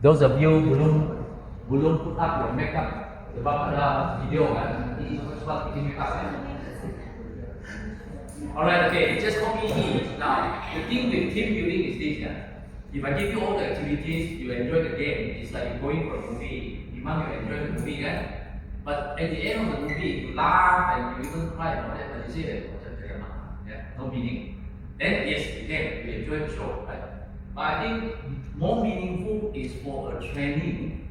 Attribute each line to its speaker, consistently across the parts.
Speaker 1: Those of you belum put up your makeup, sebab ada video kan, nanti cepat bikin makeup ya. Alright, okay, just copy me. Now, the thing with team building is this, yeah. If I give you all the activities, you enjoy the game, it's like you're going for a movie. Imam, you enjoy the movie, yeah? But at the end of the movie, you laugh and you even cry and all that, but you say that, yeah, no meaning. Then, yes, you can, you enjoy the show, right? But I think more meaningful is for a training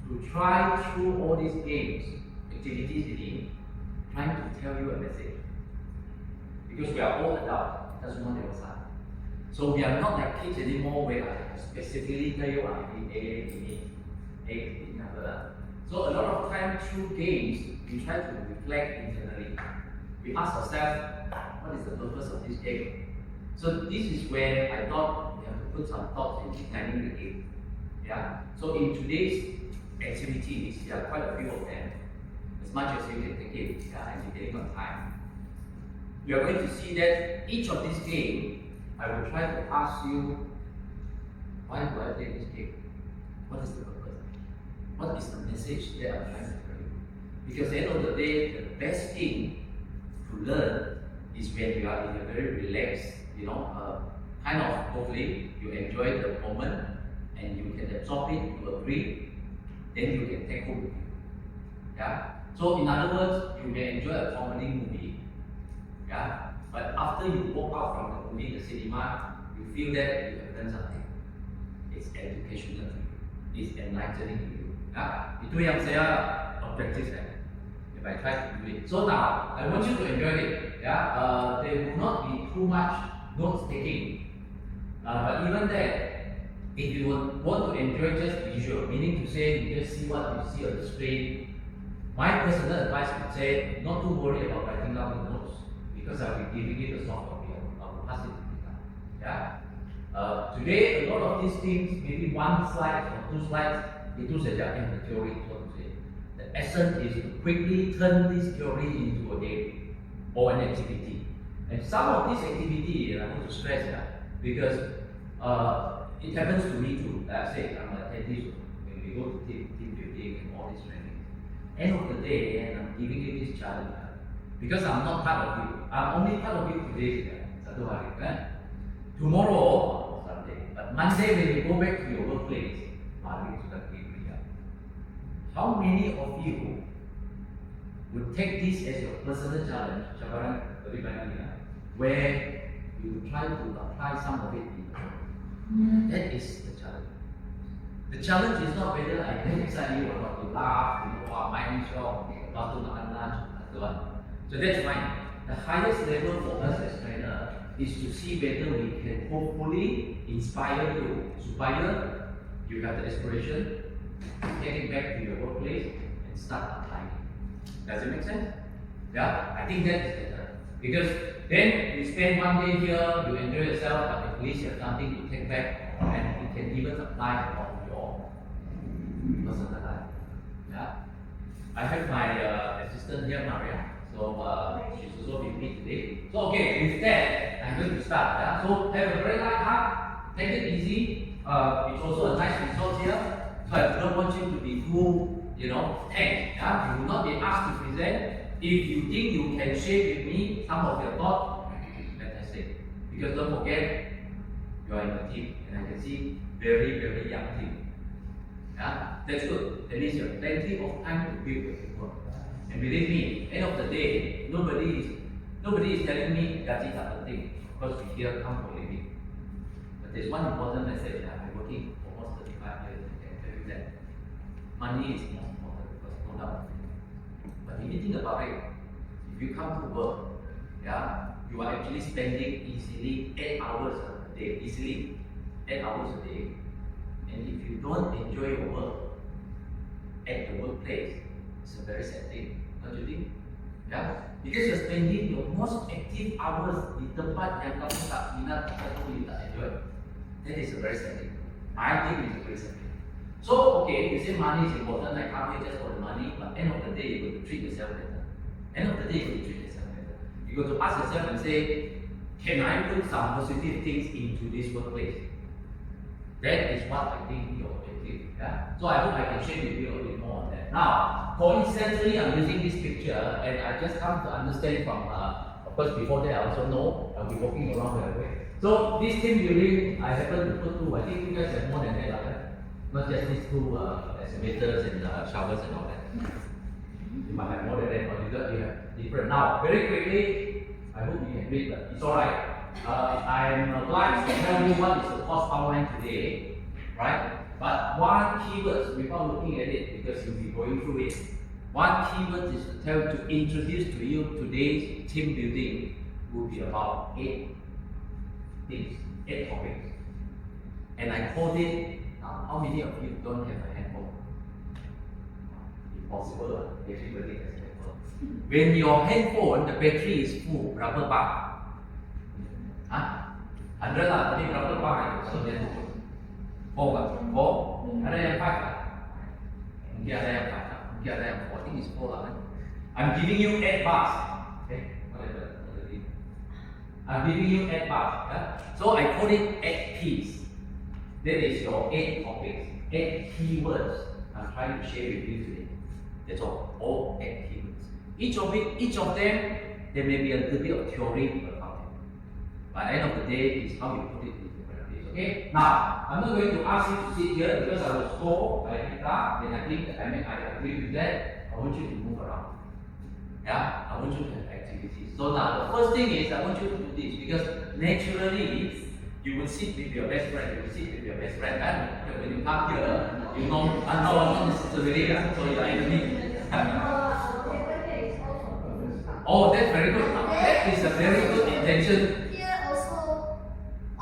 Speaker 1: to try through all these games, activities, trying to tell you a message. Because we are all adults, that's one day side. So we are not like kids anymore where I specifically tell you I need A, number. So a lot of time through games, we try to reflect internally. We ask ourselves, what is the purpose of this game? So this is where I thought we have to put some thoughts in designing the game. Yeah. So in today's activities, there are quite a few of them. As much as you can take it, and depending on time. We are going to see that each of these games, I will try to ask you, why do I play this game? What is the purpose? What is the message that I'm trying to tell you? Because at the end of the day, the best thing to learn is when you are in a very relaxed, kind of, hopefully, you enjoy the moment and you can absorb it, you agree, then you can take home with you. Yeah? So in other words, you may enjoy a comedy movie, yeah? But after you walk out from the movie, the cinema, you feel that you have done something. It's educational to you, it's enlightening to you. Yeah? Itu yang saya practice if I try to do it. So now, I want you to enjoy it. Yeah? There will not be too much notes taking. But even that, if you want to enjoy just visual, meaning to say you just see what you see on the screen, my personal advice would say not to worry about writing down the notes because I will be giving you the soft copy. I will pass it to you. Yeah. Today, a lot of these things, maybe one slide or two slides, itu saja yang the theory, so to say. The essence is to quickly turn this theory into a game or an activity. And some of this activity, I want to stress that because it happens to me too. Like I say, I'm an attendee when we go to team building and all these trainings. End of the day, and I'm giving you this challenge because I'm not part of it. I'm only part of it today. Satu hari, kan? Tomorrow, Sunday. But Monday, when you go back to your workplace, hari sudah kerja. How many of you would take this as your personal challenge, cabaran lebih banyak, where you try to apply some of it in your work? That is the challenge. The challenge is not whether I get excited or not, you laugh, mind shock, about to makan lunch, so on. So that's fine. The highest level for us as trainer is to see whether we can hopefully inspire you, supaya you have the aspiration, take it back to your workplace and start applying it. Does it make sense? Yeah, I think that is better. Because then you spend one day here, you enjoy yourself, but at least you have something to take back and you can even apply on your personal life. Yeah. I have my assistant here, Maria. So she's also with me today. So okay, with that, I'm going to start. Yeah? So have a very light heart, take it easy. It's also a nice resource here. So I don't want you to be too, tense. Yeah? You will not be asked to present. If you think you can share with me some of your thoughts, fantastic. Because don't forget, you are in a team, and I can see very, very young team. Yeah? That's good. That means you have plenty of time to build your teamwork. And believe me, end of the day, nobody is telling me that is a thing, because we here come for living. But there's one important message that I've been working for almost 35 years, I can tell you that money is most important, because no doubt. But if you think about it, if you come to work, yeah, you are actually spending easily 8 hours a day, easily 8 hours a day. And if you don't enjoy your work at the workplace, it's a very sad thing, don't you think? Yeah? Because you're spending your most active hours di tempat yang kamu tak minat atau you tak enjoy. That is a very sad thing. I think it's a very sad thing. So, okay, you say money is important, I come here just for the money, but end of the day, you got to treat yourself better. End of the day, you got to treat yourself better. You got to ask yourself and say, can I put some positive things into this workplace? That is what I think your objective. Yeah. So I hope I can share with you a bit more on that. Now, coincidentally, I'm using this picture, and I just come to understand from, of course, before that I also know I'll be walking around the way. So this team building, I happen to put two. I think you guys have more than that, right? Not just these two excavators and showers and all that. You might have more than that, or you have different. Now, very quickly, I hope you can read, but it's alright. I'm obliged to tell you what is the cost outline today, right? But one keyword, without looking at it, because you'll be going through it, one keyword is to introduce to you today's team building will be about 8 things, 8 topics. And I called it, how many of you don't have a handphone? Impossible, everybody has a handphone. When your handphone, the battery is full, rubber bar. Huh? 100 lah, tapi berapa bar so then 4 ada yang 5 lah, mungkin ada yang 5 lah, mungkin ada yang 4, I think it's 4 lah. I'm giving you 8 bars, okay, whatever, I'm giving you 8 bars, yeah? So I call it 8 P's. That is your 8 topics, 8 keywords I'm trying to share with you today. That's all 8 keywords. Each of them, there may be a little bit of theory about it. By the end of the day, it's how you put it into practice. Okay? Now, I'm not going to ask you to sit here because I was told by Rita, and I think that I agree with that. I want you to move around. Yeah? I want you to have activities. So now, the first thing is I want you to do this because naturally, you will sit with your best friend. You will sit with your best friend, right? When you come here, you know, not necessarily, so you are enemy. Oh, that's very good. That is a very good intention.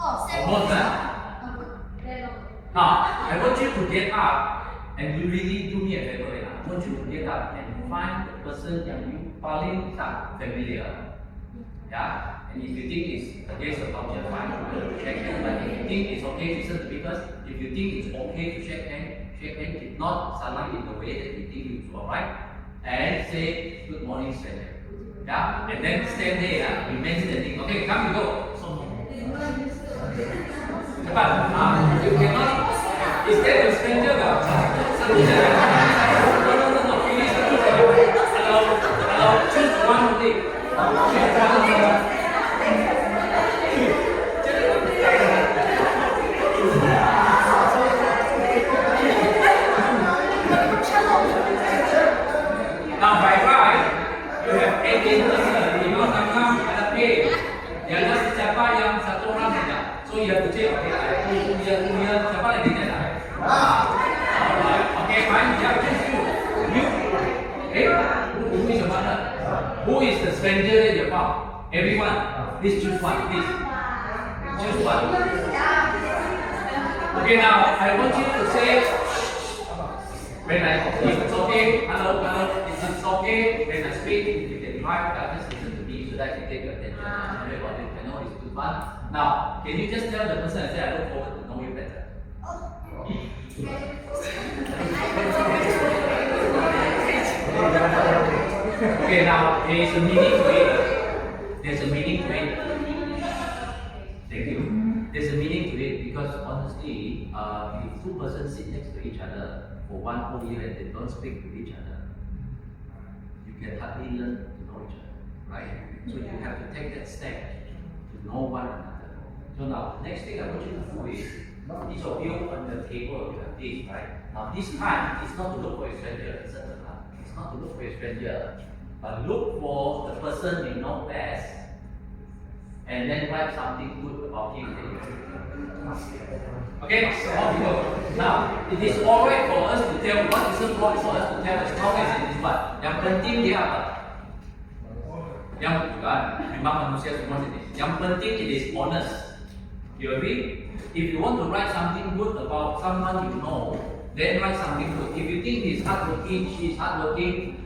Speaker 1: Almost Now, I want you to get up and you really do me a favor. I want you to get up and find the person yang you paling tak familiar. Yeah? And if you think it's against your culture, fine, you shake hands. But if you think it's okay, listen to me first. If you think it's okay to shake hands, shake hands. If not, salam in the way that you think it's alright. And say, good morning, stranger. Yeah? And then stand there, remain standing. Okay, come, you go. Cepat. You cannot. Is that a stranger? No. Finish the Hello. Choose one only. Now by right, you have 18 person. You know, come ada pay. Yang ada siapa yang satu orang saja. So you have to check, okay, punya siapa lagi dia dah? Alright, okay, fine, yeah, choose you. Who is your partner? Who is the stranger that you found? Everyone, please choose one, please. Choose one. Okay, now, I want you to say, when if it's okay, hello, if it's okay, when I speak, if you can try, just listen to me so that I can take your attention. I know it's too fun. Now, can you just tell the person I say I look forward to know you better? Okay, now there is a meaning to it. There's a meaning to it. Thank you. There's a meaning to it because honestly, if two persons sit next to each other for one whole year and they don't speak to each other, you can hardly learn to know each other, right? So you have to take that step to know one another. So now, next thing I want you to do is, each of you on the table, you have this, right? Now this time, it's not to look for a stranger, it's not to look for a stranger, but look for the person you know best, and then write something good about him. Okay, so off you go. Now, it is alright for us to tell what isn't wrong for us to tell as long as it is what. Yang penting dia apa? Yang bukan, memang manusia semua jenis. Yang penting it is honest. You agree? If you want to write something good about someone you know, then write something good. If you think he's hardworking, she's hardworking,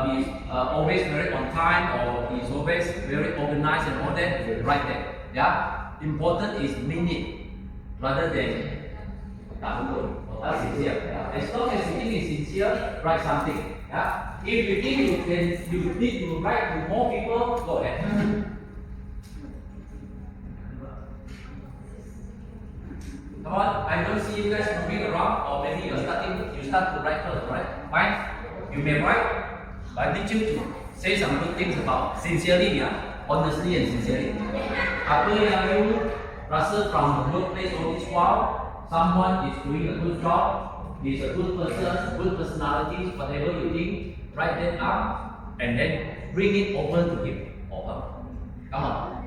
Speaker 1: he's always very on time, or he's always very organized and all that, write that. Yeah? Important is mean it, rather than tak betul or sincere. Yeah? As long as you think it's sincere, write something. Yeah? If you think you need to write to more people, go ahead. Come on, I don't see you guys moving around, or maybe you're stuck start to write first, right? Fine. You may write, but I need you to say some good things about sincerely, yeah? Honestly and sincerely. Apa yang you rasa from the workplace all this while, someone is doing a good job, is a good person, good personality, whatever you think, write that up and then bring it over to him or her. Come on.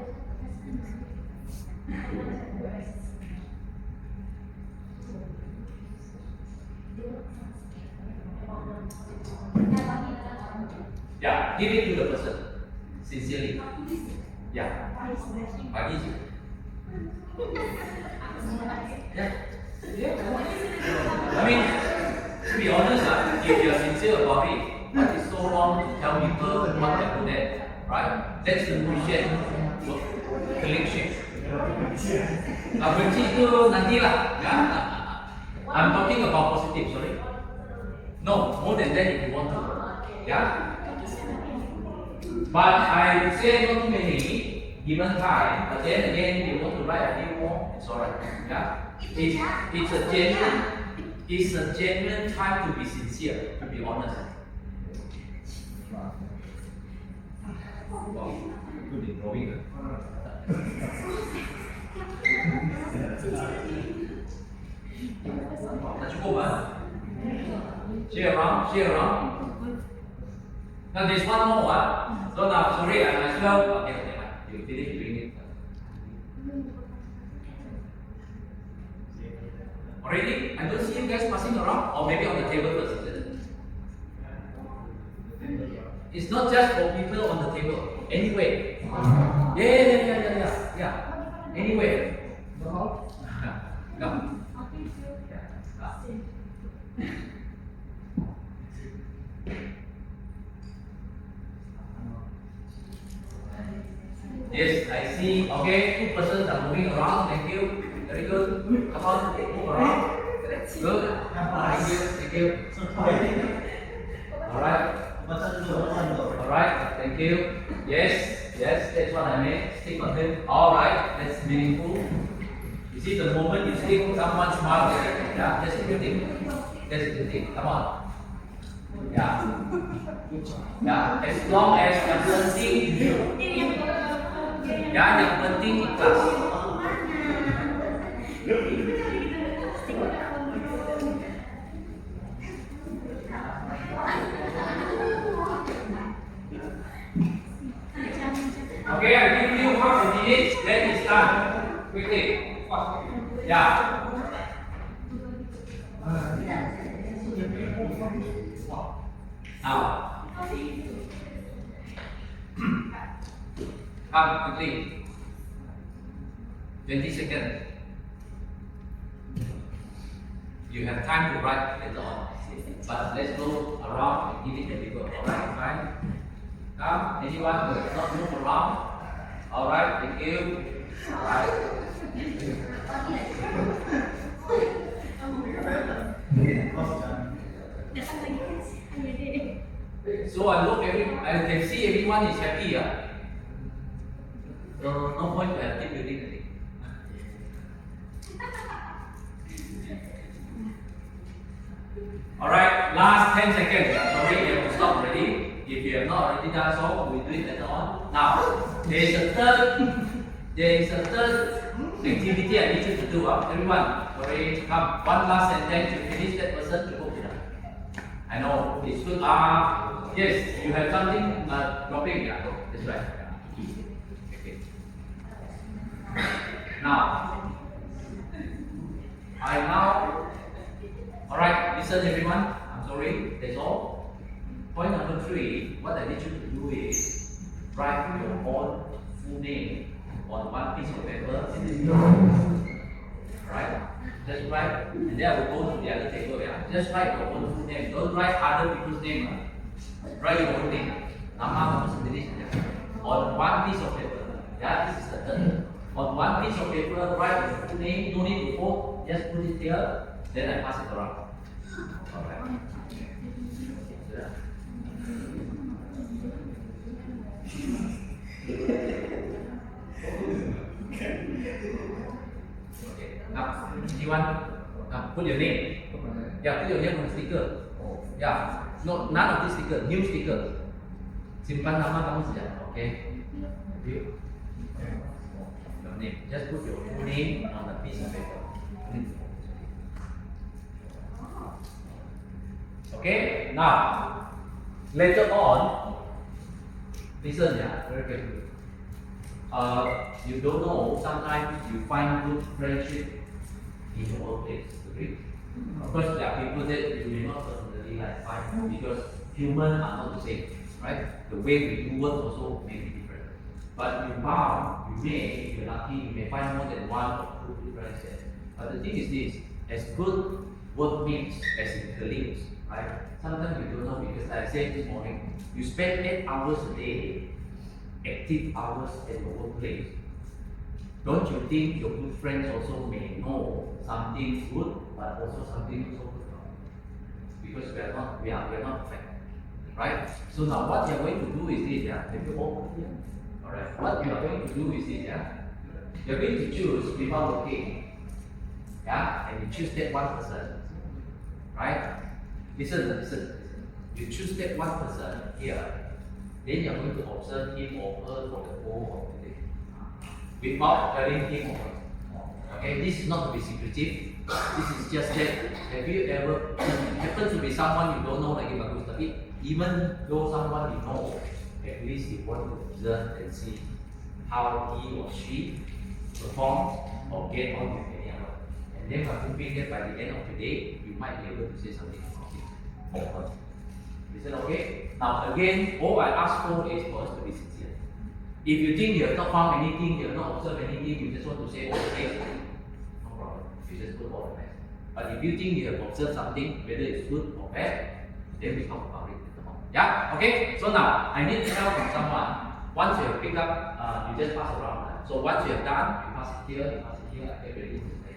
Speaker 1: Yeah, give it to the person sincerely. Yeah. Bagi je. Yeah. I mean, to be honest, if you are sincere about it, what is so wrong to tell people what they're good at, right? That's the bullshit collection. Benci itu nantilah, ya. I'm talking about positive, sorry. No, more than that if you want to, yeah. But I would say not too many, given time. But then again, you want to write a few more, it's alright, yeah. It's a genuine time to be sincere, to be honest. Wow, good in drawing. Dah cukup kan? Share around. Now there's one more one. So now, sorry, I as well. Okay, you finish doing it. Already? I don't see you guys passing around, or maybe on the table first. It's not just for people on the table. Anyway. Yeah. Anyway. No. Yes, I see. Okay, 2 persons are moving around. Thank you. Very good. Come on, move around. Good. Thank you. Alright, thank you. Yes, that's what I meant. Stick on him. Alright, that's meaningful. You see, the moment you stick, someone smiles. Yeah, that's a good thing. Come on. Yeah, as long as yang penting jujur. Ya, yang penting ikhlas. Okay, I give you half a minute, then it's done. Quickly. Yeah. Now. Come quickly. 20 seconds. You have time to write later on. But let's go around and give it to people. Alright, fine. Come, anyone who does not move around. Alright, thank you. Alright. So I can see everyone is happy. No point to have team building, I think. Alright, last 10 seconds. Sorry, you have to stop already. If you have not already done so, we'll do it later on. Now, there is a third activity I need you to do. Everyone, sorry, come. One last sentence to finish that person to go to that. I know, it's good. Yes, you have something dropping. Yeah, that's right. Okay. Now, alright, listen everyone. I'm sorry, that's all. Point number 3, what I need you to do is write your own full name on one piece of paper in this room. Right? Just write, and then I will go to the other table. Yeah? Just write your own full name. Don't write other people's name. Write your own name. Nama kamu sendiri saja. On one piece of paper. Yeah, this is the third. On one piece of paper, write your full name. No need to quote. Just put it here. Then I pass it around. Alright. Okay. Now, you want put your name. Yeah, put your name on the sticker. Yeah, no, none of this sticker, new sticker. Simpan nama kamu saja, okay? Your name. Just put your full name on a piece of paper. Okay, now later on, listen, yeah, very carefully. You don't know, sometimes you find good friendship in your workplace, agree? Of course, there are people that you may not personally like find because humans are not the same, right? The way we do work also may be different. But you may, if you're lucky, you may find more than one or two good friends there. But the thing is this, as good workmates as in colleagues, right? Sometimes you don't know because like I said this morning, you spend 8 hours a day, active hours at your workplace. Don't you think your good friends also may know something good, but also something not so good? Because we are not perfect, right? So now what you are going to do is this, yeah. Have you all here? All right. What you are going to do is this, yeah. You are going to choose without looking, yeah, and you choose that one person, right? Listen. You choose that one person here. Then you are going to observe him or her for the whole of the day, without telling him or her. Okay, this is not to be secretive. This is just that. Have you ever happen to be someone you don't know lagi bagus, tapi even though someone you know, at least you want to observe and see how he or she performs or get on with any other. And then by hoping that by the end of the day, you might be able to say something about it or her. Is it okay? Now again, all I ask for is for us to be sincere. If you think you have not found anything, you have not observed anything, you just want to say all the best, no problem. You just put all the best. But if you think you have observed something, whether it's good or bad, then we talk about it later on. Yeah? Okay? So now, I need help from someone. Once you have picked up, you just pass around. So once you have done, you pass it here, I get ready to say.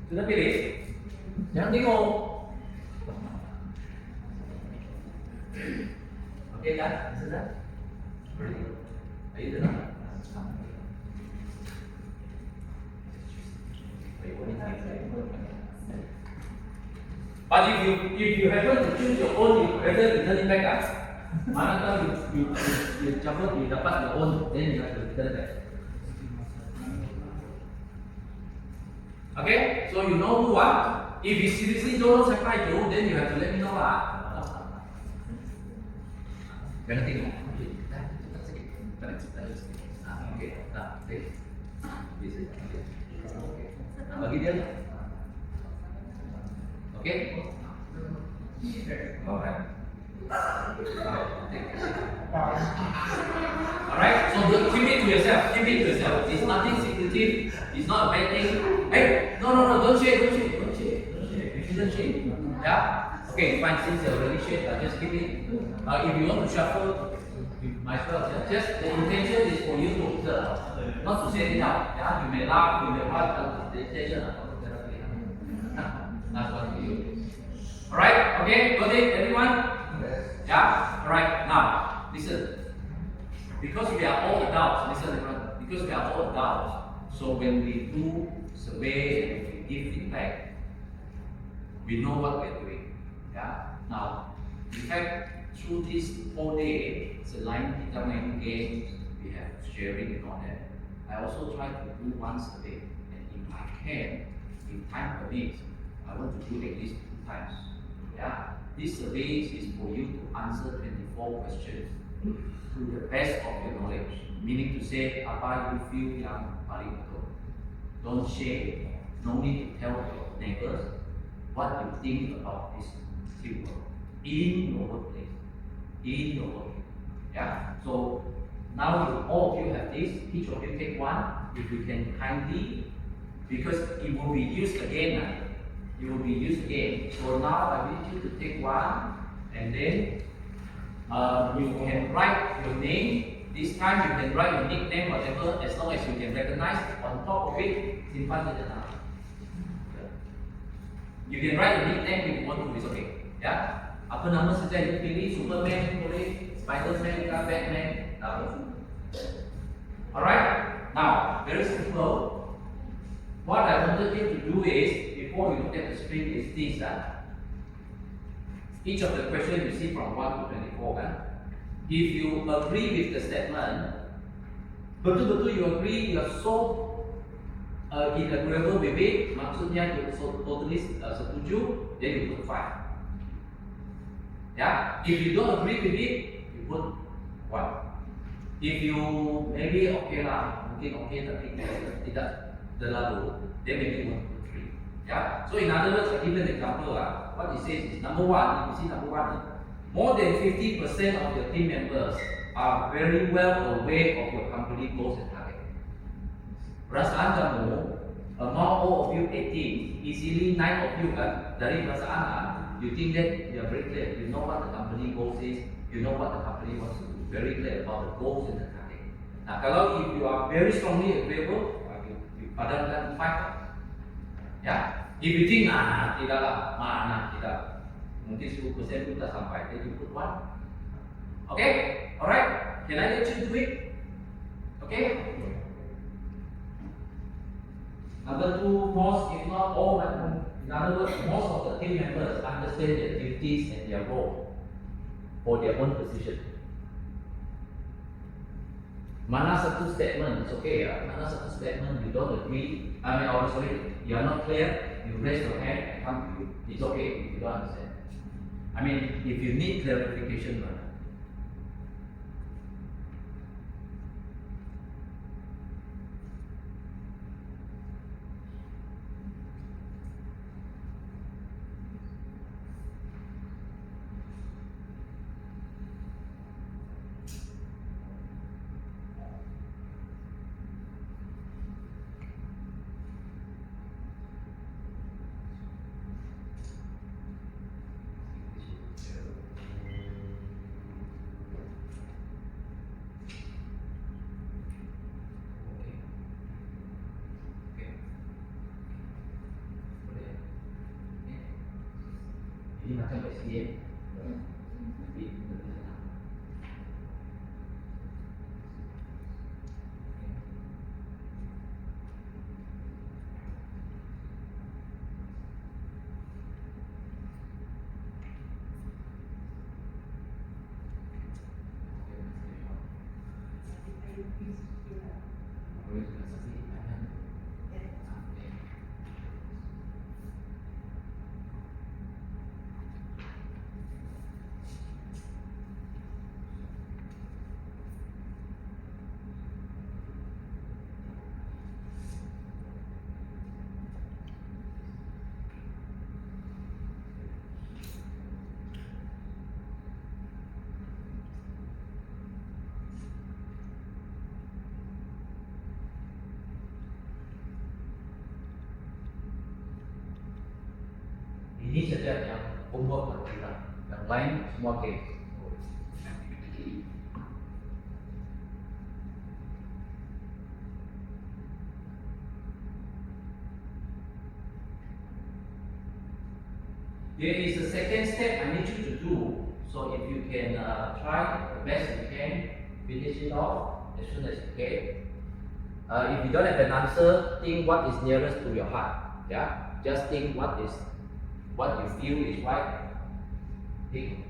Speaker 1: Sudah pilih? Jangan tengok. Oke kan? Sudah? Ayo sudah. But if you happen to choose your own, you better return it back. Mana tahu you cabut, you dapat your own, then you have to return back. Okay, so you know who what. If you seriously don't know siapa itu, then you have to let me know lah. Jangan tengok. Cepat sikit. Okay, bisa. Nah, bagi dia. Okay. Alright. Alright, so keep it to yourself. Keep it to yourself. It's nothing secretive. It's not a bad thing. Hey, no, don't share. You shouldn't share. Yeah. Okay, fine. Since you already shared, just keep it. If you want to shuffle, you might as well. Just the intention is for you to observe, not to say it out. Yeah, you may laugh, you may laugh, but the intention. That's what for you. Alright, okay, got it, everyone? Yes. Yeah? Alright, now, listen. Because we are all adults, listen everyone, because we are all adults, so when we do survey and we give feedback, we know what we're doing. Yeah? Now, in fact, through this whole day, selain kita main games, we have sharing and all that, I also try to do one survey, and if I can, if time permits, I want to do at least 2 times. Yeah, this survey is for you to answer 24 questions to the best of your knowledge. Meaning to say, apa you feel yang paling betul. Don't share. No need to tell your neighbors what you think about this teamwork in your workplace. In your work. Yeah. So now all of you have this. Each of you take one. If you can kindly, because it will be used again. It will be used again. So now I need you to take one, and then You can write your name. This time you can write your nickname, whatever, as long as you can recognize. On top of it, simpan saja nama. You can write your nickname if you want to, it's okay. Ya, apa nama saja yang pilih, Superman boleh, Spiderman, Batman, tahu. Alright, now very simple. What I wanted you to do is, before we look at the screen, is this. Each of the questions you see from 1 to 24, if you agree with the statement, betul-betul you agree, you are so agreeable with it, maksudnya you so totally setuju, then you put 5. Yeah? If you don't agree with it, you put 1. If you maybe okay lah, mungkin okay tapi tidak terlalu, then maybe 1, 2, 3. Yeah? So in other words, I give an example. What it says is number 1, you see number 1, more than 50% of your team members are very well aware of your company goals and target. Perasaan kamu, among all of you 18, easily 9 of you dari perasaan you think that you are very clear, you know what the company goals is, you know what the company wants to do, very clear about the goals and the target. Nah, kalau if you are very strongly agreeable, you padankan 5. Ya. If you think, tidaklah, mana tidak, mungkin 10% pun tak sampai, then you put 1. Okay? Alright? Can I let you do it? Okay? Number 2, most, if not all, in other words, most of the team members understand their duties and their role for their own position. Mana satu statement, it's okay ya. Mana satu statement you don't agree, you are not clear, you raise your hand and come to you. It's okay if you don't understand. If you need clarification, ini macam SPM. Ini saja yang homework kita, yang lain semua game. There is a second step I need you to do. So if you can try the best you can, finish it off as soon as you can. If you don't have an answer, think what is nearest to your heart. Yeah, just think what you feel is right. Think.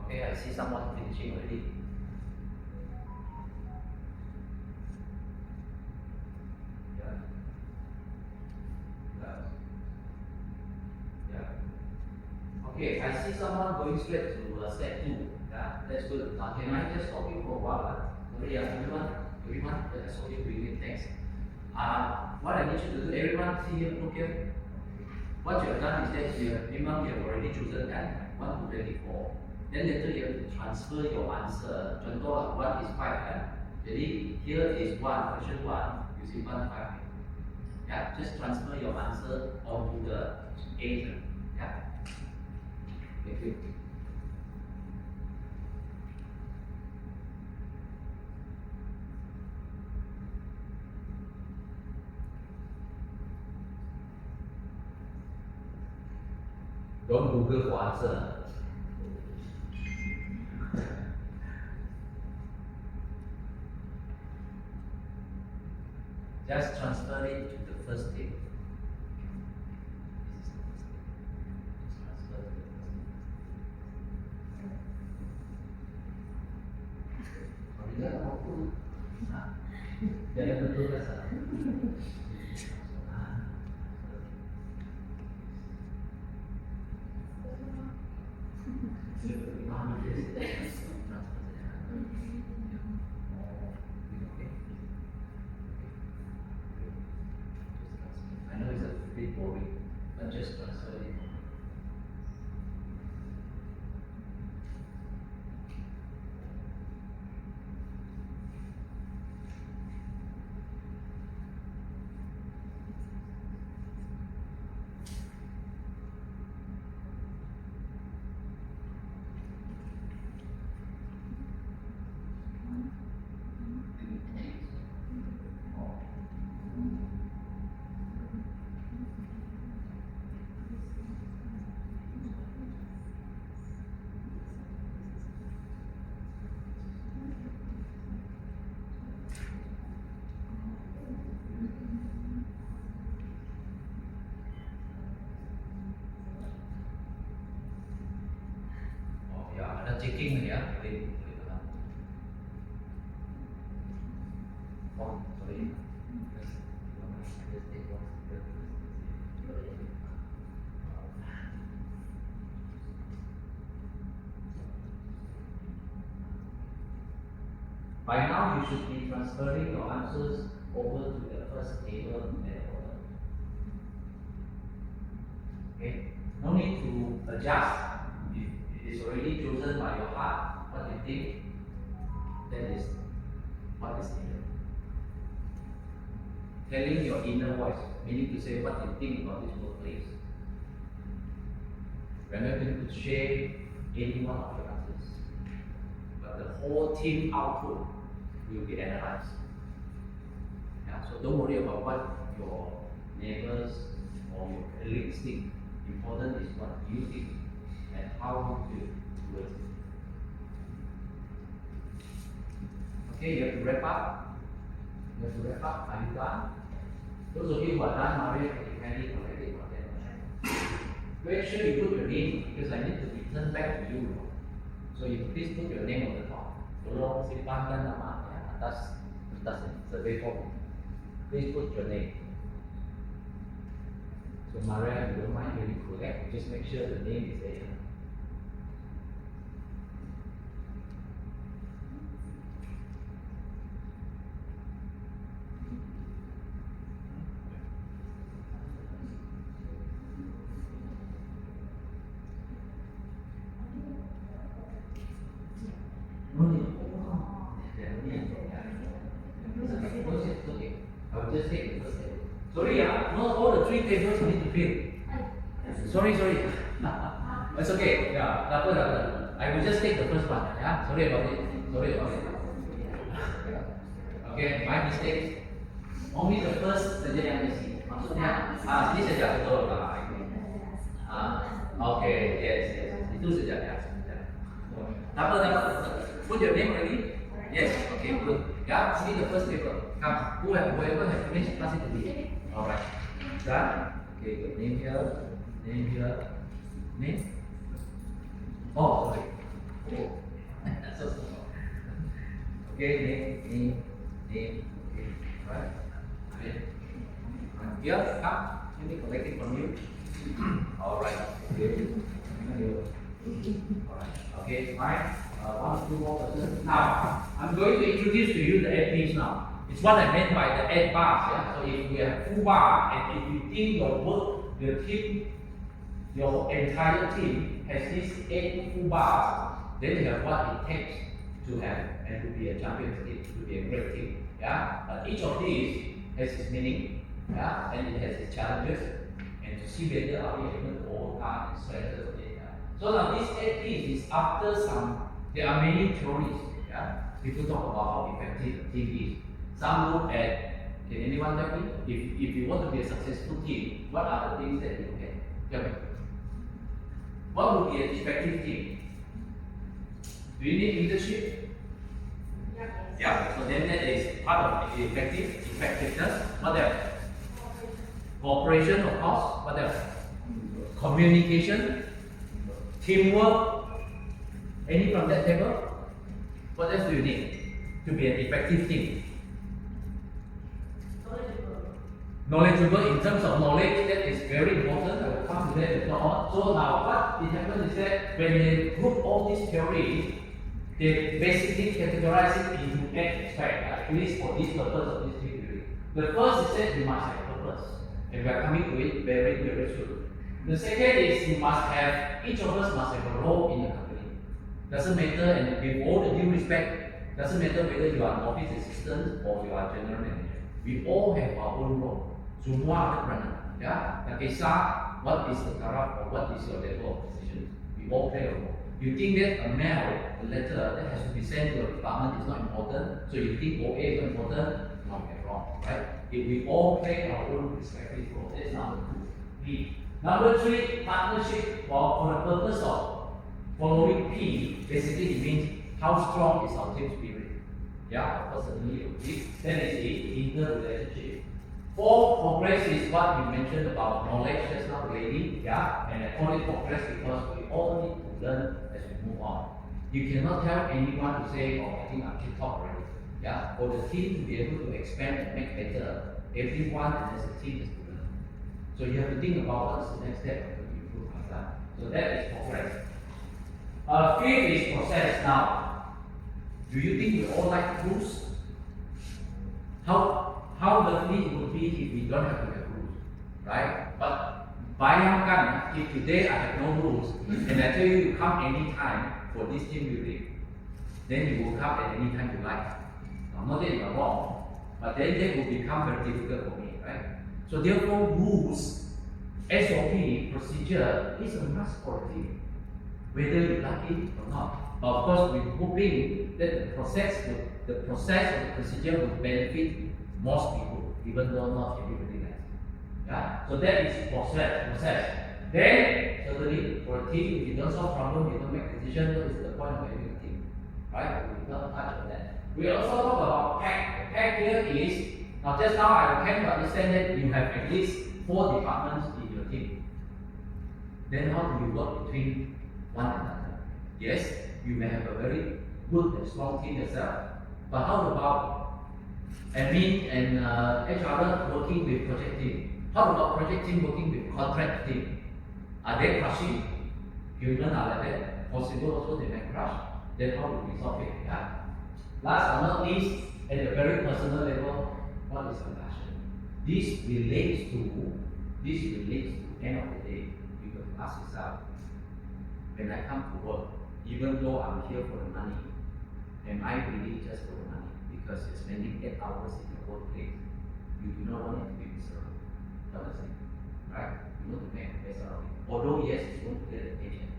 Speaker 1: Okay, I see someone finishing already. Okay, I see someone going straight to step 2. Yeah, that's good. Now, can I just stop you for a while? Sorry, everyone, that's okay, really, thanks. What I need you to do, everyone, see here, look here. what you have done is that you have already chosen that 1 to 24. Then later you have to transfer your answer. Contoh, what is 5 kan? Jadi here is 1, question 1, you simpan 5. Yeah, just transfer your answer onto the A. Yeah. Thank you. Don't Google for answer. Just transfer it to the first table. Jangan betul rasa. I know it's a bit boring, but just transfer it. Checking ya, boleh tahan. Oh, sorry. By now, you should be transferring your answers over to the first table in order. Okay, no need to adjust. It is already chosen by your heart. What you think, that is what is needed. Telling your inner voice, meaning to say what you think about this workplace. We are not going to share any one of your answers, but the whole team output will be analyzed. Yeah, so don't worry about what your neighbors or your colleagues think. Important is what you think and how you do it. Okay, you have to wrap up. Are you done? Those of you who are done, Maria, can you kindly collect it for them? Make sure you put your name because I need to return back to you. So you please put your name on the top. Tolong simpankan nama atas kertas survey form. Please put your name. So Maria, if you don't mind, really collect. Just make sure the name is there. I will just take the first table. Sorry, not all the 3 tables need to fill. Sorry. It's okay. Yeah, I will just take the first one. Yeah, sorry about it. Okay, my mistake. Only the first saja yang isi. Maksudnya, sini saja betul lah. Okay, yes. Itu saja ya. Tak apa. Put your name ready. Yes, okay, good. Yeah, see the first paper. Come, whoever has finished, pass it to me. Alright. Done? Okay, good. Name here. Name? Oh, sorry. Oh, that's so small. Okay, name. Okay, right. Here, come. Let me collect it from you. Alright. Okay. Alright. Okay, fine. 1 or 2 more persons. Now, I'm going to introduce to you the admins now. It's what I meant by the ad bars. Yeah? So if we have full bar and if you think your work, your team your entire team has these 8 full bars, then you have what it takes to have and to be a champion team, to be a great team. Yeah, but each of these has its meaning, yeah, and it has its challenges, and to see whether are we able to overcome and strengthen of it. Yeah. So now this 8 P's is after some. There are many theories. Yeah, people talk about how effective a team is. Some look at. Can anyone tell me if you want to be a successful team, what are the things that you look at? Tell me. What would be an effective team? Do you need leadership?
Speaker 2: Yes.
Speaker 1: Yeah. So then that is part of effectiveness. What else? Cooperation, of course. What else? Communication, teamwork. Any from that table? What else do you need to be an effective team? Knowledgeable in terms of knowledge, that is very important. I will come to that later on. So now what it happens is that when they group all these theories, they basically categorize it into 8 aspects, at least for this purpose of this theory. The first is that you must have purpose, and we are coming to it very, very soon. The second is you must have, each of us must have a role in the company. Doesn't matter, and with all the due respect, doesn't matter whether you are an office assistant or you are a general manager. We all have our own role. Semua ada peranan, ya. Tak kisah what is the taraf or what is your level of position. We all play a role. You think that a mail, a letter that has to be sent to a department is not important, so you think OA is not important? No, you're wrong, right? If we all play our own respective role, that's number 2. B. Number 3, partnership. For the purpose of following P, basically it means how strong is our team spirit. Yeah, of course, certainly it will be. Then is the interrelationship. 4, progress is what we mentioned about knowledge just now, lady. Yeah, and I call it progress because we all need to learn as we move on. You cannot tell anyone to say, oh, I think I'm too top already. Yeah, for the team to be able to expand and make better, everyone as a team is to learn. So you have to think about what's the next step to improve myself. So that is progress. 5th is process. Now, do you think we all like rules? How lovely it would be if we don't have to have rules, right? But bayangkan, if today I have no rules and I tell you to come anytime for this team building, then you will come at any time you like. Now, not that you are wrong, but then that will become very difficult for me, right? So therefore, rules, SOP, procedure is a must for a team, whether you like it or not. But of course, we're hoping that the process of the procedure will benefit most people, even though not everybody likes it. Yeah? So that is process. Then, certainly, for a team, if you don't solve problem, you don't make decisions, what is the point of having a team? Right? We will not touch on that. We also talk about pack. Pack here is, now just now I came to understand that you have at least 4 departments in your team. Then how do you work between one another? Yes, you may have a very good and strong team yourself, but how about admin and HR working with project team? How about project team working with contract team? Are they crushing? Human are like that. Possible also they may crush. Then how do we solve it? Yeah. Last but not least, at a very personal level, what is compassion? This relates to end of the day. You can ask yourself, when I come to work, even though I'm here for the money, am I really just for the money? Because you're spending 8 hours in your workplace. You do not want it to be miserable. Honestly. Right? You want to make the best out of it. Although yes, you want to get a paycheck.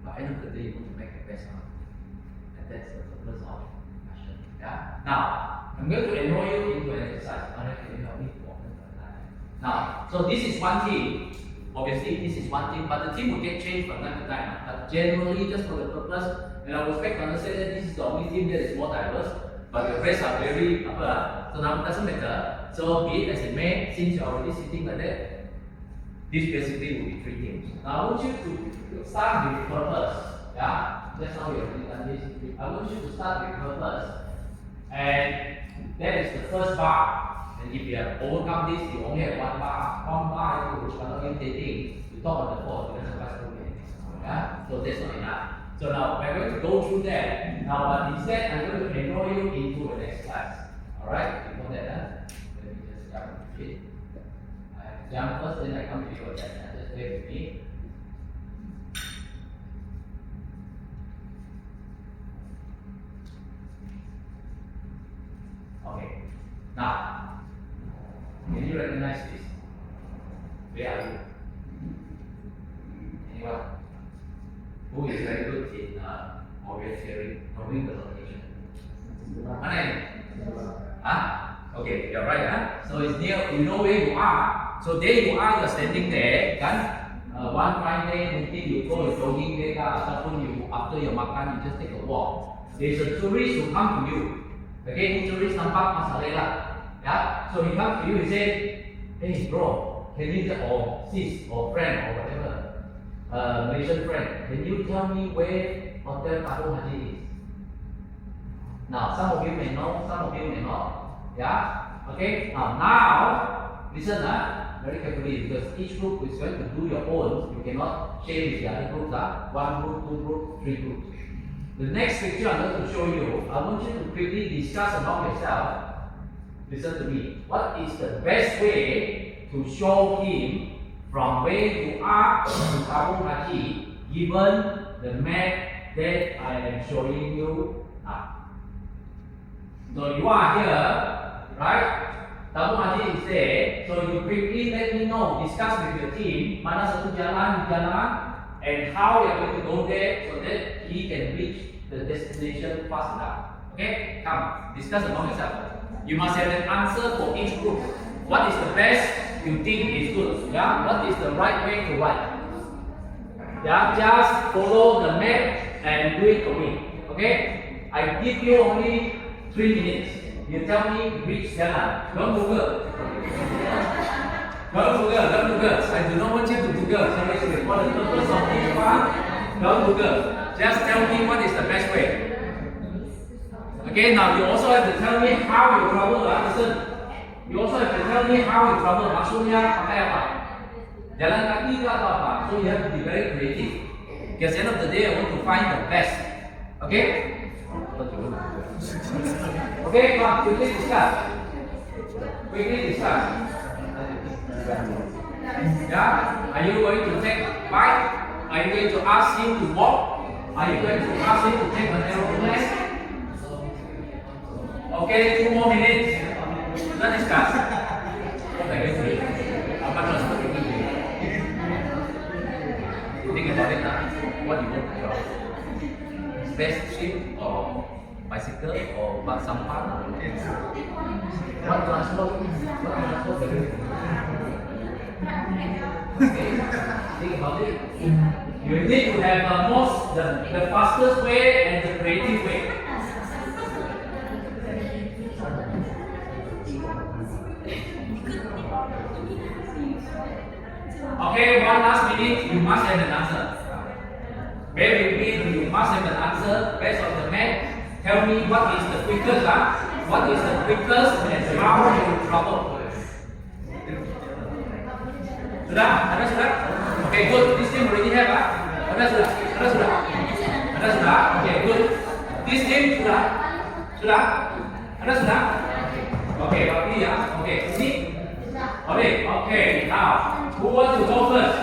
Speaker 1: But end of the day, you want to make the best out of it. And that's the purpose of passion. Yeah? Now, I'm going to enroll you into an exercise. Can you help me to open the line? Now, so this is one team. Obviously, this is one team, but the team will get changed from time to time. But generally, just for the purpose, and I would expect to understand that this is the only team that is more diverse. But the rest are very so now it doesn't matter. So be it as it may, since you're already sitting like that, this basically will be 3 teams. Now I want you to start with purpose. Yeah, that's how we have done this. I want you to start with purpose, and that is the first bar. And if you have overcome this, you only have 1 bar. 1 bar which are not irritating. You talk on the phone, you don't surprise me. Yeah, so that's not enough. So now we're going to go through that. Now, but instead, I'm going to enroll you into the next class. Alright? Before that, let me just jump into it. I jump first, then I come to you again. Just wait with me. who is very good in orienteering, knowing the location. Mana ini? Okay, you're right, So it's near, you know where you are. So there you are, you're standing there, kan? One fine day, mungkin you go jogging there, ataupun you after your makan, you just take a walk. There's a tourist who come to you. Okay, tourist nampak Mas Ale lah. Yeah, so he comes to you, he say, hey bro, can you or sis or friend or whatever, Malaysian friend, can you tell me where Hotel Tabung Haji is? Now, some of you may know, some of you may not. Yeah, okay. Now listen, very carefully, because each group is going to do your own. You cannot share with the other groups. One group, two groups, three groups. The next picture I'm going to show you, I want you to quickly discuss among yourself. Listen to me. What is the best way to show him from where you are to Tabung Haji, given the map that I am showing you now? So you are here, right? Tabung Haji is there. So you quickly let me know, discuss with your team, mana satu jalan, and how you are going to go there so that he can reach the destination fast enough. Okay? Come, discuss among yourself. You must have an answer for each group. What is the best you think is good? Yeah? What is the right way to ride? Yeah? Just follow the map and do it for me. Okay? I give you only 3 minutes. You tell me which jalan. Don't Google. Don't Google. I do not want you to Google. Sorry. For the purpose of this one, don't Google. Just tell me what is the best way. Okay, now you also have to tell me how you travel. Listen. You also have to tell me how you travel. Maksudnya pakai apa? Jalan kaki ke atau apa? So you have to be very creative. Because at the end of the day, I want to find the best. Okay? Okay, come, quickly discuss. Yeah? Are you going to take a bike? Are you going to ask him to walk? Are you going to ask him to take an aeroplane? Okay, 2 more minutes. Let's discuss. Apa transport itu? Think about it now. What do you want to do? Spaceship or bicycle or bak sampah? What transport? Okay, think about it. You need to have the fastest way and the creative way. Okay, one last minute, you must have an answer. Where will be, you must have an answer based on the map. Tell me what is the quickest, what is the quickest and how you travel. Sudah? Ada sudah? Okay, good. This team already have, Ada sudah? Ada sudah? Okay, good. This team sudah? Sudah? Ada sudah? Okay, rapi ya. Okay, sini. Okay, now. Who wants to go first?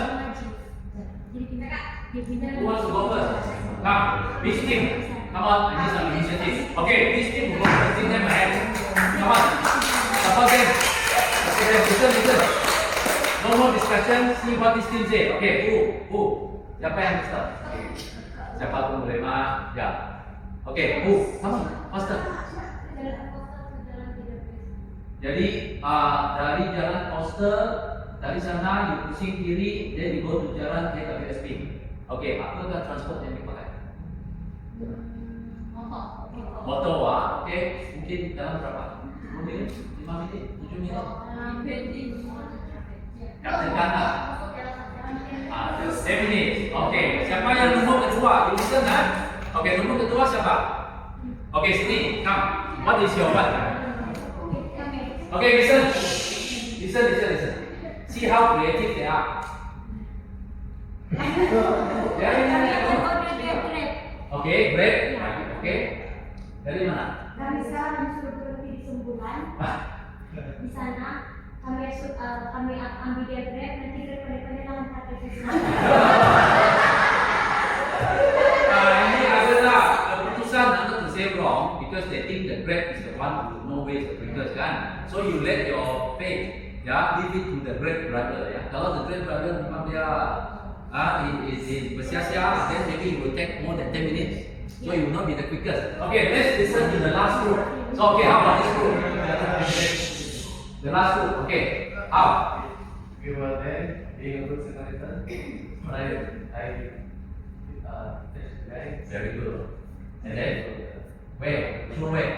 Speaker 1: Who wants to go first? Come, this team. Come on, I need some initiative. Okay, this team will go first. Take them ahead. Come on. Support them. Okay, listen. No more discussion. See what this team say. Okay, who? Siapa yang start? Siapa pun boleh mah. Ya. Okay, who? Come on, faster. Jadi dari jalan coaster, dari sana you pusing kiri, then you go to jalan TWSP. Okay, apakah transport yang dipakai? Motor. Okay, mungkin dalam berapa? 10 minit, 5 minit, 7 minit? Captain Kanda? 7 minutes. Okay, siapa yang nombor kedua? You listen, Okay, nombor kedua siapa? Okay, sini, come. What is your what? Okay, listen. See how creative they are. Okay, great. Okay. Dari mana?
Speaker 2: Kami sekarang sudah berhenti di Sembulan. Di sana kami ambil dia Grab, nanti Grab lawan KTP.
Speaker 1: Ini adalah keputusan untuk to say wrong because they think the Grab is the one who know where is the quickest, kan? So you let your faith, leave it to the Grab driver, ya. Kalau the Grab driver memang dia then maybe it will take more than 10 minutes. So it will not be the quickest. Okay, let's listen to the last group. So, okay, how about this group? The last group, okay. How?
Speaker 3: We were then being a good Samaritan.
Speaker 1: Very good. And then, where? Through where?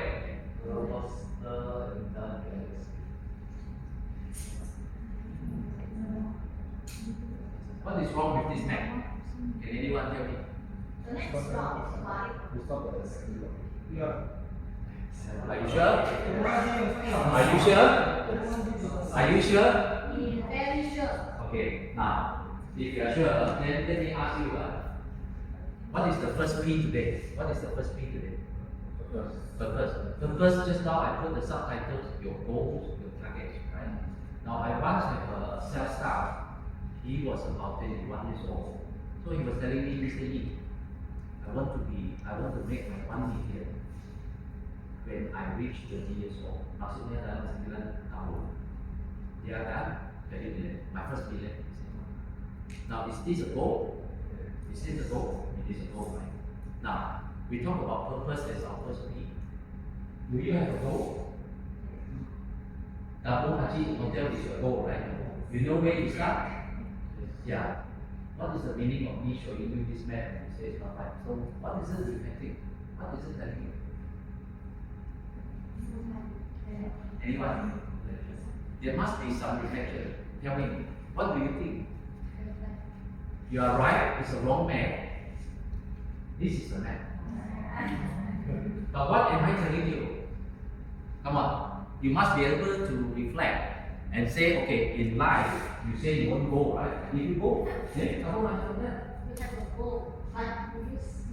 Speaker 1: What is wrong with this map? Can anyone tell me?
Speaker 2: The next block is why.
Speaker 3: We stopped at the second block. Yeah.
Speaker 1: Are you sure? Are you sure? Are you sure?
Speaker 2: Very sure.
Speaker 1: Okay, now, if you are sure, then let me ask you, what is the first P today? What is the first P today? Purpose. Purpose, just now I put the subtitles, your goals, your targets, right? Now, I once have a sales staff. He was about 21 years old. So he was telling me, Mr. Yi, I want to make my 1 million when I reach 30 years old. Maksudnya dalam 9 tahun. Dia akan jadi million. My first million. Now, is this a goal? Is this a goal? It is a goal, right? Now, we talk about purpose as our first P. Do you have a goal? Kampung Haji Hotel is your goal, right? You know where you start? Yeah. What is the meaning of me showing you this map and you say it's not right? So, what is it reflecting? What is it telling you? Anyone? There must be some reflection. Tell me, what do you think? You are right, it's a wrong map. This is the map. But what am I telling you? Come on, you must be able to reflect and say, okay, in life, you say you want to go, right? If you go, then come on,
Speaker 2: You have a goal, but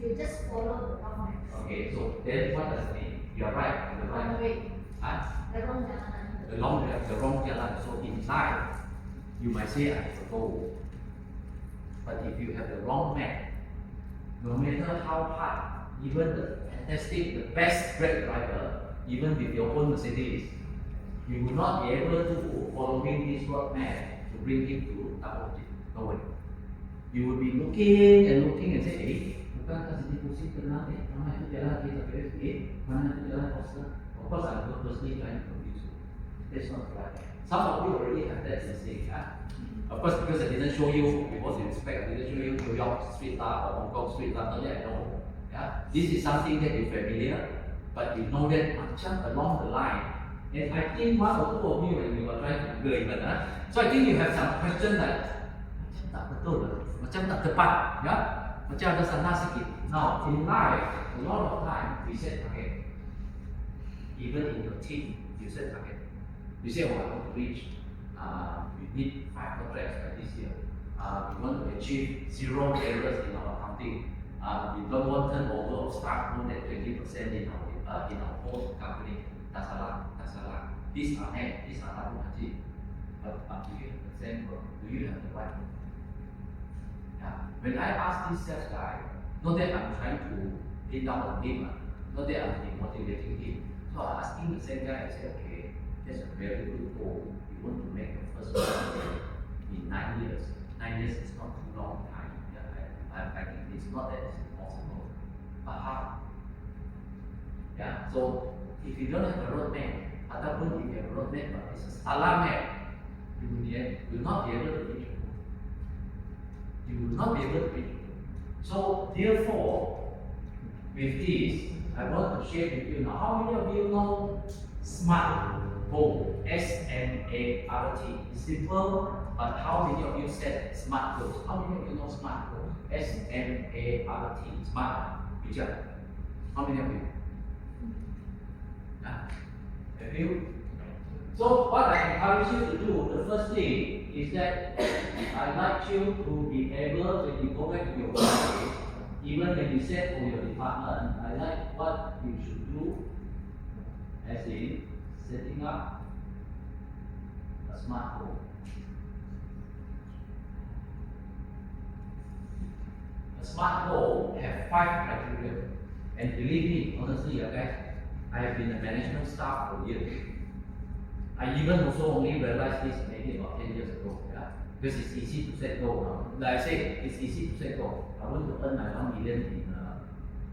Speaker 2: you just follow the wrong way.
Speaker 1: okay, so then what does it mean? You are right, you're
Speaker 2: Wrong
Speaker 1: right.
Speaker 2: way.
Speaker 1: Huh?
Speaker 2: The wrong jalan.
Speaker 1: The wrong jalan. So in life, you might say I have a goal. But if you have the wrong map, no matter how hard, even the fantastic, the best great driver, even with your own Mercedes, you will not be able to following this road map to bring him to Taoji. No way. You will be looking and say, bukankah sini pusing tenang mana itu jalan kita PSB, mana itu jalan Costa. Of course, I'm purposely trying to confuse you. That's not right. Some of you already have that mistake. Of course, because I didn't show you, with all due respect, I didn't show you New York street art or Hong Kong street art, not yet I know. Yeah? This is something that you're familiar, but you know that macam along the line. And I think one or two of you when you were trying to Google even, so I think you have some question like, macam tak betul, macam tak tepat, ya? Macam ada salah sikit. Now, in life, a lot of time, we set target. Even in your team, you set target. You say, oh, I want to reach, we need 5 contracts by this year. We want to achieve 0 errors in our accounting. We don't want turnover of staff more than 20% in our whole company. Tak salah. These are net, these are Abu Haji. But do you have the same work? Do you have the right? Yeah. When I ask this sales guy, not that I'm trying to pin down on him, not that I'm demotivating him. So I'm asking the same guy, I say, okay, that's a very good goal. You want to make your first money in 9 years. 9 years is not too long time. Yeah, I think it's not that it's impossible. But how? Yeah, so if you don't have a roadmap, ataupun if you have a roadmap but it's a salah map, you will not be able to reach it. You will not be able to reach it. So therefore, with this, I want to share with you now. How many of you know SMART goal? SMART. It's simple, but how many of you set SMART goals? How many of you know SMART goals? SMART. SMART. Bijak. How many of you? Yeah. Have you? So what I encourage you to do, the first thing is that I'd like you to be able, when you go back to your workplace, even when you set for your department, I like what you should do, as in setting up a SMART goal. A SMART goal have 5 criteria, and believe me, honestly, guys, I have been a management staff for years. I even also only realized this maybe about 10 years ago. Yeah? because it's easy to set goal. Like I say, it's easy to set goal. I want to earn my 1 million in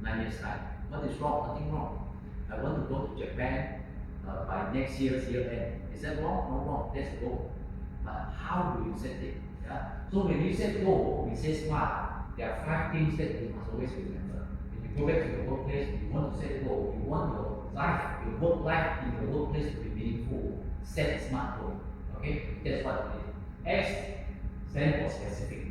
Speaker 1: 9 years time. What is wrong? Nothing wrong. I want to go to Japan by next year's year end. Is that wrong? No wrong. That's a goal. But how do you set it? Yeah? So when you set goal, we say SMART. There are 5 things that you must always remember. When you go back to your workplace, you want to set a goal. You want your life, your work life in your workplace to be meaningful. Set a SMART goal. Okay? That's what it is. S stands for specific.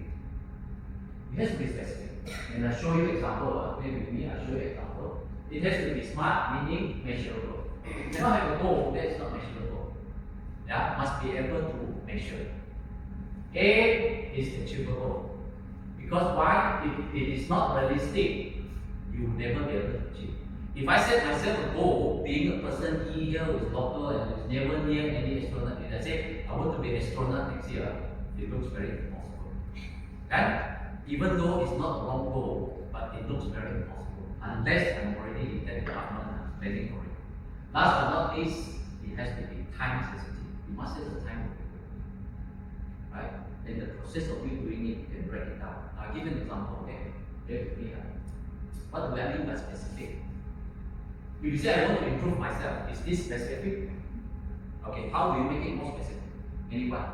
Speaker 1: It has to be specific. And I'll show you example. Play with me, I'll show you example. It has to be SMART, meaning measurable. If you cannot have a goal, that's not measurable. Yeah, must be able to measure. A is achievable. Because why? If it is not realistic, you will never be able to achieve. If I set myself a goal, being a person here who is local and who is never near any astronaut, and I say I want to be an astronaut next year, it looks very impossible. And even though it's not a wrong goal, but it looks very impossible. Unless I'm already in that department and I'm planning for it. Last but not least, it has to be time sensitive. You must set the time. Right? Then the process of you doing it, you can break it down. I'll give you an example, okay? What do I mean by specific? If you say I want to improve myself, is this specific? Okay, how do you make it more specific? Anyone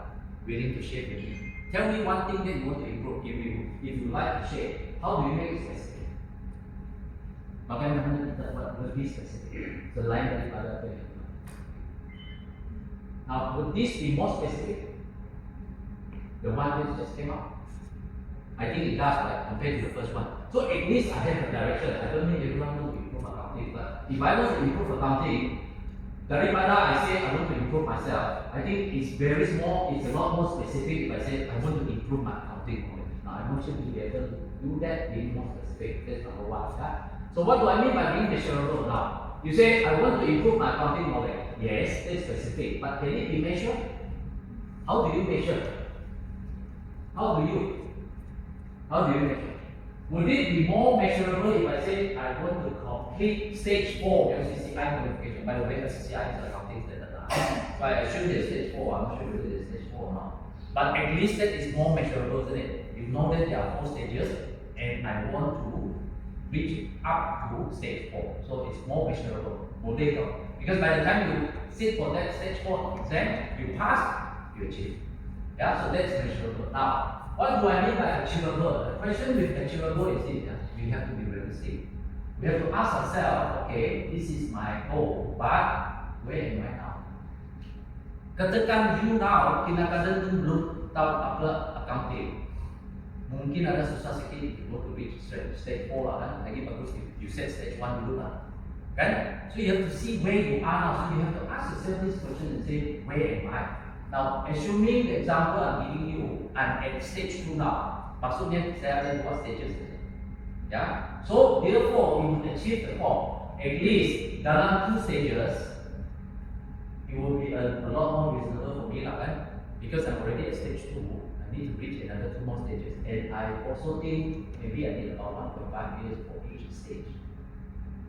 Speaker 1: willing to share with me? Tell me one thing that you want to improve. If you like to share, how do you make it specific? Bagaimana kita buat lebih spesifik selain daripada apa yang kita lakukan? Now, would this be more specific? The one that just came up? I think it does, right, compared to the first one. So at least I have a direction. I don't need everyone to improve accounting, but if I want to improve accounting, daripada I say I want to improve myself, I think it's very small, it's a lot more specific if I say I want to improve my accounting knowledge. Now I want you to be able to do that, being more specific. That's number one. Yeah? So what do I mean by being measurable now? You say I want to improve my accounting knowledge. Yes, that's specific, but can it be measured? How do you measure? How do you measure? Would it be more measurable if I say I want to complete stage 4 LCCI qualification? By the way, LCCI is accounting standard. So I assume there's stage 4, I'm not sure whether there's stage 4 or not. But at least that is more measurable, isn't it? You know that there are 4 stages and I want to reach up to stage 4. So it's more measurable. Because by the time you sit for that stage 4 exam, you pass, you achieve. Yeah, so that's measurable. Now, what do I mean by achievable? The question with achievable is this, we have to be realistic. We have to ask ourselves, okay, this is my goal, but where am I now? Katakan you now, kadang-kadang tu belum tahu apa accounting. Mungkin ada susah sikit if you want to reach stage 4 lah kan. Lagi bagus if you set stage 1 dulu lah. Kan? So you have to see where you are now. So you have to ask yourself this question and say, where am I? Now, assuming the example I'm giving you, I'm at stage 2 now. Maksudnya saya ada 2 stages. Yeah? So, therefore, you will achieve the 4. At least, dalam 2 stages, it will be a lot more reasonable for me lah kan? Because I'm already at stage 2. I need to reach another 2 more stages. And I also think maybe I need about 1.5 years for each stage.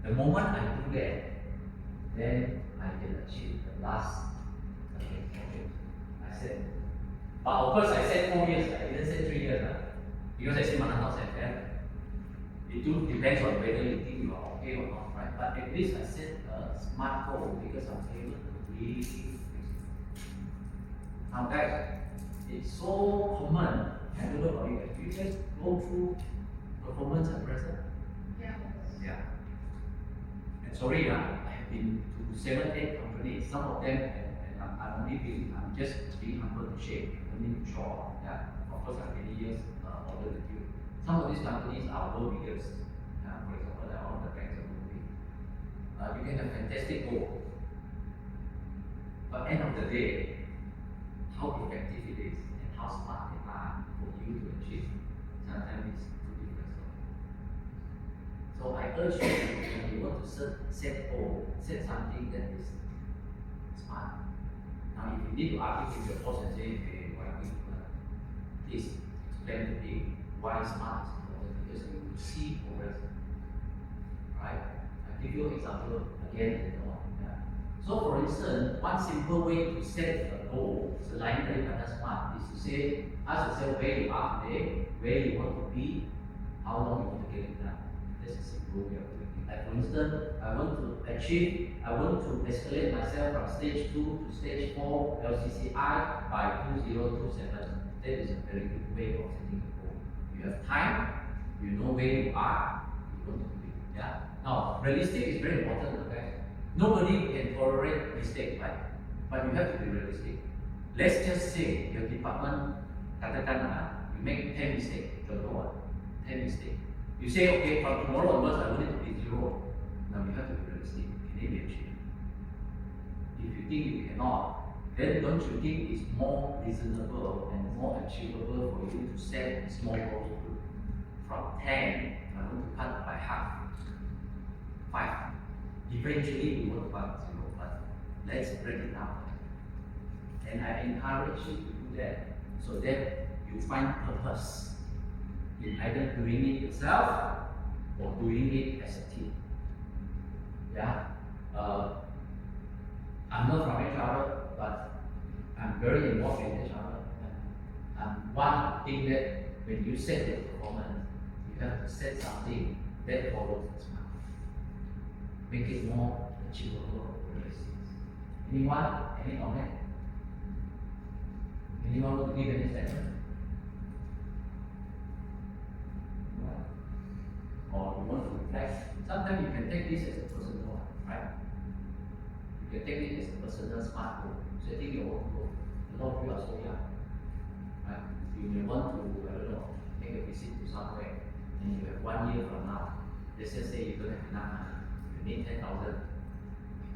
Speaker 1: The moment I do that, then I can achieve the last. I said, but of course I said 4 years, I didn't say 3 years, because I said mana not set fair. It too depends on whether you think you are okay or not, right? But at least I set a smart goal because I'm able to really fix it. Now guys, it's so common. I don't know about you guys. Do you guys go through performance appraisal? Yeah. And sorry, I have been to 7, 8 companies. Some of them, and I'm just being humble to share. I mean, sure. Yeah. Of course, I have many years older than you. Some of these companies are world leaders. For example, like all the banks are world leaders. You can have fantastic goal, but end of the day, how effective it is and how smart they are for you to achieve, sometimes it's two different stories. So I urge you, when you want to set goal, set something that is smart. Now, if you need to argue with your boss and say, hey, why are we please explain to me why smart is important, because you will see progress. Right? I'll give you an example again and on. Yeah. So for instance, one simple way to set a goal, selain daripada SMART, is to say, ask yourself where you are today, where you want to be, how long you want to get it done. That's a simple way of doing it. Like for instance, I want to escalate myself from stage 2 to stage 4 LCCI by 2027. That is a very good way of setting a goal. You have time, you know where you are, you want to be. Yeah. Now, realistic is very important, okay? Nobody can tolerate mistakes, right? But you have to be realistic. Let's just say your department, katakan, you make 10 mistakes. Contoh, 10 mistakes. You say, okay, from tomorrow onwards, I want it to be 0. Now you have to be realistic. Can it be achieved? If you think you cannot, then don't you think it's more reasonable and more achievable for you to set small goals from 10, I want to cut by half, 5. Eventually we want to cut 0, but let's break it down. And I encourage you to do that so that you find purpose in either doing it yourself or doing it as a team. Yeah. I'm not from HR, but I'm very involved in HR. And one thing that when you set your performance, you have to set something that follows the SMART. Make it more achievable for realistic. Anyone? Any comment? Anyone want to give any statement? Or you want to reflect? Sometimes you can take this as a personal one, right? You can take it as a personal SMART goal. Setting your own goal. A lot of you are so young, right? You may want to, I don't know, make a visit to somewhere, and you have 1 year from now. Let's just say you don't have enough money. You need 10,000.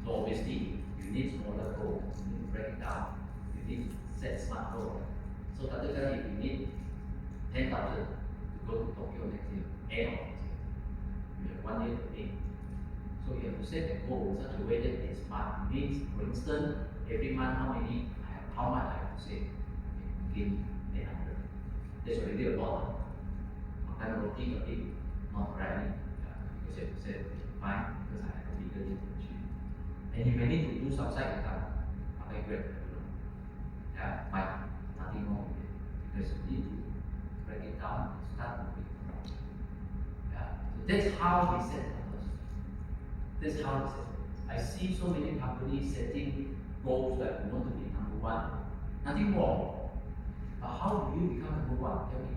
Speaker 1: So obviously, you need smaller goals. You need to break it down. You need to set SMART goals. So katakan if you need 10,000 to go to Tokyo next year, end of next year, you have 1 year to make. So you have to set a goal in such a way that it's SMART. It means, for instance, every month how much I have to save. Okay, gain 800. That's already a lot. Makan roti a bit, not rarely. Because you have to say, fine, because I have a bigger need to achieve. And you may need to do some side income. Okay, great. Yeah, fine. Nothing wrong with it. Because you need to break it down and start moving around. Yeah. So that's how we set numbers. That's how we set numbers. I see so many companies setting goals that we want to be number 1. Nothing wrong. But how do you become number 1? Tell me.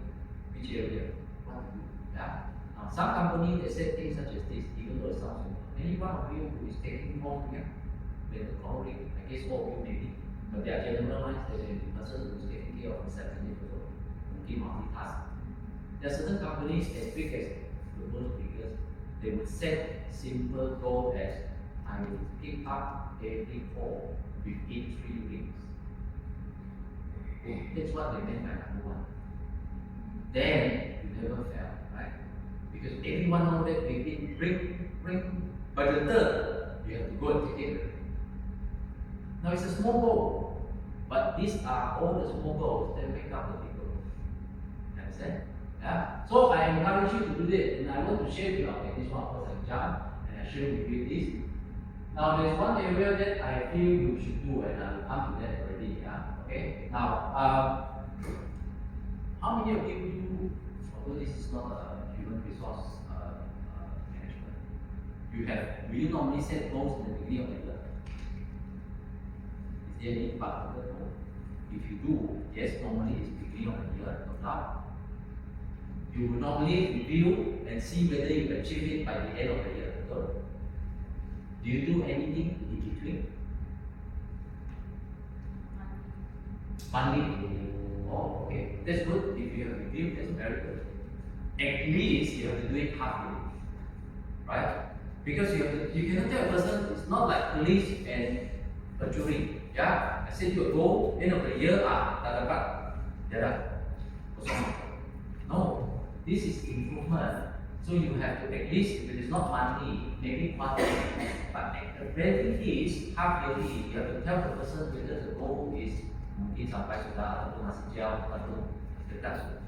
Speaker 1: Which area? What do you do? Yeah. Now, some companies they set things such as this, even though it sounds simple. Any one of you who is taking home here, with the glory, I guess all of you maybe. But they are generalized, there's a person who is taking care of receptionist also, who keep multitasking. There are certain companies as big as the most biggest, they would set simple goal as I will pick up every call within 3 weeks. That's what they meant by number 1. Then you never fail, right? Because everyone knows that within bring. But the third, you have to go and take it. Now it's a small goal, but these are all the small goals that make up the big goal. Understand? Yeah. So I encourage you to do this, and I want to share with you. Okay, this one of course I jump, and I share with you this. Now there's one area that I feel you should do, and I'll come to that already. Yeah. Okay. Now, how many of you do? Although this is not a human resource management, do you normally set goals in the beginning of the year? Is there any part of the goal? If you do, yes, normally it's beginning of the year, no doubt. You will normally review and see whether you achieve it by the end of the year. Good. Do you do anything in between? Monthly. Oh, okay. That's good. If you have reviewed, that's very good. At least you have to do it half yearly. Right? Because you cannot tell a person it's not like police and a jury. Yeah? I set you a goal, end of the year, tak dapat. No. This is improvement. So you have to at least, if it is not monthly, maybe quarterly. But at the very least, half yearly, you have to tell the person whether the goal is mungkin sampai sudah ataupun masih jauh ataupun dekat sudah.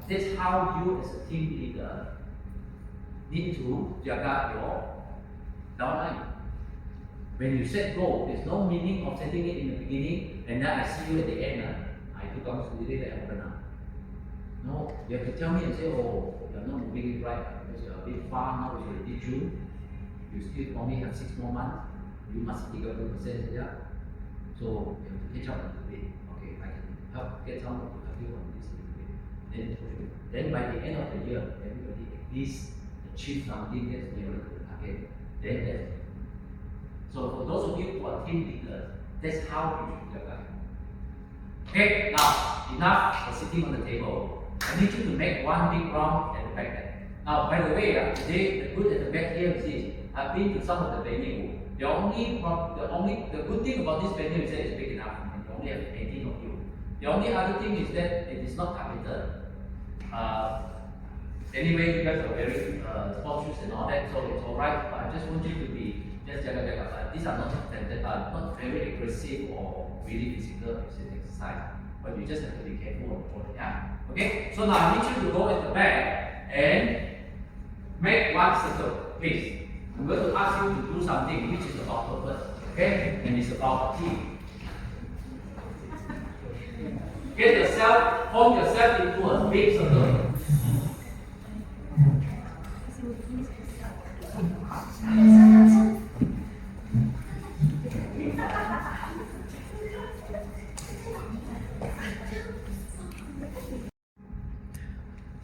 Speaker 1: That's how you as a team leader need to jaga your downline. When you set goal, there's no meaning of setting it in the beginning and then I see you at the end. I took on today that happened. No, you have to tell me and say, oh, you're not moving it right because you're a bit far now, it's already June. You still only have 6 more months. You must take up the percent here. So you have to catch up a little bit. Okay, I can help get someone to help you on this a little bit. Then by the end of the year, everybody at least achieve something that's nearer to the target. Then that's it. So for those of you who are team leaders, that's how you should look at it. Okay, now enough for sitting on the table. I need you to make one big round at the back there. Now, by the way, today the good at the back here is this. I've been to some of the venue. The good thing about this venue is that it's big enough and you only have 18 of you. The only other thing is that it is not carpeted. Anyway, you guys are wearing sports shoes and all that, so it's alright. But I just want you to be just jaga. These are not very aggressive or really physical exercise. But you just have to be careful on it. Yeah? Okay? So now I need you to go at the back and make one circle, please. I'm going to ask you to do something which is about purpose. Okay? And it's about team. Form yourself into a big circle.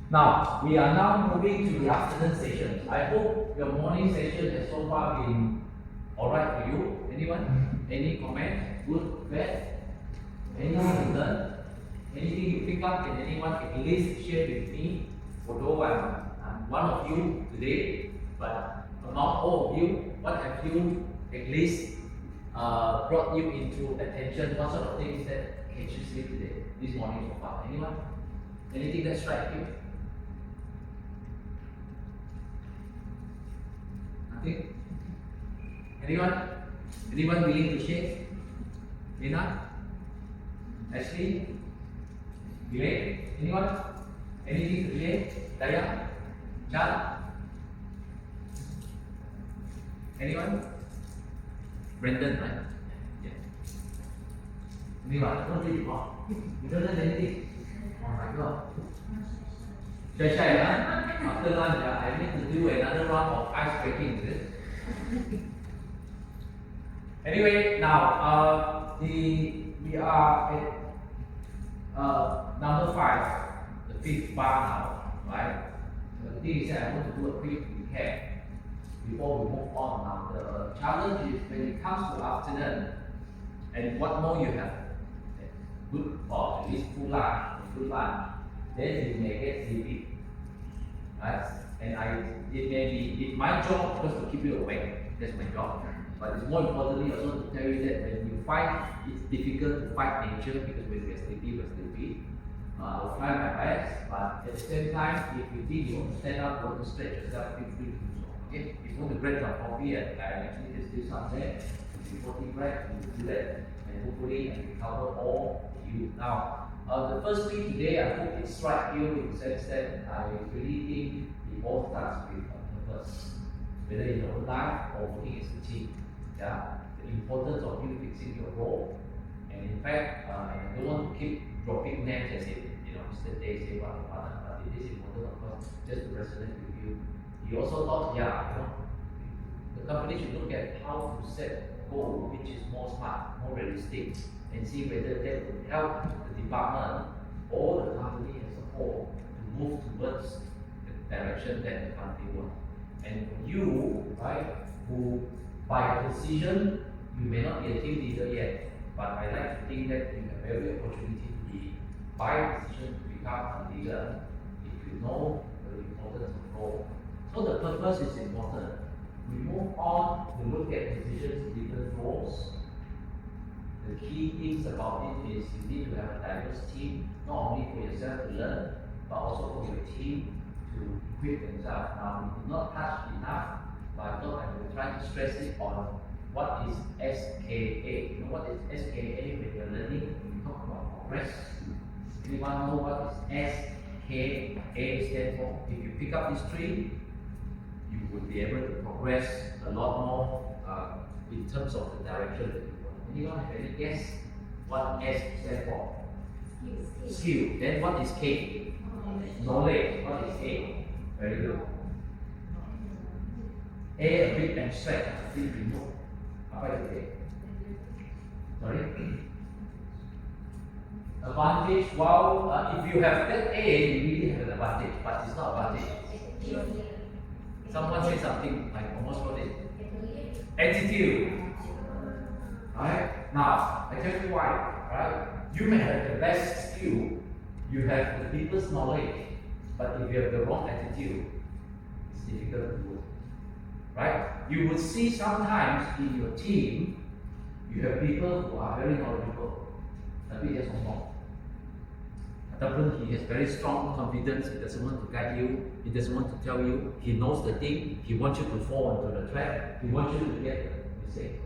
Speaker 1: Now, we are now moving to the afternoon session. I hope your morning session has so far been alright for you. Anyone? Any comment? Good? Bad? Anything you learn? Anything you pick up? Can anyone at least share with me? Although I'm one of you today, but among all of you, what have you at least brought you into attention? What sort of things that catches you today, this morning so far? Anyone? Anything that strikes you? Nothing? Anyone? Anyone willing to share? Lina? Ashley? Gile? Anyone? Anything to share? Daya? Chad? Anyone? Brendan, right? Yeah. Anyone? Don't read it wrong. You don't learn anything. Oh my God. Shy, huh? After lunch, I need to do another round of ice breaking, is it? Anyway, now we are at number 5, the 5th bar now, right? The thing is that I want to do a quick recap before we move on. Now, the challenge is when it comes to afternoon, and what more you have, good or at least full lunch, then you may get sleepy, right? And it's my job just to keep you awake. That's my job. But it's more importantly also to tell you that when you fight, it's difficult to fight nature because when we're sleepy. I'll try my best, but at the same time, if you think you want to stand up, you want to stretch yourself, feel free to do so. Okay? If you want to grab some coffee, and actually there's still some there. Before tea break, you will do that, and hopefully I can cover all of you. Now, the first thing today, I hope it strikes you in the sense that I really think it all starts with a purpose, whether in your own life or working as a team. Yeah, the importance of you fixing your role, and in fact, I don't want to keep dropping names as if Mr. Day say what, but it is important, of course, just to resonate with you. He also thought, the company should look at how to set goal which is more smart, more realistic, and see whether that would help the department or the company as a whole to move towards the direction that the company wants. And for you, right, who by decision you may not be a team leader yet, but I like to think that you have every opportunity to be by decision to become a leader if you know the importance of role. So the purpose is important. We move on to look at decisions in different roles. The key things about it is you need to have a diverse team, not only for yourself to learn, but also for your team to equip themselves. Now, we did not touch enough, but I thought I would try to stress it on what is SKA. You know what is SKA when you're learning, when we talk about progress? Anyone know what is SKA stands for? If you pick up this tree, you would be able to progress a lot more in terms of the direction that you want. Anyone have any guess what S stands for? Skill. Then what is K? Knowledge. What is A? Very good. A bit abstract, a bit remote. Apa itu A? Sorry? Advantage. Well, if you have that A, you really have an advantage, but it's not advantage. Someone say something, I almost got it. Attitude. Right? Now, I tell you why. Right? You may have the best skill, you have the deepest knowledge, but if you have the wrong attitude, it's difficult to do. Right? You will see sometimes in your team, you have people who are very knowledgeable, tapi dia sombong. Ataupun he has very strong confidence, he doesn't want to guide you, he doesn't want to tell you, he knows the thing, he wants you to fall into the trap, he wants you to get the mistake.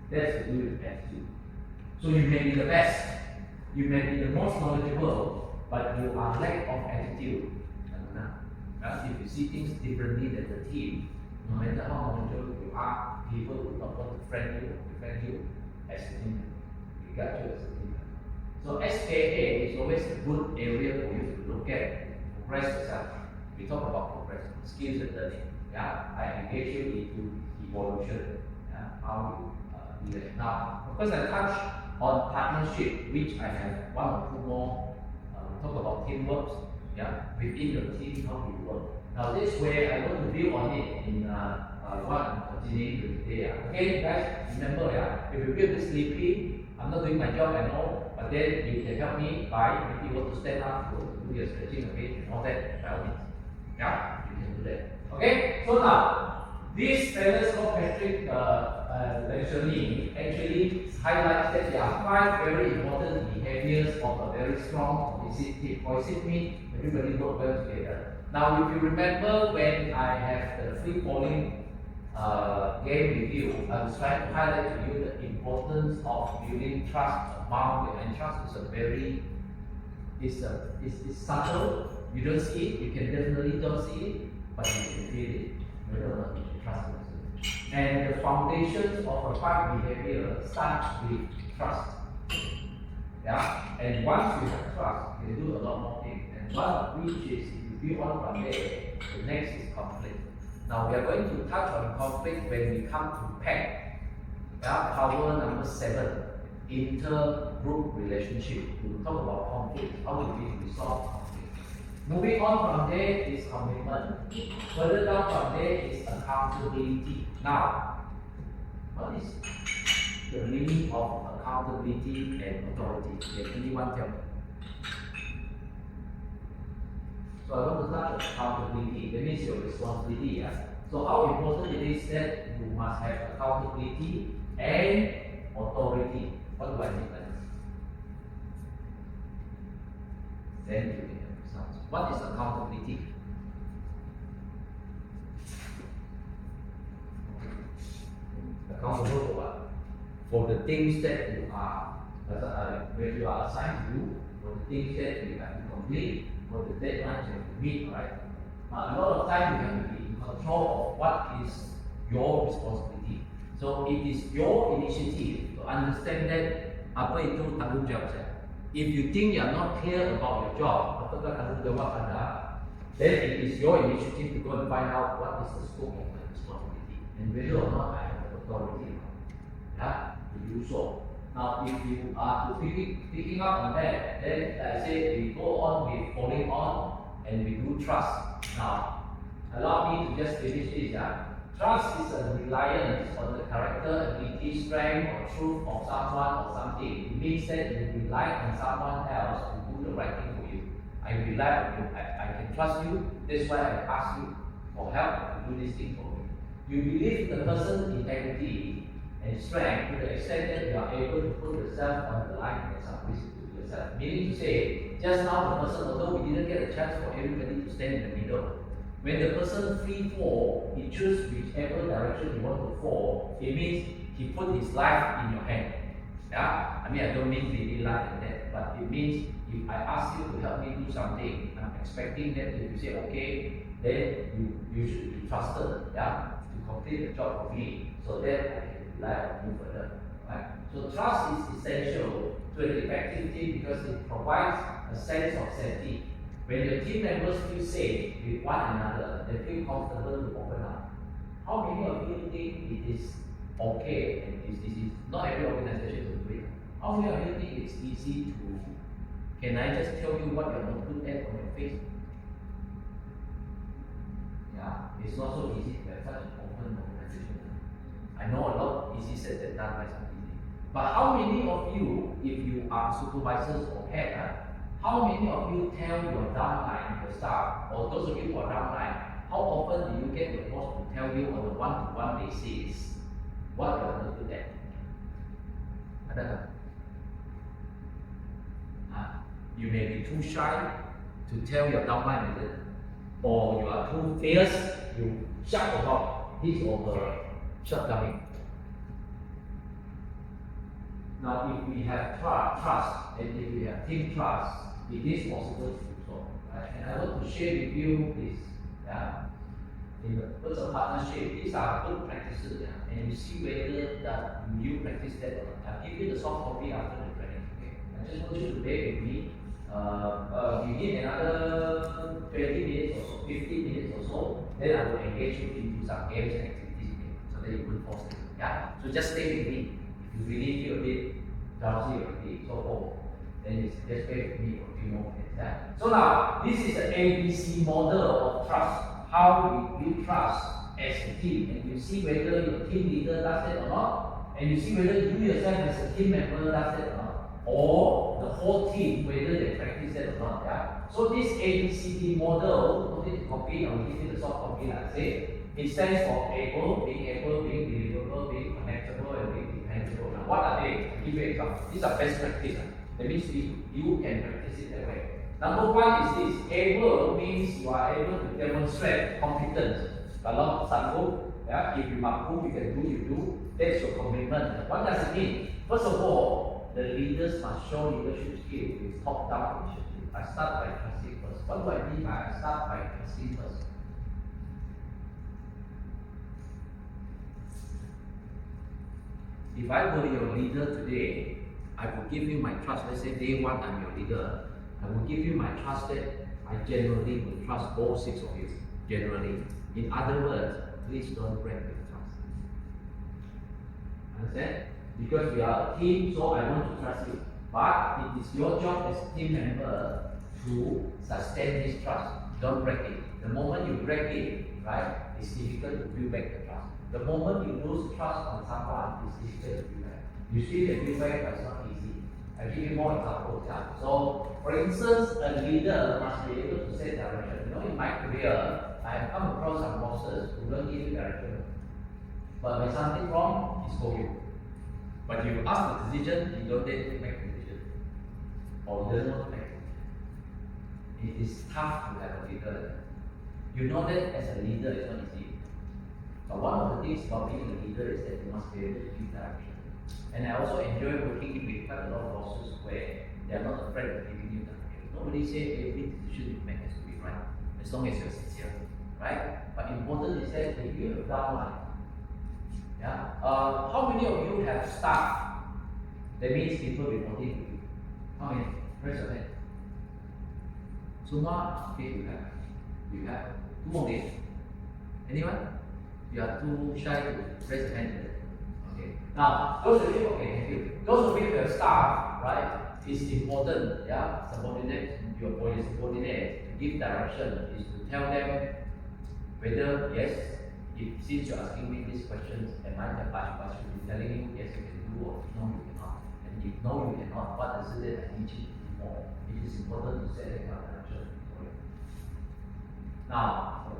Speaker 1: That's to do with attitude. So you may be the best, you may be the most knowledgeable, but you are lack of attitude. If you see things differently than the team, no matter how knowledgeable you are, people will not want to defend you as a team, regard you as a team. So SKA is always a good area for you to look at, progress yourself. We talk about progress, skills and learning. Yeah, I engage you into evolution. Yeah, how you do it. Now, of course, I touch on partnership, which I have one or two more. Talk about teamwork. Yeah, within your team, how you work. Now, this way, I want to build on it in what I'm continuing to today. Okay, guys, remember, if you feel sleepy, I'm not doing my job, I know, but then you can help me by, if you want to stand up, to do your stretching a bit, and all that, by all means. Yeah, you can do that. Okay, so now, this fellow called Patrick Lencioni actually highlights that there are 5 very important behaviors of a very strong cohesive team. Cohesive means everybody work well together. Now, if you remember when I have the free falling game with you, I was trying to highlight to you the importance of building trust among you, and trust is a very, it's subtle. You don't see it, you can definitely don't see it, but you can feel it, whether or not you can trust it. And the foundations of a 5 behavior starts with trust. Yeah, and once you have trust, you can do a lot more things. And one of which is, if you build on from there, the next is conflict. Now we are going to touch on conflict when we come to PEC. Yeah, power number 7, inter-group relationship. We will talk about conflict. How do we resolve conflict? Moving on from there is commitment. Further down from there is accountability. Now, what is the meaning of accountability and authority? Can anyone tell me? So I want to touch on accountability. That means your responsibility. Yeah? So how important it is that you must have accountability and authority. What do I mean by this? Then you can have results. What is accountability? Accountable for what? For the things that you are, when you are assigned to do, for the things that you have to complete, for the deadlines you have to meet, right? A lot of time you have to be in control of what is your responsibility. So it is your initiative to understand that apa itu tanggung jawab saya. If you think you are not clear about your job, apakah tanggung jawab Anda, then it is your initiative to go and find out what is the scope of my responsibility and whether or not I have the authority to do so. Now, if you are picking up on that, then I say we go on with following on and we do trust. Now, allow me to just finish this. Trust is a reliance on the character, ability, strength, or truth of someone or something. It means that you rely on someone else to do the right thing for you. I rely on you. I can trust you. That's why I ask you for help to do this thing for me. You believe the person's integrity and strength to the extent that you are able to put yourself on the line and some risk to yourself. Meaning to say, just now the person, although we didn't get a chance for everybody to stand in the middle, when the person free fall, he chooses whichever direction he wants to fall, it means he put his life in your hand. Yeah? I mean, I don't mean really life and death, but it means if I ask you to help me do something, I'm expecting that if you say okay, then you should be trusted, to complete the job for me, so that I can rely on you further. Right? So trust is essential to an effective team because it provides a sense of safety. When your team members feel safe with one another, they feel comfortable to open up. How many of you think it is okay, and this is not every organization will do it? How many of you think it's easy to, can I just tell you what you're not good at on your face? Yeah, it's not so easy to have such an open organization. I know a lot easy said than done by some easy. But how many of you, if you are supervisors or head, how many of you tell your downline, your staff, or those of you who are downline, how often do you get your boss to tell you on a one-to-one basis what you are not good at? You may be too shy to tell your downline leader, or you are too fierce, you shut about his or her shortcoming. Now, if we have trust, and if we have team trust, it is possible to do so. Right? And I want to share with you this. In the words of partnership, these are good practices, and you see whether that you practice that or not. I'll give you the soft copy after the training. Okay? I just want you to bear with me. You need another 20 minutes or so, 15 minutes or so, then I will engage you into some games and activities so that you won't fall asleep. Yeah? So just stay with me. If you really feel a bit drowsy already, so oh, then just stay with me for a few more minutes. Yeah? So now, this is the ABC model of trust. How we build trust as a team, and you see whether your team leader does it or not, and you see whether you yourself as a team member does it or not, or the whole team, whether they practice it or not. Yeah? So this ABCD model, don't need to copy, I will give you the soft copy like I said. It stands for able, being deliverable, being connectable, and being dependable. Now, what are they? I'll give you an example. These are best practice. That means you can practice it that way. Number one is this. Able means you are able to demonstrate competence. Kalau sanggup, if you mampu, you can do, you do. That's your commitment. What does it mean? First of all, the leaders must show leadership skill with top-down initiative. I start by trusting first. What do I mean by I start by trusting first? If I were your leader today, I will give you my trust. Let's say day one, I'm your leader. I will give you my trust that I generally will trust all 6 of you. Generally. In other words, please don't break your trust. Understand? Because we are a team, so I want to trust you. But it is your job as a team member to sustain this trust. Don't break it. The moment you break it, right, it's difficult to build back the trust. The moment you lose trust on someone, it's difficult to build back. You see the build back, but it's not easy. I'll give you more examples. Yeah? So, for instance, a leader must be able to set direction. You know, in my career, I have come across some bosses who don't give you direction. But when something wrong, he scold you. But if you ask the decision, he don't dare to make the decision. Or he doesn't want to make the decision. It is tough to have a leader. You know that as a leader, it's not easy. But one of the things about being a leader is that you must be able to give direction. And I also enjoy working with quite a lot of bosses where they are not afraid of giving you direction. Nobody says every decision you make has to be right, as long as you're sincere, right? But important is that if you have downline, how many of you have staff? That means people reporting to you. How many? Raise your hand. Semua? Okay, you have. You have. 2 more days. Anyone? You are too shy to raise your hand. Okay. Now, those of you, okay, thank you. Those of you who have staff, right, it's important, subordinate, your subordinate, to give direction is to tell them whether, yes, since you're asking me these questions, am I the but should be telling you, yes, you can do, or no, you cannot. And if no, you cannot, what is it that I need you to do more? It is important to set that kind of direction for you. Now,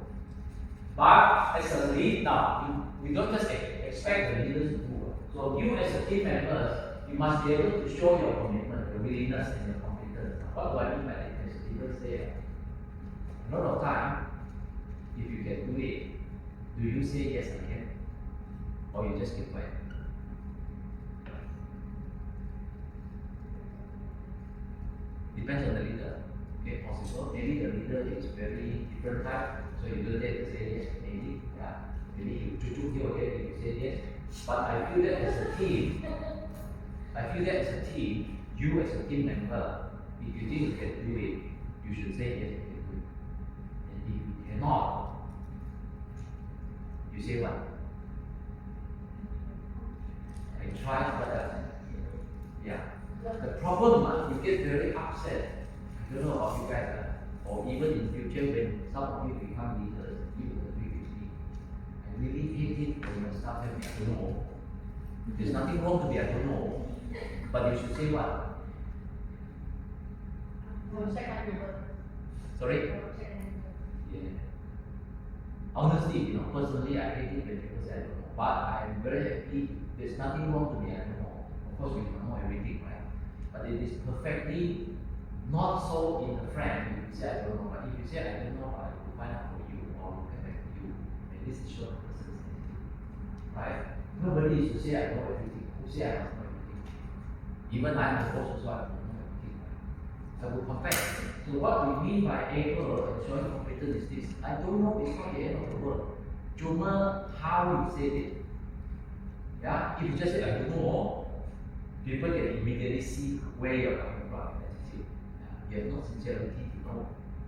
Speaker 1: but as a lead, now, we don't just expect the leaders to do. So you as a team member, you must be able to show your commitment, your willingness and your competence. What do I mean by that? As leaders say, a lot of time, if you can do it, do you say yes I can? Or you just keep quiet? Depends on the leader. Okay, possible. Maybe the leader is very different type, so you don't dare to say yes, maybe. Maybe you chuchu here or there, you say yes. But I feel that as a team, you as a team member, if you think you can do it, you should say yes, you can do it. And if you cannot, you say what? I tried, but yeah. The problem, you get very upset. I don't know about you guys, or even in future when some of you become leaders, you will agree with me. I really hate it when my staff tell me I don't know. There's nothing wrong to be I don't know, but you should say what? Sorry? Yeah. Honestly, personally, I hate it when people say I don't know. But I'm very happy. There's nothing wrong to be I don't know. Of course, we don't know everything, right? But it is perfectly not so in a friend if you say I don't know. But if you say I don't know, I will find out for you or look back for you. And this is your person's attitude, right? Nobody is to say I know everything. Who say I don't know everything? Even I'm the boss, so I don't know everything. I will compare. So what we mean by able and showing competence is this. I don't know is not the end of the world. Cuma how you say it. Yeah? If you just say I don't know, people can immediately see where you're coming from. You have no sincerity to know.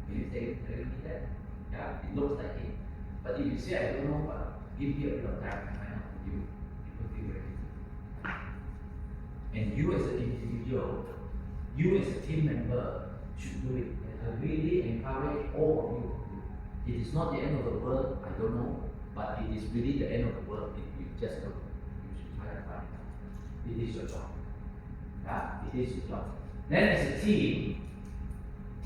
Speaker 1: Will you say telling me that? Yeah? It looks like it. But if you say I don't know, but give me a bit of time to find out for you, people feel very different. And you as an individual, you as a team member should do it. And I really encourage all of you to do it. It is not the end of the world, I don't know, but it is really the end of the world if you just don't. You should try to find it out. It is your job. Yeah? It is your job. Then as a team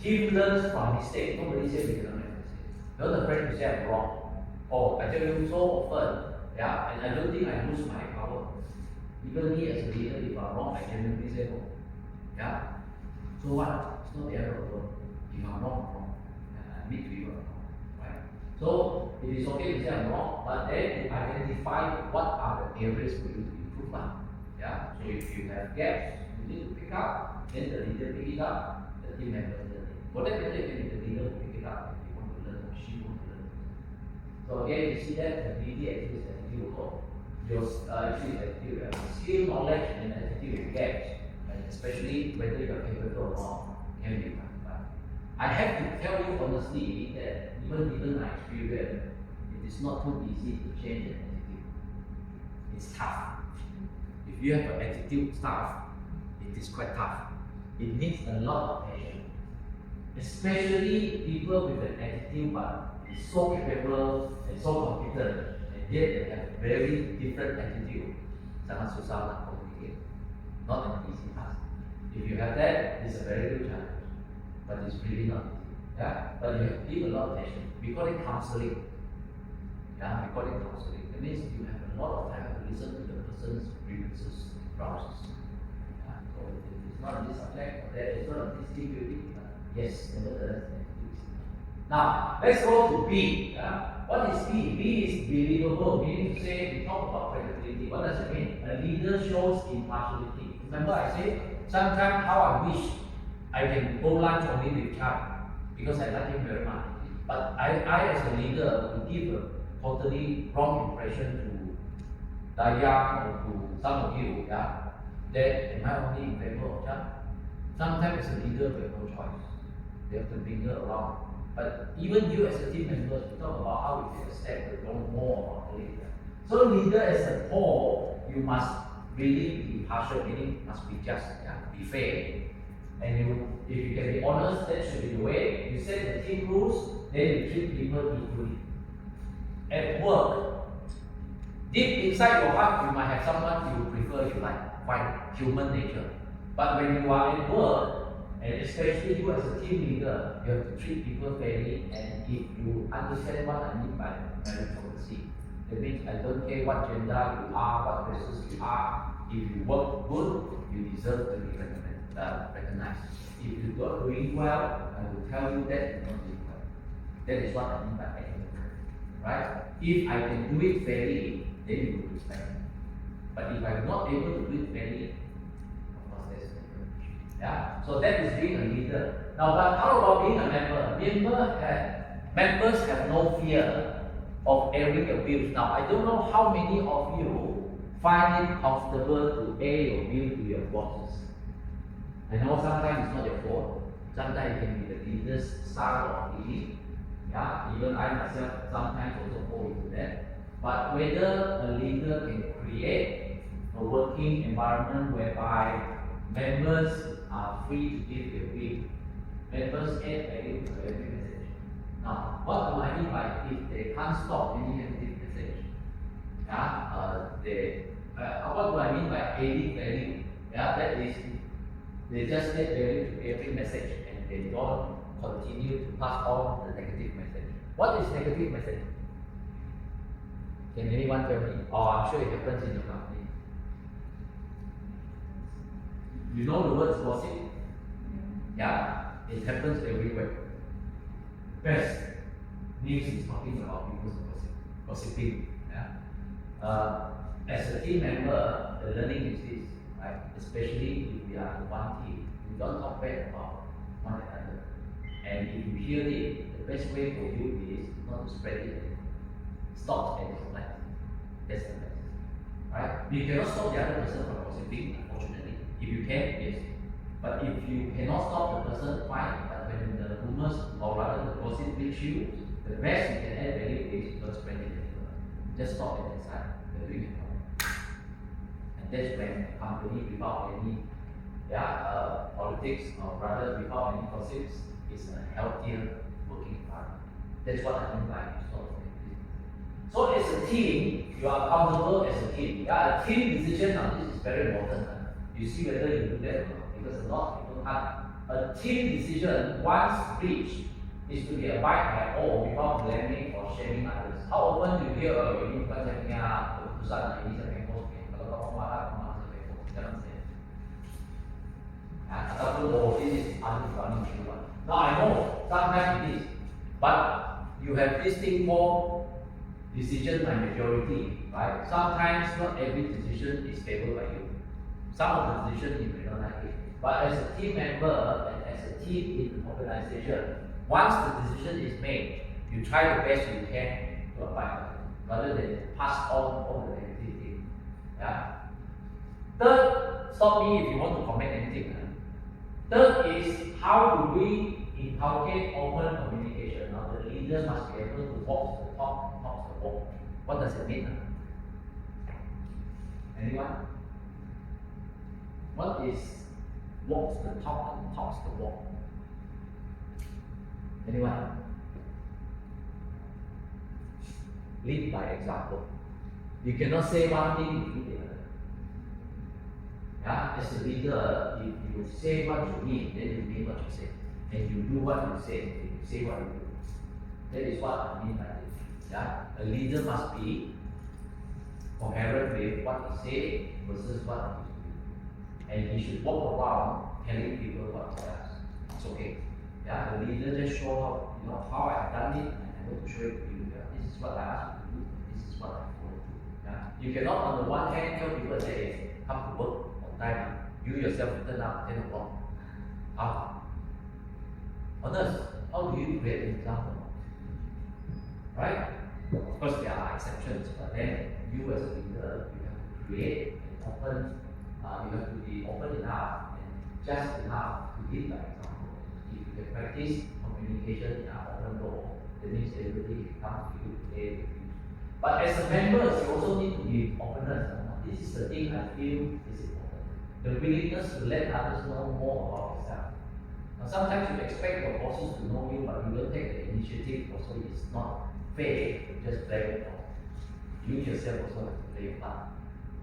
Speaker 1: learns from mistakes. Nobody says we cannot make mistakes. Don't afraid to say I'm wrong. Oh, I tell you so often, yeah, and I don't think I lose my power. Even me as a leader, if I'm wrong, I genuinely say no. Yeah? So what? It's not the end of the world. If I'm wrong, I'm wrong. And I admit to you I'm wrong. Right? So it is okay to say I'm wrong, but then to identify what are the areas for you to improve on. Yeah? So if you have gaps, you need to pick up, then the leader pick it up, the team members learn it. For that matter, you can be the leader who pick it up if you want to learn or she wants to learn. So again, you see that ability exists attitude also. Your attitude, skill, knowledge, and attitude gaps, and especially whether you are capable or not, can be quantified. I have to tell you honestly that even my experience, it is not too easy to change an attitude. It's tough. If you have an attitude staff, it is quite tough. It needs a lot of patience. Especially people with an attitude but is so capable and so competent, and yet they have very different attitude. Sangat susah nak communicate. Not an easy task. If you have that, it's a very good challenge. But it's really not easy. Yeah? But you have to give a lot of attention. We call it counseling. Yeah, we call it counseling. That means you have a lot of time to listen to the person's grievances and problems. Yeah? So it's not on this subject, or that it's not on this team building. Yes, nevertheless, now let's go to B. What is B? B is believable, meaning to say we talk about credibility. What does it mean? A leader shows impartiality. Remember, I said sometimes how I wish I can go lunch only with Chad because I like him very much. But I as a leader will give a totally wrong impression to Dayang or to some of you. Yeah, that am I only in favor of Chad? Sometimes as a leader, we have no choice. They have to mingle around. But even you as a team member, we talk about how we take a step to know more about the leader. So leader as a whole, you must really be impartial, meaning must be just, be fair. And if you can be honest, that should be the way. You set the team rules, then you treat people equally. At work, deep inside your heart, you might have someone you prefer, you like, fine, human nature. But when you are at work, and especially you as a team leader, you have to treat people fairly. And if you understand what I mean by meritocracy, that means I don't care what gender you are, what races you are. If you work good, you deserve to be recognized. If you are doing well, I will tell you that you're not doing well. That is what I mean by meritocracy, right? If I can do it fairly, then you will respect me. But if I'm not able to do it fairly, yeah, so that is being a leader. Now, but how about being a member? Members have no fear
Speaker 4: of airing your views. Now, I don't know how many of you find it comfortable to air your view to your bosses. I know sometimes it's not your fault. Sometimes it can be the leader's style of leading. Yeah, even I myself sometimes also fall into that. But whether a leader can create a working environment whereby members are free to give their view, members add value to every message. Now, what do I mean by if they can't stop any negative message? What do I mean by adding value? Yeah, that is, they just add value to every message and they don't continue to pass on the negative message. What is negative message? Can anyone tell me? Oh, I'm sure it happens in your company. You know the word gossip? Yeah, it happens everywhere. Best news is talking about people's gossiping. Yeah. As a team member, the learning is this, right? Especially if we are one team, we don't talk bad about one another. And if you hear it, the best way for you is not to spread it. Stop and reflect. That's the best. Right? You cannot stop the other person from gossiping, unfortunately. If you can, yes. But if you cannot stop the person, fine. But when the rumors or rather the gossip reach you, the best you can add value is don't spread it anymore. Just stop it and decide you're doing it wrong. And that's when a company without any politics or rather without any gossips is a healthier working environment. That's what I mean by stop it. So as a team, you are accountable as a team. Yeah, a team decision now this is very important. You see whether you do that or not, because a lot of people can't. A team decision once reached is to be abided by all without blaming or shaming others. How often do you hear ini bukan saya punya keputusan, ini saya punya bos, kalau kamu marah, saya punya bos, jangan saya. Ataupun oh this is unrunning issue. Now I know sometimes it is, but you have this thing called decision by majority, right? Sometimes not every decision is favored by you. Some of the decisions you may not like it. But as a team member and as a team in the organization, once the decision is made, you try the best you can to abide by it, rather than pass on all the negativity. Yeah. Third, stop me if you want to comment anything. Third is how do we inculcate open communication? Now the leaders must be able to walk the talk and talk the walk. What does it mean? Anyone? What is walks the talk and talks the walk? Anyone? Lead by example. You cannot say one thing and do the other. Yeah? As a leader, if you say what you mean, then you mean what you say. And you do what you say what you do. That is what I mean by this. Yeah? A leader must be coherent with what he says versus what he do. And he should walk around telling people what he does. It's okay. Yeah, the leader just show how I have done it, and I'm going to show it to you. Yeah, this is what I asked you to do. This is what I follow through. Yeah, you cannot on the one hand tell people that hey, come to work on time. You yourself turn up 10 o'clock. Honest, how do you create an example? Right? Of course, there are exceptions, but then you as a leader, you have to create an open. You have to be open enough and just enough to lead by example. If you can practice communication in an open door, that means everybody can come to you today with you. But as a member, you also need to be openness. This is the thing I feel is important. The willingness to let others know more about yourself. Now, sometimes you expect your bosses to know you, but you don't take the initiative. Also, it's not fair to just blame it off. You yourself also have to play your part.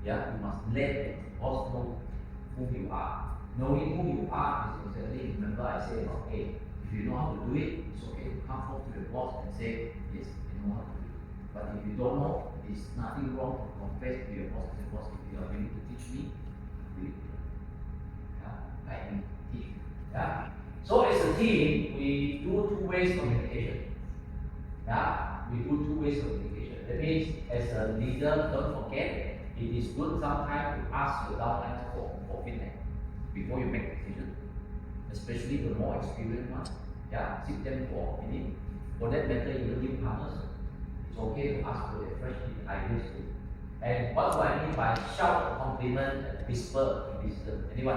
Speaker 4: Yeah, you must let the boss know who you are. Knowing who you are is exactly, remember I say about hey, if you know how to do it, it's okay to come forth to your boss and say, yes, I know how to do it. But if you don't know, there's nothing wrong to confess to your boss and say, boss, if you are willing to teach me, do it. Yeah, guide me, teach me. Yeah. So as a team, we do two ways communication. Yeah, we do two ways communication. That means as a leader, don't forget it is good sometimes to ask your downline for feedback before you make decisions, especially the more experienced ones. Yeah, seek them for opinion. For that matter, even newcomers, it's okay to ask for their fresh ideas too. And what do I mean by shout a compliment and whisper a criticism? Anyone?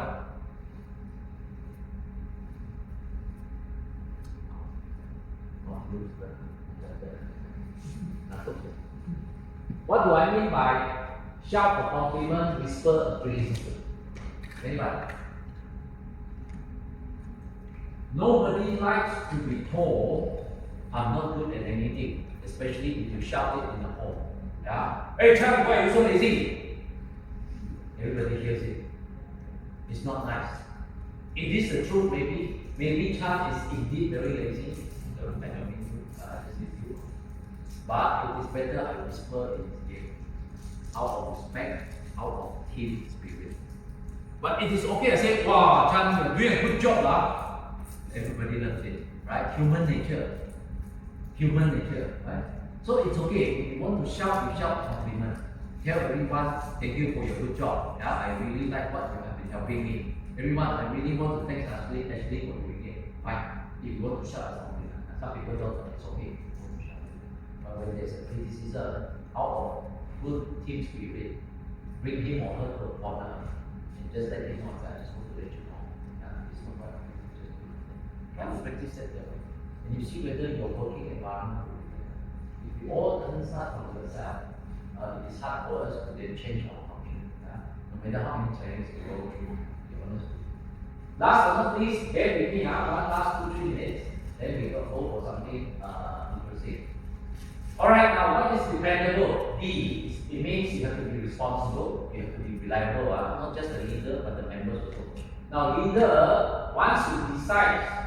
Speaker 4: What do I mean by shout a compliment, whisper a criticism? Anyone? Nobody likes to be told, I'm not good at anything, especially if you shout it in the home. Yeah? Hey, Charlie, why are you so lazy? Everybody hears it. It's not nice. It is the truth, maybe Charlie is indeed very lazy. I don't mean to deceive you. But it is better I whisper in his ear, out of respect, out of team spirit. But it is okay I say, wow, Chan, you're doing a good job, lah. Everybody loves it, right? Human nature, right? So it's okay, if you want to shout, you shout compliment. Tell everyone, thank you for your good job. Yeah, I really like what you have been helping me. Everyone, I really want to thank Ashley for doing it. Fine, if you want to shout a compliment. Some people don't, it's okay. But when there's a criticism out of good team spirit, bring him or her to a corner and just let him know that I just want to let you know. Yeah, it's not what I just do. Try to practice that way. And you see whether your working environment will be better. If you all doesn't start from yourself, it is hard for us to then change our function. No matter how many trainings we go through, to be honest. Last but not least, bear with me, one last 2-3 minutes, then we go for something interesting. Alright, now what is dependable? D, it means you have to be responsible, you have to be reliable, not just the leader, but the members also. Now leader, once you decide,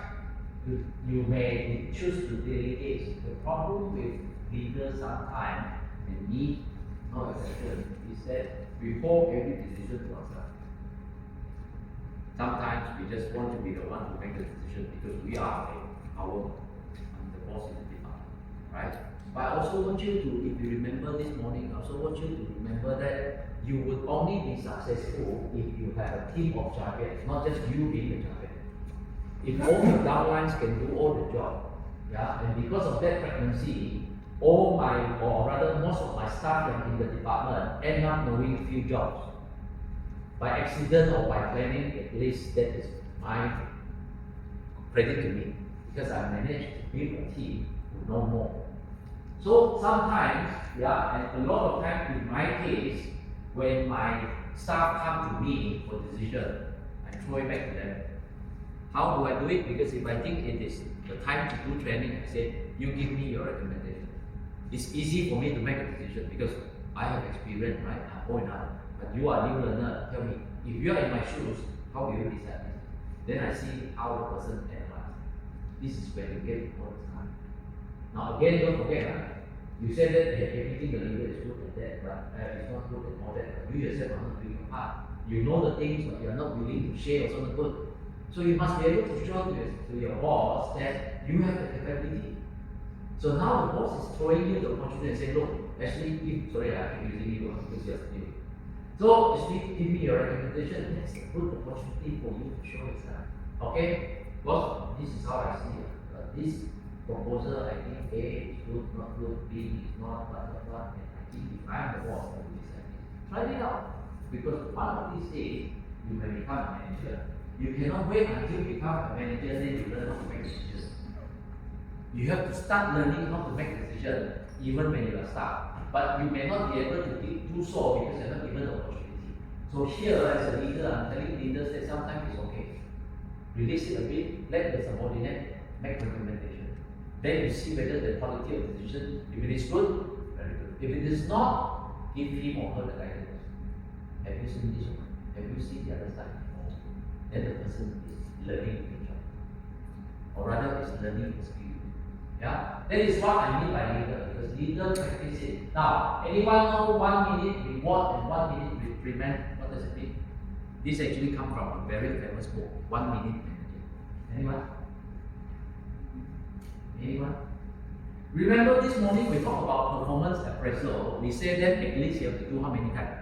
Speaker 4: you may choose to delegate. The problem with leaders sometimes, and me, no exception, is that we hold every decision to ourselves. Sometimes we just want to be the one to make the decision because we are our the boss in the department, right? But I also want you to, if you remember this morning, I also want you to remember that you would only be successful if you have a team of champions, not just you being the champion. If all the downlines can do all the job, yeah, and because of that pregnancy, all my, or rather most of my staff in the department end up knowing few jobs. By accident or by planning, at least that is my credit to me, because I managed to build a team who know more. So sometimes, yeah, and a lot of times in my case, when my staff come to me for decision, I throw it back to them. How do I do it? Because if I think it is the time to do training, I say, you give me your recommendation. It's easy for me to make a decision because I have experience, right? I'm old enough. But you are a new learner. Tell me, if you are in my shoes, how do you decide this? Then I see how the person advances. This is where you get all the time. Now again, don't forget, you said that everything the leader is good at that, but it's not good at all that. But you yourself are not doing your part. You know the things, but you are not willing to share what's not good. So you must be able to show to your boss that you have the capability. So now the boss is throwing you the opportunity and saying, look, actually, sorry, I keep using you because you're new. So actually, give me your recommendation. That's a good opportunity for you to show yourself. Okay? Well, this is how I see it. This proposal, I think A is good, not good, B is not, blah, blah, blah. And I think if I'm the boss, I will decide this. Try it out. Because one of these days, you may become a manager. You cannot wait until you become a manager, then you learn how to make decisions. You have to start learning how to make decisions, even when you are staff. But you may not be able to do so because you are not given the opportunity. So here, as a leader, I'm telling leaders that sometimes it's okay. Release it a bit, let the subordinate make recommendation. Then you see whether the quality of the decision, if it is good, very good. If it is not, give him or her the guidance. Have you seen this one? Have you seen the other side? Then the person is learning the job. Or rather, is learning the skill. Yeah? That is what I mean by leader, because leader practice it. Now, anyone know 1 minute reward and 1 minute reprimand? What does it mean? This actually comes from a very famous book, 1 minute manager. Anyone? Anyone? Remember this morning we talked about performance appraisal. We said that at least you have to do how many times?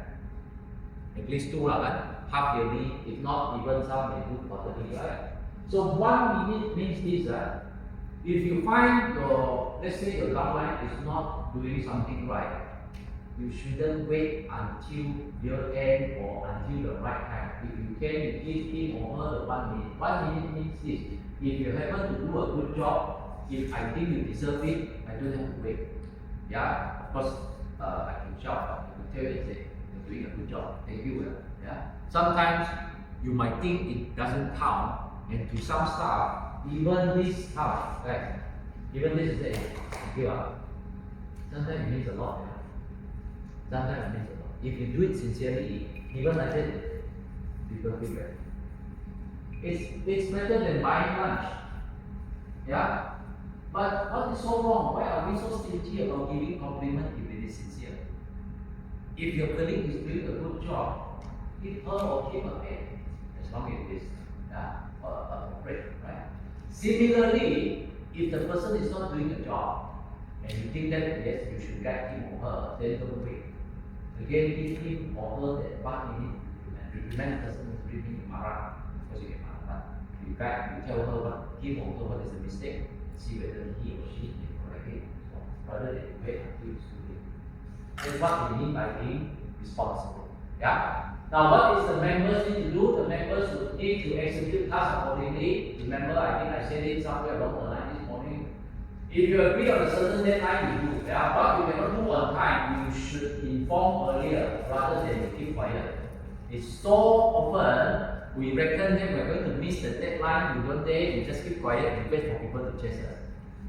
Speaker 4: At least 2, right? Half yearly, if not even some may do quarterly, right? So 1 minute means this, right? If you find your, let's say your downline is not doing something right, you shouldn't wait until year end or until the right time. If you can, you give him or her the 1 minute. 1 minute means this: if you happen to do a good job, if I think you deserve it, I don't have to wait. Yeah, of course, I can shout, I can tell you and say, you're doing a good job, thank you. Yeah. Sometimes you might think it doesn't count, and to some staff, even this count, right? Even this is it, give up. Sometimes it means a lot. Yeah? Sometimes it means a lot. If you do it sincerely, even like that, people feel better. It's better than buying lunch. Yeah? But what is so wrong? Why are we so stingy about giving compliment if it is sincere? If your colleague is doing a good job, give her or him a pay, as long as it is a break, right? Similarly, if the person is not doing a job, and you think that yes, you should guide him or her, then don't wait. Again, give him or her that 1 minute and reprimand the person who's reading marah, because you get marah. You guide, you tell her him or her what is the mistake, see whether he or she can correct it, rather than wait until it's too late. That's what we mean by being responsible. Yeah? Now, what is the members need to do? The members would need to execute tasks accordingly. Remember, I think I said it somewhere along the line this morning. If you agree on a certain deadline, you do. Yeah? What you cannot do on time, you should inform earlier rather than keep quiet. It's so often we reckon that we're going to miss the deadline, we don't dare, we just keep quiet and wait for people to chase us.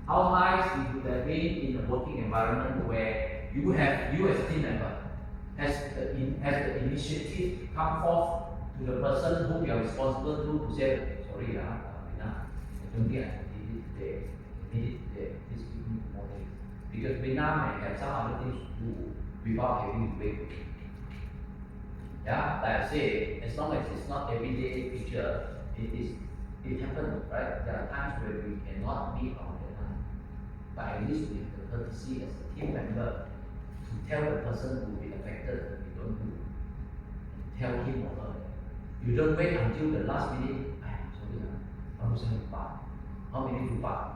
Speaker 4: How nice it would have been in a working environment where you as a team member has the initiative to come forth to the person whom you are responsible to say, sorry, I don't think I did it today. I need it today. Please give me more days. Because Bina may have some other things to do without having to wait. Yeah, like I say, as long as it's not everyday feature, it happens, right? There are times where we cannot meet on deadline. But at least we have the courtesy as a team member to tell the person who will be affected that we don't do. Tell him or her. You don't wait until the last minute. Sorry, I'm not saying how many do back?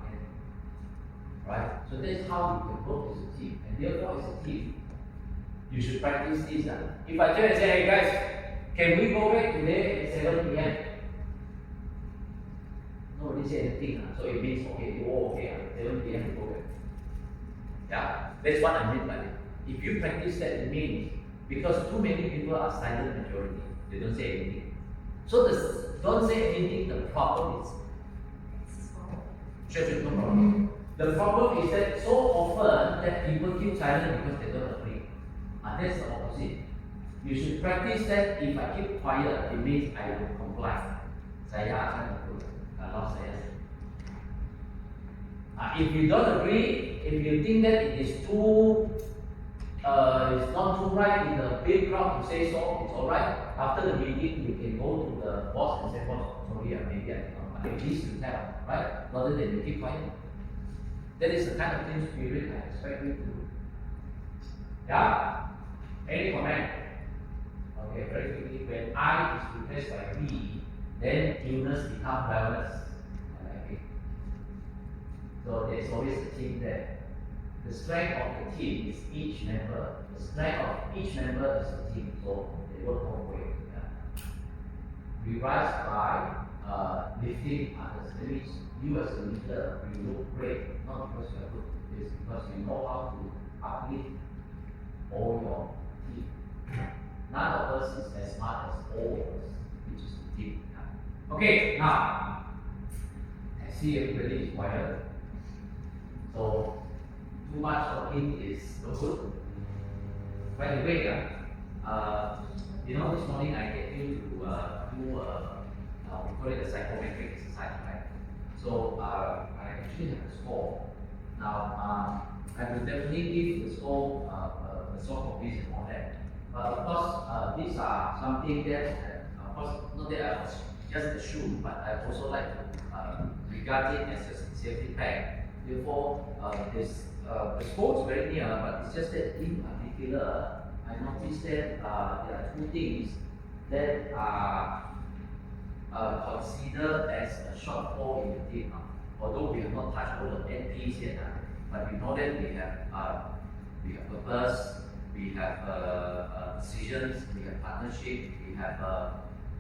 Speaker 4: Right? So that's how you can work as a team. And therefore, as a team, you should practice this. If I tell you and say, hey guys, can we go back today at 7 p.m.? Nobody say anything. So it means, okay, you all okay, at 7 p.m. to go back. Yeah, that's what I mean by it. If you practice that, it means, because too many people are silent majority, they don't say anything. So don't say anything, the problem is, sure, no problem. The problem is that so often that people keep silent because they don't agree. And that's the opposite. You should practice that. If I keep quiet, it means I will comply. Saya akan ikut kalau saya. If you don't agree, if you think that it is too, it's not too right in the big crowd to say so, it's alright. After the meeting, you can go to the boss and say, boss, sorry, maybe I cannot. But at least you tell, right? Rather than you keep quiet. That is the kind of team spirit I expect you to do. Yeah? Any comment? Okay, very quickly. When I is replaced by we, then illness becomes wellness. Okay. So there's always a team there. The strength of the team is each member. The strength of each member is the team. So they work both ways. Yeah. We rise by lifting others. That means you as a leader, you look great, not because you are good. It's because you know how to uplift all your team. None of us is as smart as all of us, which is the team. Okay, now I see everybody is quiet. So too much talking is no good. By the way, this morning I get you to do we call it a psychometric exercise, right? So I actually have a score. Now I will definitely give the score the soft copies and all that. But of course, these are something that, of course, not that I was just assume, but I also like to regard it as a sincere feedback. Therefore, the score is very near, but it's just that in particular, I noticed that there are two things that are considered as a shortfall in the team. although we have not touched all the 8Ps yet, but we know that we have purpose, we have decisions, we have partnership, we have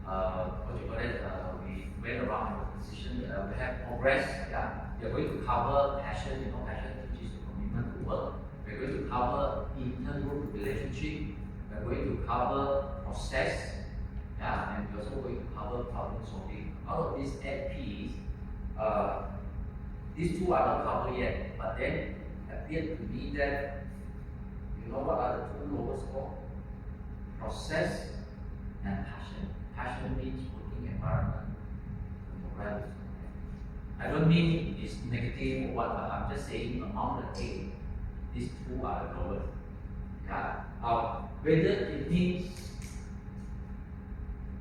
Speaker 4: what you call it, we went around with decision, we have progress, yeah. We are going to cover passion, passion which is the commitment to work. We are going to cover intergroup relationship. We are going to cover process, yeah, and we're also going to cover problem solving. Out of these 8Ps, these two are not covered yet, but then appeared to me that what are the two lowest score? Process and passion. Passion means working environment. Morality. I don't mean it's negative or what, but I'm just saying among the 8, these two are the lowest. Yeah. Whether it means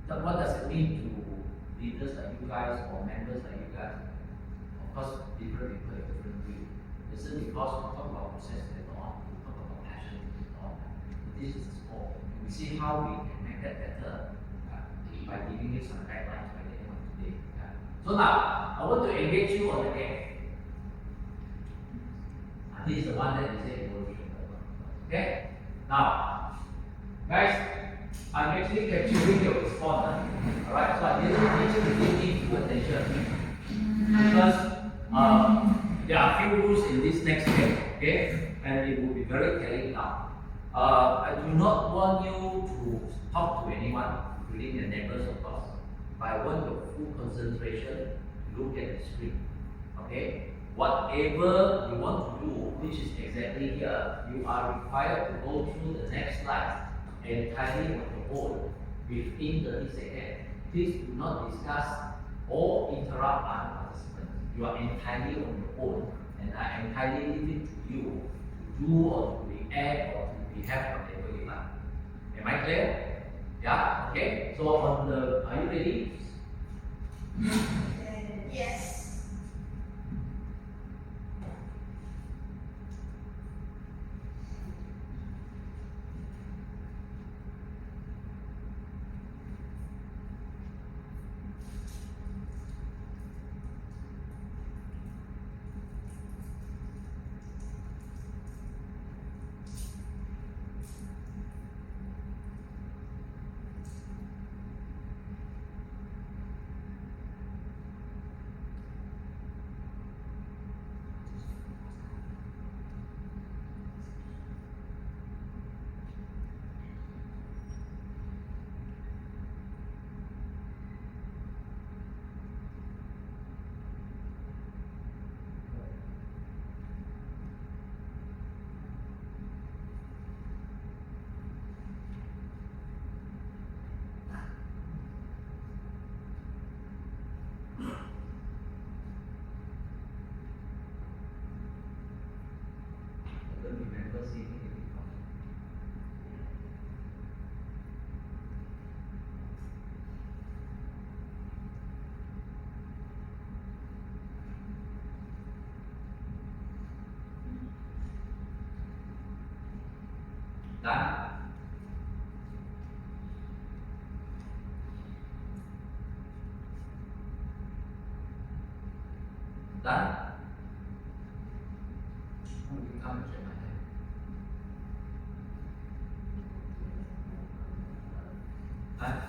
Speaker 4: what does it mean to leaders like you guys or members like you guys? Of course, different people have different views. It's just because we talk about process later on, we talk about passion later on. This is the score. We see how we can make that better by giving you some guidelines by the end of the day. Yeah. So now, I want to engage you on the game. This is the one that you say evolution. Okay? Now, guys, I'm actually capturing your response. Alright, so I really need you to give me full attention. Because there are few rules in this next game, okay? And it will be very telling now. I do not want you to talk to anyone, including your neighbors, of course. But I want your full concentration to look at the screen, okay? Whatever you want to do, which is exactly here, you are required to go through the next slide entirely on your own within 30 seconds. Please do not discuss or interrupt other participants. You are entirely on your own, and I entirely leave it to you to do or to react or to behave whatever you like. Am I clear? Yeah? Okay? So on the, are you ready?
Speaker 2: Yes.
Speaker 4: I don't remember seeing it before. Done? Done? Oh, you come and shake my hand. Done?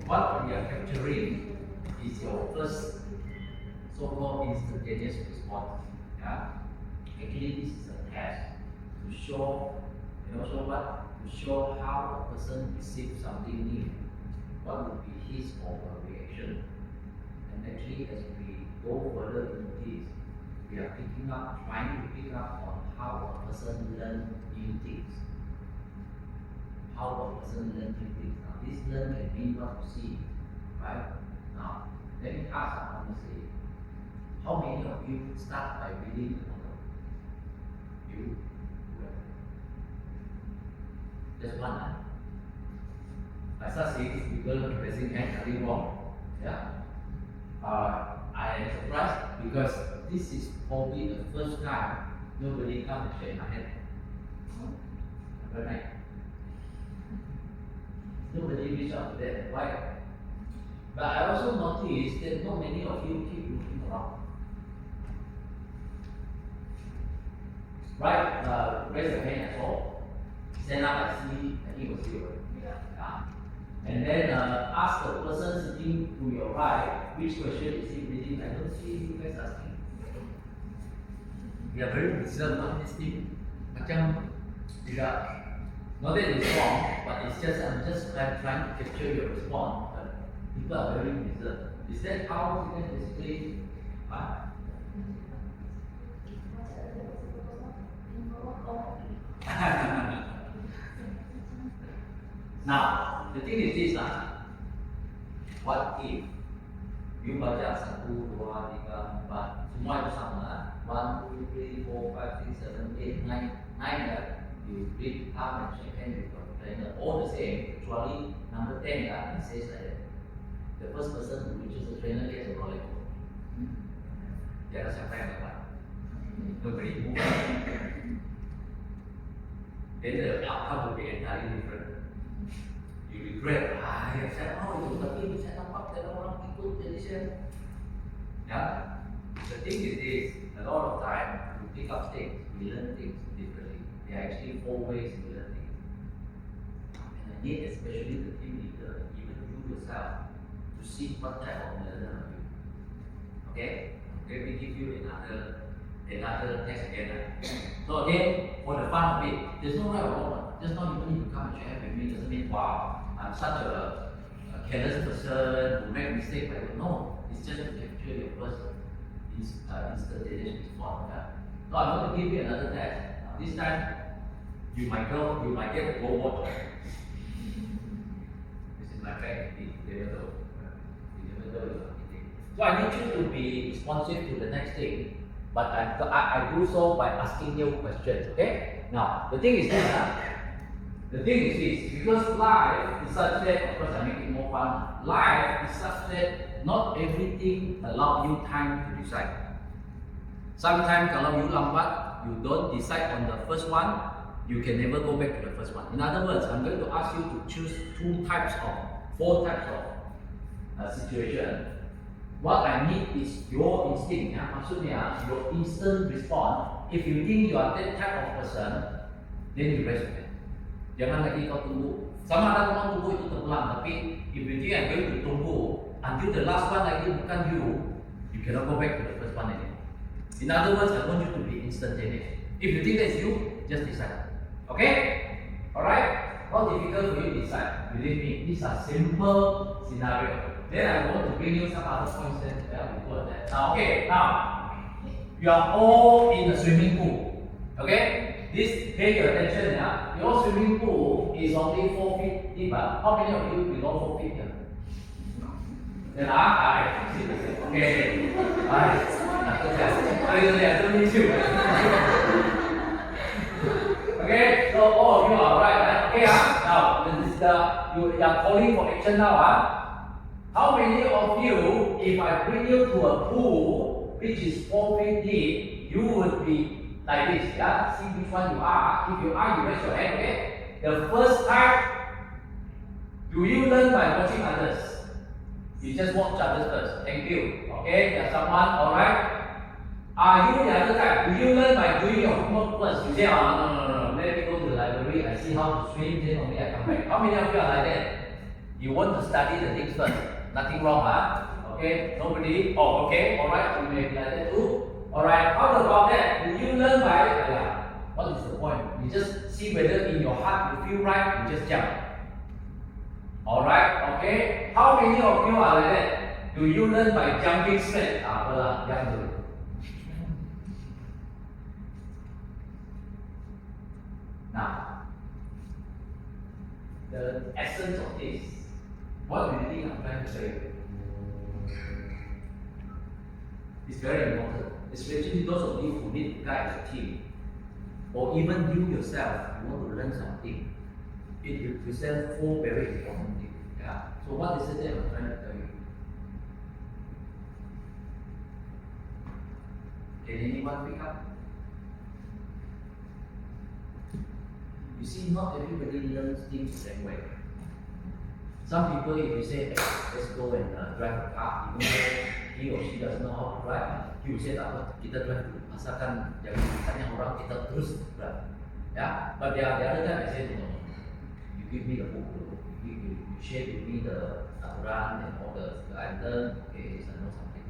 Speaker 4: What we are capturing is your first so-called instantaneous response. Yeah? Actually, this is a test to show, show what? To show how a person receives something new. What would be his or her reaction? And actually, as we go further into this, we are trying to pick up on how a person learns new things. How a person learns new things. Now, this learn can mean what you see, right? Now, let me ask honestly, how many of you start by reading the novel? You? Just one, huh? I start seeing people raising hand, nothing wrong. Yeah? I am surprised because this is probably the first time nobody come and shake my hand. Number 9. Nobody reach out to them. Why? But I also noticed that not many of you keep looking around. Right? Raise your hand as well. Stand up, I think you will see it. Yeah. And then ask the person sitting to your right, which question is he reading? I don't see you guys asking. We are very reserved on this team. Macam tidak, not that it's wrong, but it's just I'm just trying to capture your response. But people are very reserved. Is that how we can display? Now, the thing is this what if you baca 1, 2, 3, 4 semua itu sama 1, 2, 3, 4, 5, 6, 7, 8, 9 ya, you read half and shake hand with your trainer, all the same, kecuali number 10 ya, it says like that. The first person who reaches the trainer gets a rolling ball. Jangan siapa yang dapat. Nobody move. Then the outcome will be entirely different. You regret, ya saya mau itu, tapi saya nampak ada orang ikut jadi saya. Ya, the thing is this, a lot of time we pick up things, we learn things differently. There are actually 4 ways to learn things. And I need especially the team leader, even you yourself, to see what type of learner are you. Okay? Let me give you another test again. So again, for the fun of it, there's no right or wrong. Just not even need to come and share with me doesn't mean wow, I'm such a careless person who make mistakes. I don't know. It's just to capture your first instantaneous response. Yeah? So I'm going to give you another test. This time, you might get a gold watch. This is my bag. You never know. So I need you to be responsive to the next thing. But I do so by asking you questions, okay? Now, the thing is this, because life is such that, of course I make it more fun, life is such that not everything allows you time to decide. Sometimes kalau you lambat, you don't decide on the first one, you can never go back to the first one. In other words, I'm going to ask you to choose 4 types of situation. What I need is your instinct, maksudnya your instant response. If you think you are that type of person, then you raise your hand. Jangan lagi kau tunggu. Sama ada kamu tunggu itu terpulang, tapi if you think I'm going to tunggu until the last one lagi bukan you cannot go back to the first one again. In other words, I want you to be instantaneous. If you think that's you, just decide. Okay? Alright? How difficult for you to decide? Believe me, these are simple scenarios. Then I want to bring you some other points before that. Now, okay, you are all in a swimming pool. Okay? Pay your attention. Your swimming pool is only 4 feet deep. How many of you below 4 feet here? Then okay. I don't need you. Okay, so all of you are right. Okay, now this is you are calling for action now. How many of you, if I bring you to a pool which is 4 feet deep, you would be like this, yeah? See which one you are. If you are, you raise your hand, okay? The first type, do you learn by watching others? You just watch others first. Thank you. Okay, there's someone, alright? Are you the other type? Do you learn by doing your homework first? You say, no. Let me go to the library, I see how to swim, then only I come back. How many of you are like that? You want to study the things first. Nothing wrong, Okay, nobody. Oh, okay, alright, you may be like that too. Alright, how about that? Do you learn by, what is the point? You just see whether in your heart you feel right, you just jump. Alright, okay. How many of you are like that? Do you learn by jumping straight? Now, the essence of this, what do you think I'm trying to say? It's very important, especially those of you who need to guide a team, or even you yourself, you want to learn something. It represents 4 very important things. Yeah. So what is it that I'm trying to tell you? Can anyone pick up? You see, not everybody learns things the same way. Some people, if you say, hey, let's go and drive a car, even though he or she doesn't know how to drive, he will say, apa, kita drive dulu, asalkan jangan ditanya orang, kita terus drive. Yeah? But the other time I say, no, you give me the book, you share with me the run and all the I learn, okay, so I know something.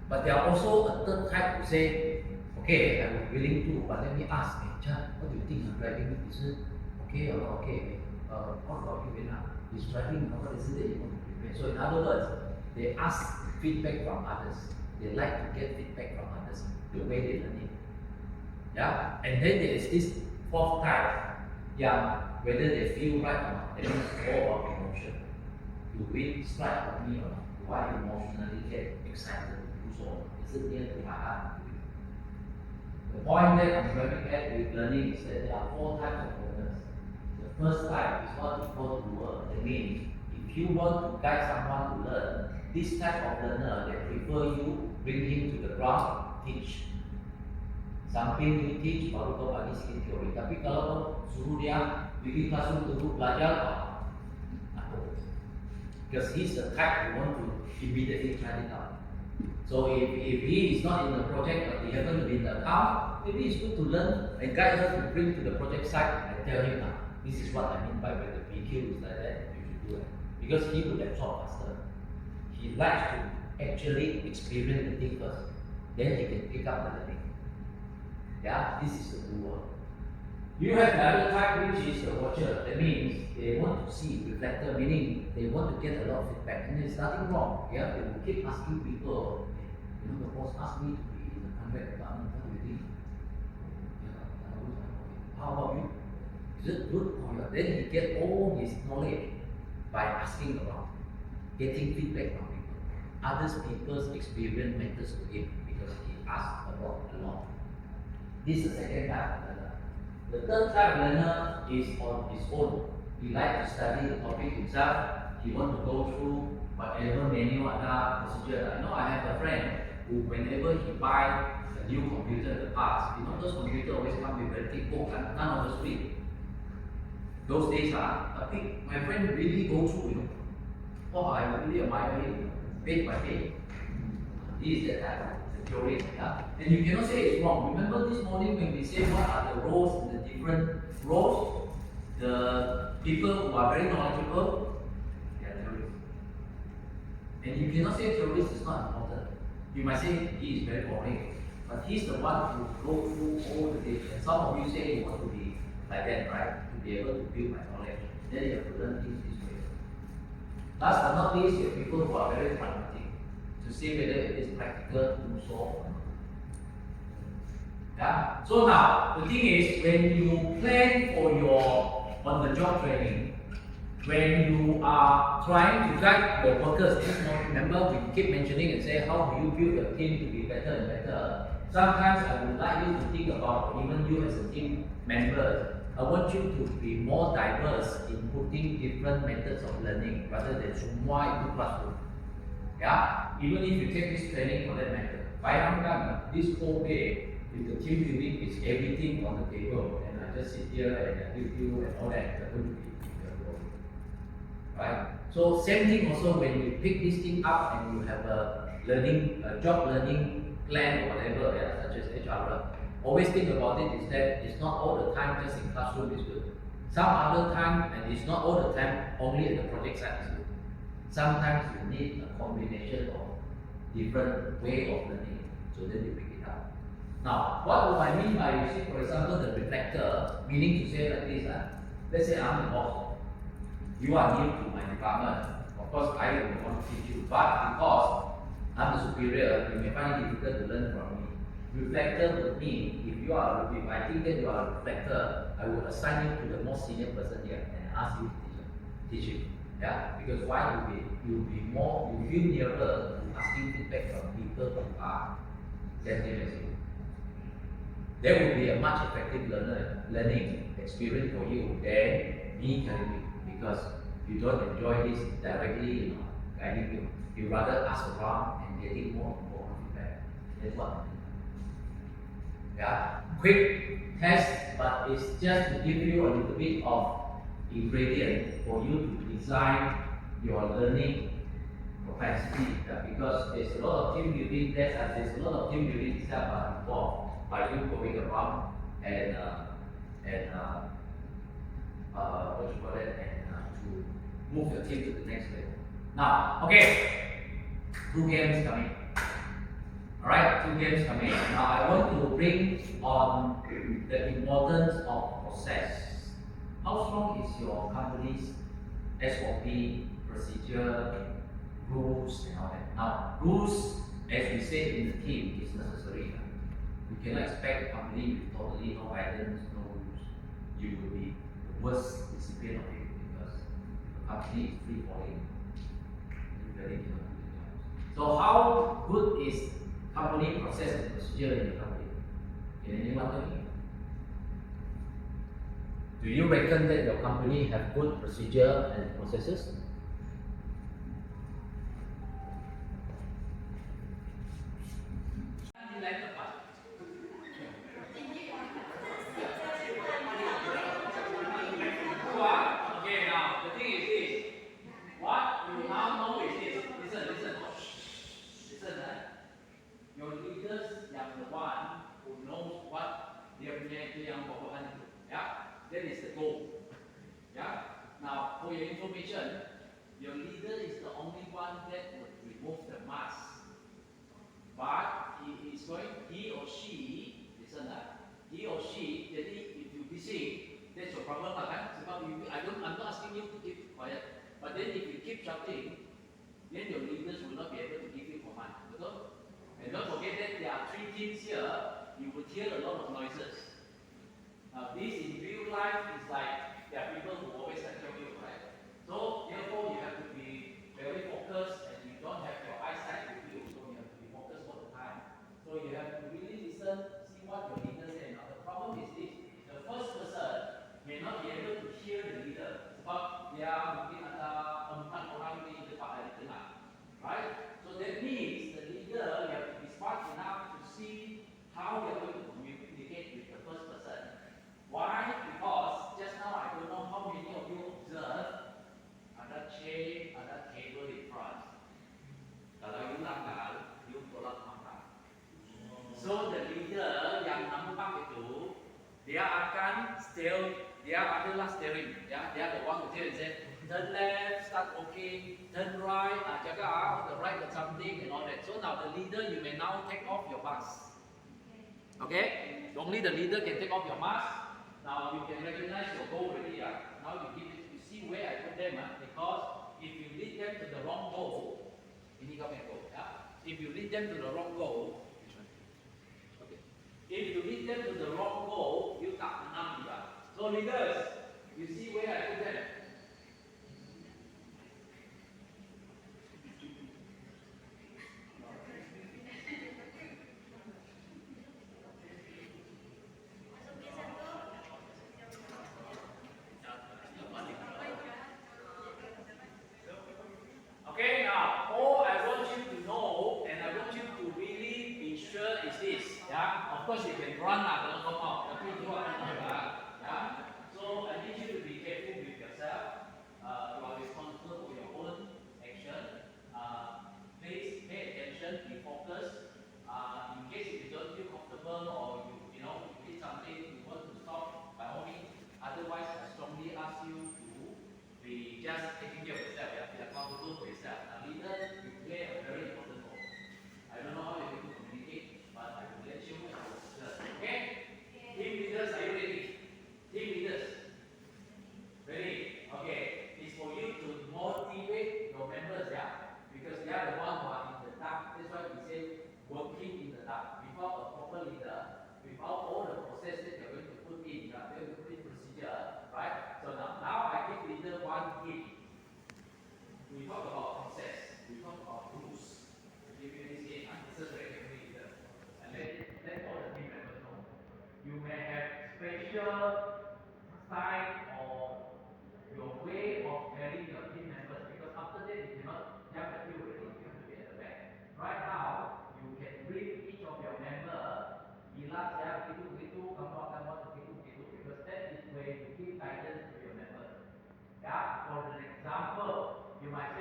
Speaker 4: But there are also a third type who say, okay, I'm willing to, but let me ask, hey, Chan, what do you think of driving? Is it okay or not okay? What about you, Vina? Is driving, what is it that you want to prepare? So in other words, they ask feedback from others. They like to get feedback from others, the way they learn it. Yeah? And then there is this fourth type, yeah, whether they feel right or not, that means all about emotion. Do it strike on me or not? Do I emotionally get excited to do so? Is it near to my heart? The point that I'm driving at with learning is that there are four types of learners. The first type is what we call doer. That means if you want to guide someone to learn, this type of learner, they prefer you bring him to the ground, teach. Something you teach, baru kau bagi sikit teori. Tapi kalau kau suruh dia pergi classroom duduk belajar, because he's the type who want to immediately try it out. So if he is not in the project but he happens to be in the account, maybe it's good to learn and guide her to bring to the project site and tell him, this is what I mean by when the PQ is like that, you should do it. Because he would absorb faster. He likes to actually experience the thing first. Then he can pick up the learning. Yeah, this is the doer. You have the other type which is the watcher. That means they want to see reflector, meaning they want to get a lot of feedback. And there's nothing wrong. Yeah, they will keep asking people, you know, the boss asked me to be in the contract department, what do you think? How about you? Is it good or not? Then he get all his knowledge by asking around, getting feedback from people. Others people's experience matters to him because he asks a lot. This is the second type of learner. The third type of learner is on his own. He likes to study the topic himself. He wants to go through whatever manual ada procedure. I know I have a friend who, whenever he buy a new computer in the past, you know those computers always come with very thick book and none of us read. Those days tapi my friend really go through, you know. Oh, I really admire him, page by page. This is the type. Theory, yeah? And you cannot say it's wrong. Remember this morning when we say what are the roles in the different roles? The people who are very knowledgeable, they are theorists. And you cannot say theorist is not important. You might say he is very boring, but he's the one who go through all the data. And some of you say you want to be like that, right? To be able to build my knowledge. Then you have to learn things this way. Last but not least, you have people who are very pragmatic. To see whether it is practical to do so or not. Yeah? So now, the thing is, when you plan for your on-the-job training, when you are trying to guide your workers, remember we keep mentioning and say, how do you build your team to be better and better? Sometimes I would like you to think about, even you as a team member, I want you to be more diverse in putting different methods of learning rather than semua into classroom. Yeah, even if you take this training for that matter, bayangkan this whole day with the team building is everything on the table, and I just sit here and I give you and all that. That would be right. So same thing also when you pick this thing up and you have a learning, a job learning plan or whatever, yeah, such as HR. Always think about it is that it's not all the time just in classroom is good. Some other time, and it's not all the time only at the project site is good. Sometimes you need a combination of different way of learning, so then you pick it up. Now, what do I mean by, you see, for example, the reflector, meaning to say like this, let's say I'm the boss, you are new to my department, of course I will want to teach you, but because I'm the superior, you may find it difficult to learn from me. Reflector would mean, if I think that you are a reflector, I will assign you to the most senior person here and ask you to teach it. Yeah, because why you'll feel nearer to asking feedback from people who are same as you. That would be a much effective learning experience for you than me telling you, because you don't enjoy this directly, you know, guiding you. You rather ask around and getting more feedback. That's what I mean. Yeah, quick test, but it's just to give you a little bit of ingredient for you to design your learning capacity. Because there's a lot of team building, there's a lot of team building itself involved by you going around and what you call it, and to move your team to the next level. Now, okay, 2 games coming. Alright, 2 games coming. Now I want to bring on the importance of process. How strong is your company's SOP, procedure, rules, and all that? Now, rules, as we say in the team, is necessary. We cannot expect a company with totally no guidance, no rules. You will be the worst recipient of it because the company is free falling. You really cannot do the job. So, how good is company process and procedure in your company? Can anyone tell me? Do you reckon that your company have good procedure and processes?
Speaker 1: Okay, now the thing is this. What you now know is this. Listen. Your leaders yang the one who knows what dia punya itu yang bawahan itu. Ya, that is the goal. Ya. Now for your information, your leader is the only one that would remove the mask. But he or she, listen lah, he or she, jadi if you busy, that's your problem lah kan? Sebab I'm not asking you to keep quiet. But then if you keep shouting, then your leaders will not be able to give you command. Betul? And don't forget that there are 3 teams here. You would hear a lot of noises. Now this in real life is like there are people who always control you, right? So therefore you have to be very focused and you don't have your eyesight with you, so you have to be focused all the time. So you have to really listen, see what your leader say. Now the problem is this: the first person may not be able to hear the leader, sebab dia mungkin ada 4 orang di depan di tengah, right? So that means the leader you have to be smart enough to see how they are going to communicate with the first person. Why? Because just now I don't know how many of you observe ada chair, ada table in front. Kalau you nakal, you tolak makan. So the leader yang nampak itu, dia akan dia adalah steering, ya, dia ada one who say, turn left, start walking, turn right, jaga on the right or something and all that. So now the leader, you may now take off your mask. Okay? Only the leader can take off your mask. Now you can recognize your goal already. Now you see where I put them, because if you lead them to the wrong goal, ini kau yang goal. If you lead them to the wrong goal, okay. If you lead them to the wrong goal, you tak menang juga. So leaders, you see where I put them. Okay, now all I want you to know and I want you to really be sure is this. Yeah, of course you can run don't come out. Tapi itu yeah. So I need you to be careful with yourself. You are responsible for your own action. Please pay attention, be focused. In case if you don't feel comfortable or you did something you want to stop, by all means. Otherwise, I strongly ask you to be just taking care of yourself. Yeah? Be accountable for yourself. Now, leader, you play a very important role. I don't know how you're going to communicate, but I will let you know. Okay? Team leaders, are you ready? Team leaders. Ready? Okay. It's for you to motivate your members, yeah? Because they are the one who are in the dark. That's why we say working in the dark. Without a proper leader, without all the process that you're going to put in, they're going to put in procedure, right? So now I give leader one hint. We talk about process, we talk about rules. Give you this hint, listen very carefully, leader. And let all the team members know. You may have special style or your way of carrying your team members, because after that you cannot jump at you already, you have to be at the back. Right now, you can brief each of your member, bila saya begitu, kamu akan buat begitu, because that is where you give guidance to your members. Yeah, for an example, you might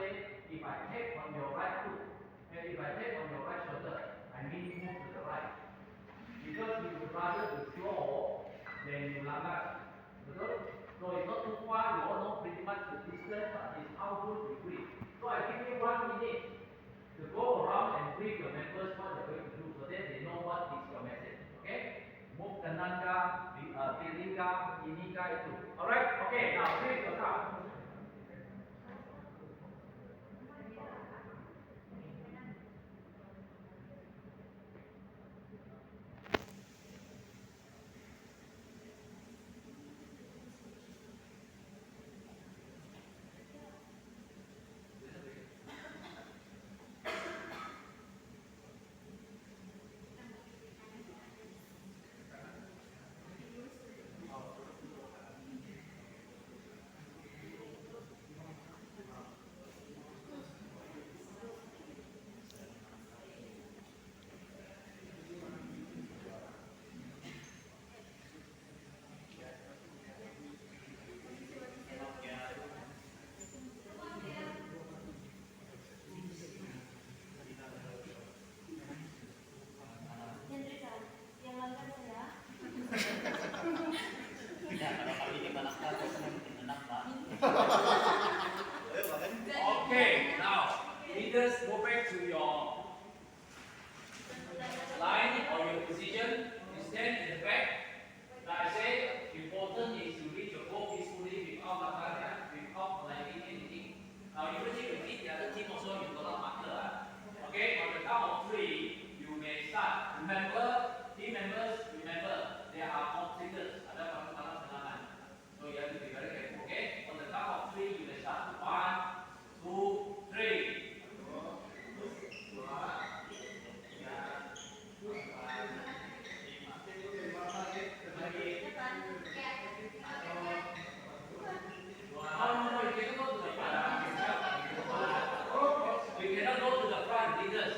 Speaker 1: team members, remember, there are obstacles. Ada palang-palang halangan. So you have to be very careful, okay? On the count of 3, you will start. 1, 2, 3. No, you cannot go to the front. You cannot go to the front, leaders.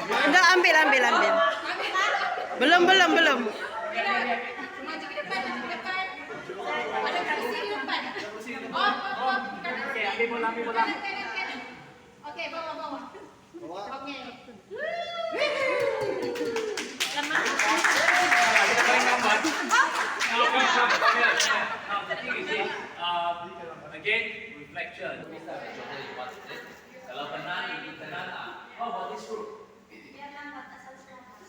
Speaker 5: Enggak, ambil. Belum.
Speaker 2: Maju ke depan. Ada kursi di depan.
Speaker 1: Oke, ambil bola.
Speaker 2: Kanan. Oke, bawa. Oke.
Speaker 1: Again, reflection. Kalau pernah ini tenang, how about this group?
Speaker 2: Biar lambat asal selamat.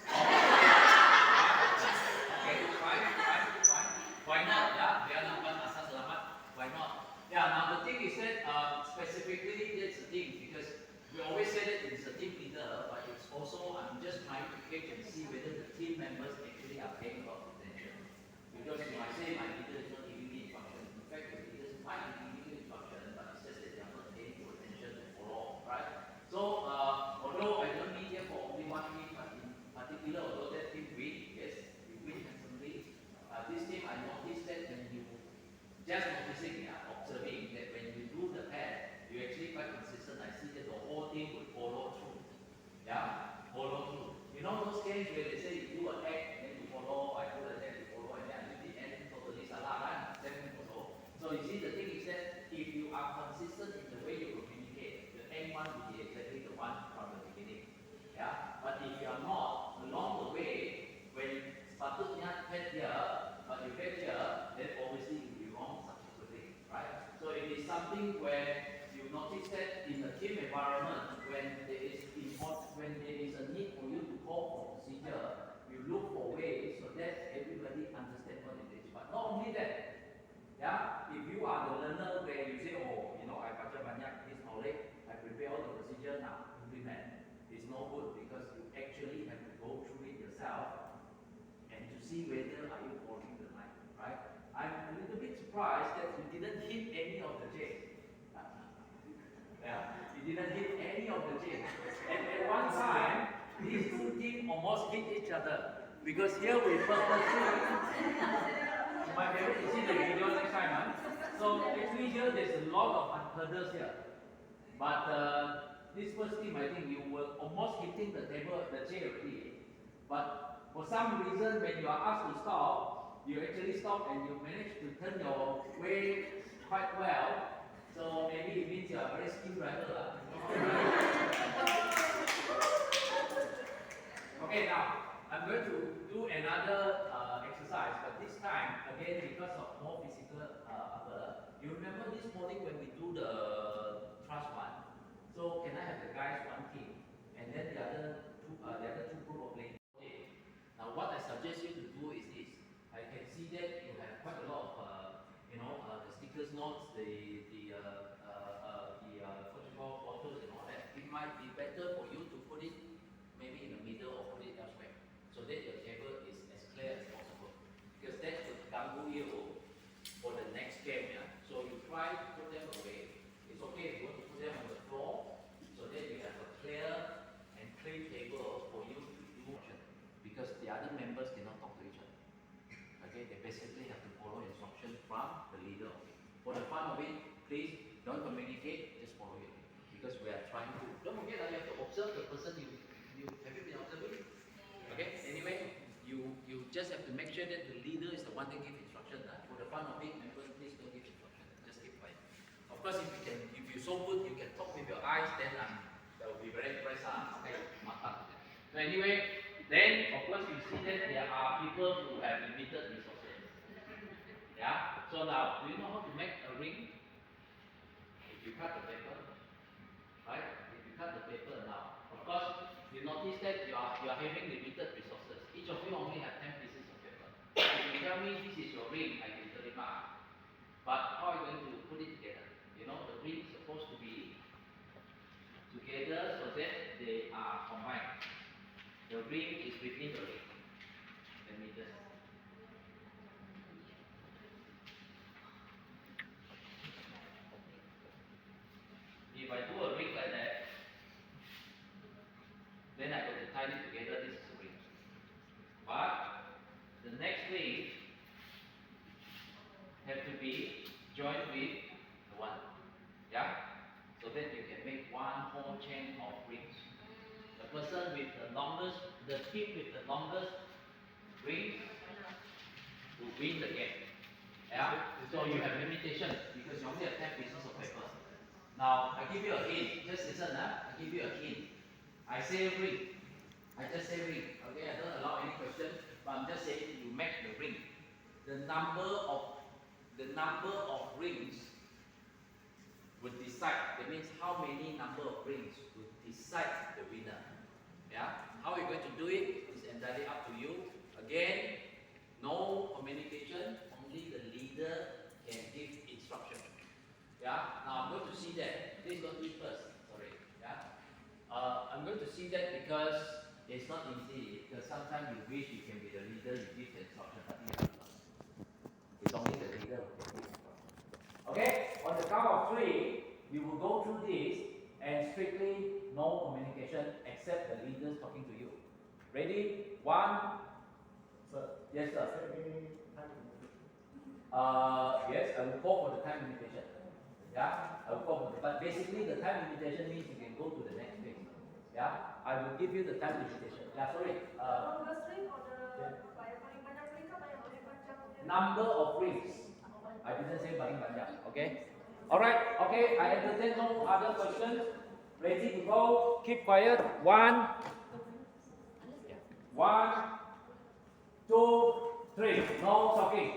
Speaker 1: Okay, fine. Why not? Yeah, biar lambat asal selamat. Why not? Yeah. Now the thing is that specifically that's the thing because we always say that it's a team leader, but it's also I'm just trying to gauge and see whether the team members actually are paying a lot of attention. Because you might say my leader is not giving me instruction. In fact, the leaders might be giving you instruction, but it's just that they are not paying full attention to follow, right? So, although I don't mean here for only one team, but in particular, although that team win, yes, we win handsomely. This team, I noticed that when you just noticing, observing that when you do the pair, you actually quite consistent. I see that the whole team would follow through. Yeah, follow through. You know those games where they say you do a act, then you follow, I do a act, you follow, and then at the end totally salah, right? Then you follow. So you see, the thing is that if you are consistent in the way you communicate, the end one will be exactly the one from the beginning. Yeah, but if you are not, along the way, when sepatutnya head here, but you head here, then obviously you will be wrong subsequently, right? So it is something where you notice that in a team environment, when there is a need for you to call for procedure, you look for ways so that everybody understands what it is. But not only that, yeah, if you are the learner where you say, oh, I baca banyak this knowledge, I prepare all the procedure now, implement. It's no good because you actually have to go through it yourself and to see whether are you following the line, right? I'm a little bit surprised that you didn't hit any of the J's. Yeah, you didn't hit any of the J's. And at one time, these two teams almost hit each other because here we purposely. My favorite, you see the video next time.
Speaker 4: lot of hurdles here. But this first team, I think you were almost hitting the table, the chair already. But for some reason, when you are asked to stop, you actually stop and you manage to turn your way quite well. So maybe it means you are a very skilled driver. Okay, now I'm going to do another exercise, but this time, again, because of more physical effort, you remember this morning when we do the thrust one? So can I have the guys one team, and then the other two group of playing? Okay. Now what I suggest you to do is this. I can see that you have quite a lot of, the stickers notes, the what you call photos and all that. It might be better for you to put it maybe in the middle or put it elsewhere, so that your table is as clear as possible. Because that would ganggu you for the next game. Yeah? So you try to put them away. It's okay if you want to put them on the floor, so that you have a clear and clean table for you to do action. Because the other members cannot talk to each other. Okay, they basically have to follow instructions from the leader of it. For the fun of it, please don't communicate, just follow it. Because we are trying to, don't forget that you have to observe the person you have you been observing? Okay, anyway, you just have to make sure that the leader is the one that gives instruction. For the fun of it, members, please don't give instruction, just keep quiet. Of course, if you're so good, you can talk with your eyes, then that will be very impressive. Okay, so anyway, then of course you see that there are people who have limited resources. Yeah. So now, do you know how to make a ring? If you cut the paper, right? If you cut the paper now, of course, you notice that you are having limited resources. Each of you only have 10 pieces of paper. If you tell me this is your ring, I can tell you mark. But how are you going to put it together? You know, the ring is supposed to be together so that they are combined. The ring is within the ring. Let me just. If I do a ring like that, then I got to tie it together. This is a ring. But the next ring have to be joined with the one. Yeah? So that you can make one whole chain of rings. The person with the longest, the team with the longest ring will win the game. Yeah? So you have limitations because you only have 10 pieces of paper. Now I give you a hint. Just listen, I give you a hint. I say ring. I just say ring. Okay, I don't allow any question, but I'm just saying you match the ring. The number of rings would decide. That means how many number of rings would decide the winner. Yeah? How you're going to do it is entirely up to you. Again, no communication, only the leader can give instruction. Yeah? Now I'm going to see that. Please don't do it first. Sorry. Yeah? I'm going to see that because it's not easy. Because sometimes you wish you can be the leader, you give the instruction, but you have to. It's only the leader who can give instruction. Okay? On the count of 3, you will go through this and strictly no communication except the leaders talking to you. Ready? 1.
Speaker 3: Sir.
Speaker 4: Yes, sir.
Speaker 3: Time
Speaker 4: Yes, I will call for the time limitation. Yeah, I will call for the, but basically the time limitation means you can go to the next phase. Yeah, I will give you the time limitation. Yeah, sorry. Number of rings. I didn't say paling banyak. Okay. Alright. Okay. I entertain no other questions. Ready to go? Keep quiet. 1, 2, 3. No talking.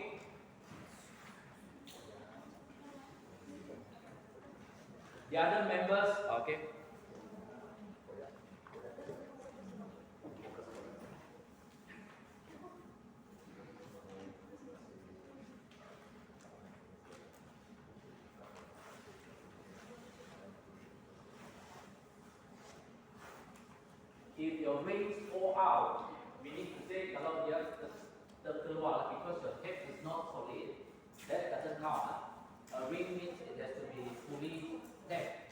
Speaker 4: The other members, okay. If your rings fall out, meaning to say kalau dia terkeluar because the head is not solid, that doesn't count. A ring means it has to be fully tapped.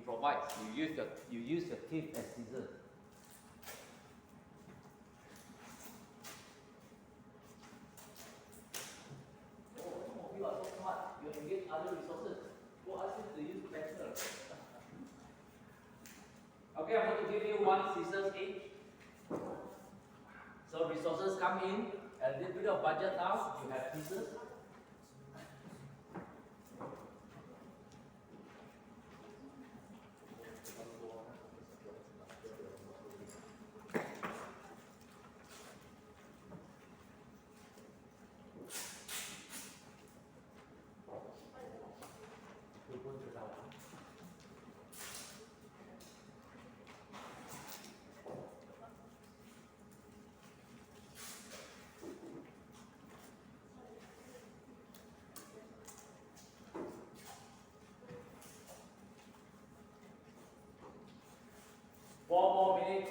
Speaker 4: improvise. You use your teeth as scissors. Oh, some of you are so smart. You engage other resources. Go ask them to use pencil. Okay, I'm going to give you one scissors each. So resources come in, a little bit of budget now. You have scissors. Four more minutes.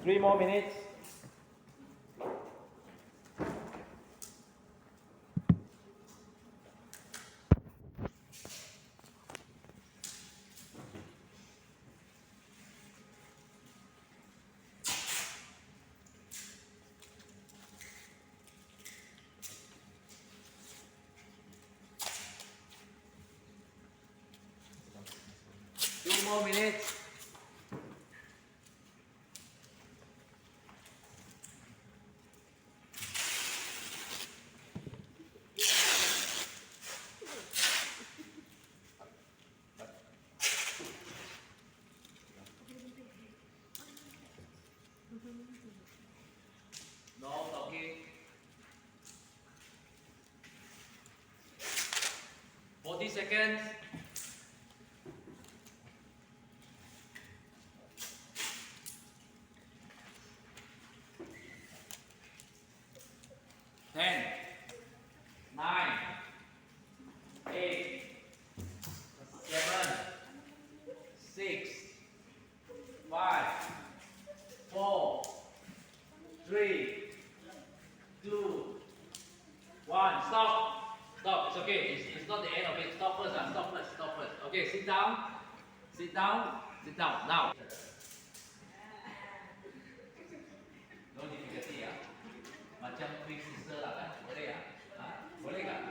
Speaker 4: Three more minutes. Two more minutes. No talking. 40 seconds. Ten, 9, 8, 7, 6, 5, 4, 3, 2, 1. Stop. Stop. It's okay. It's not the end of it. Stop first. Stop first. Stop first. Okay. Sit down. Sit down. Sit down. Now. No difficulty ya. Macam twin sister lah kan? Boleh ya? Boleh tak?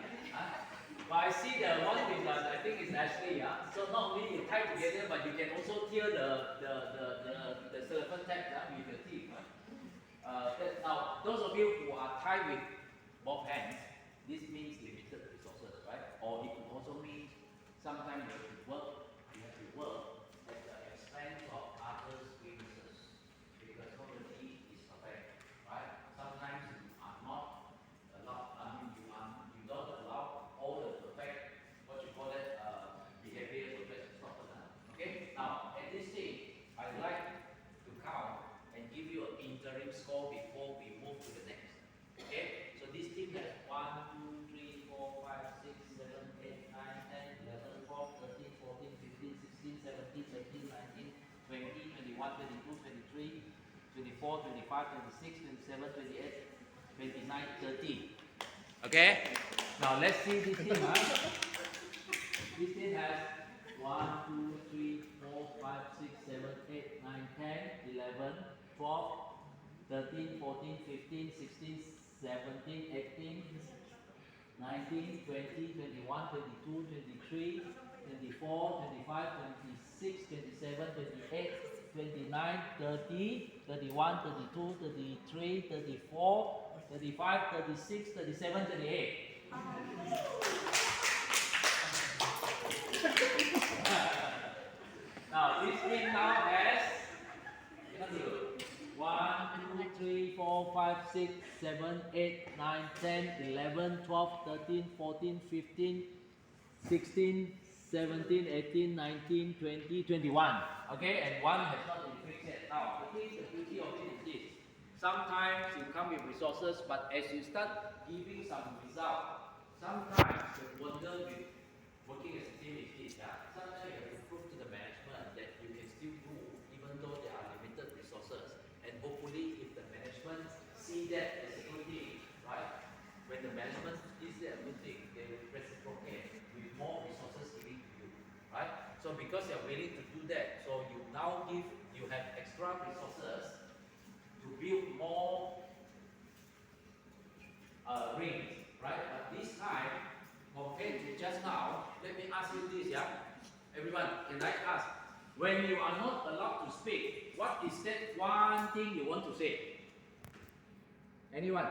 Speaker 4: But I see the one with I think it's Ashley ya. So not only you tie together, but you can also tear the silicone tag with your teeth. Now, those of you who are tied with both hands, this means limited resources, right? Or it could also mean sometimes you have to work at the expense of others' weaknesses because nobody is perfect, right? Sometimes you are not allowed. You don't allow all the perfect, what you call it, behaviors of best stopper. Okay. Now, at this stage, I'd like to count and give you an interim score before we move to the next. Okay? So this team has 1, 2, 3, 4, 5, 6, 7, 8, 9, 10, 11, 12, 13, 14, 15, 16, 17, 18, 19, 20, 21, 22, 23, 24, 25, 26, 27, 28, 29, 30. Okay? Now let's see this team. This team has 1, 2, 3, 4, 5, 6, 7, 8, 9, 10, 11, 12, 13, 14, 15, 16, 17, 18, 19, 20, 21, 22, 23, 24, 25, 26, 27, 28, 29, 30, 31, 32, 33, 34, 35, 36, 37, 38. Now this team now has 1, 2, 3, 4, 5, 6, 7, 8, 9, 10, 11, 12, 13, 14, 15,
Speaker 1: 16, 17, 18, 19, 20, 21. Okay, and one has not been fixed yet. Now, the beauty of it is this. Sometimes you come with resources, but as you start giving some result, sometimes you wonder with working as a team is this. Yeah? Sometimes you have to prove to the management that you can still do even though there are limited resources. And hopefully, if the management see that as a good thing, right? When the management sees that as a good thing, they will reciprocate with more resources given to you, right? So because you are willing to do that, so you now you have extra resources to build more rings, right? But this time, compared to just now, let me ask you this, yeah? Everyone, can I ask? When you are not allowed to speak, what is that one thing you want to say? Anyone?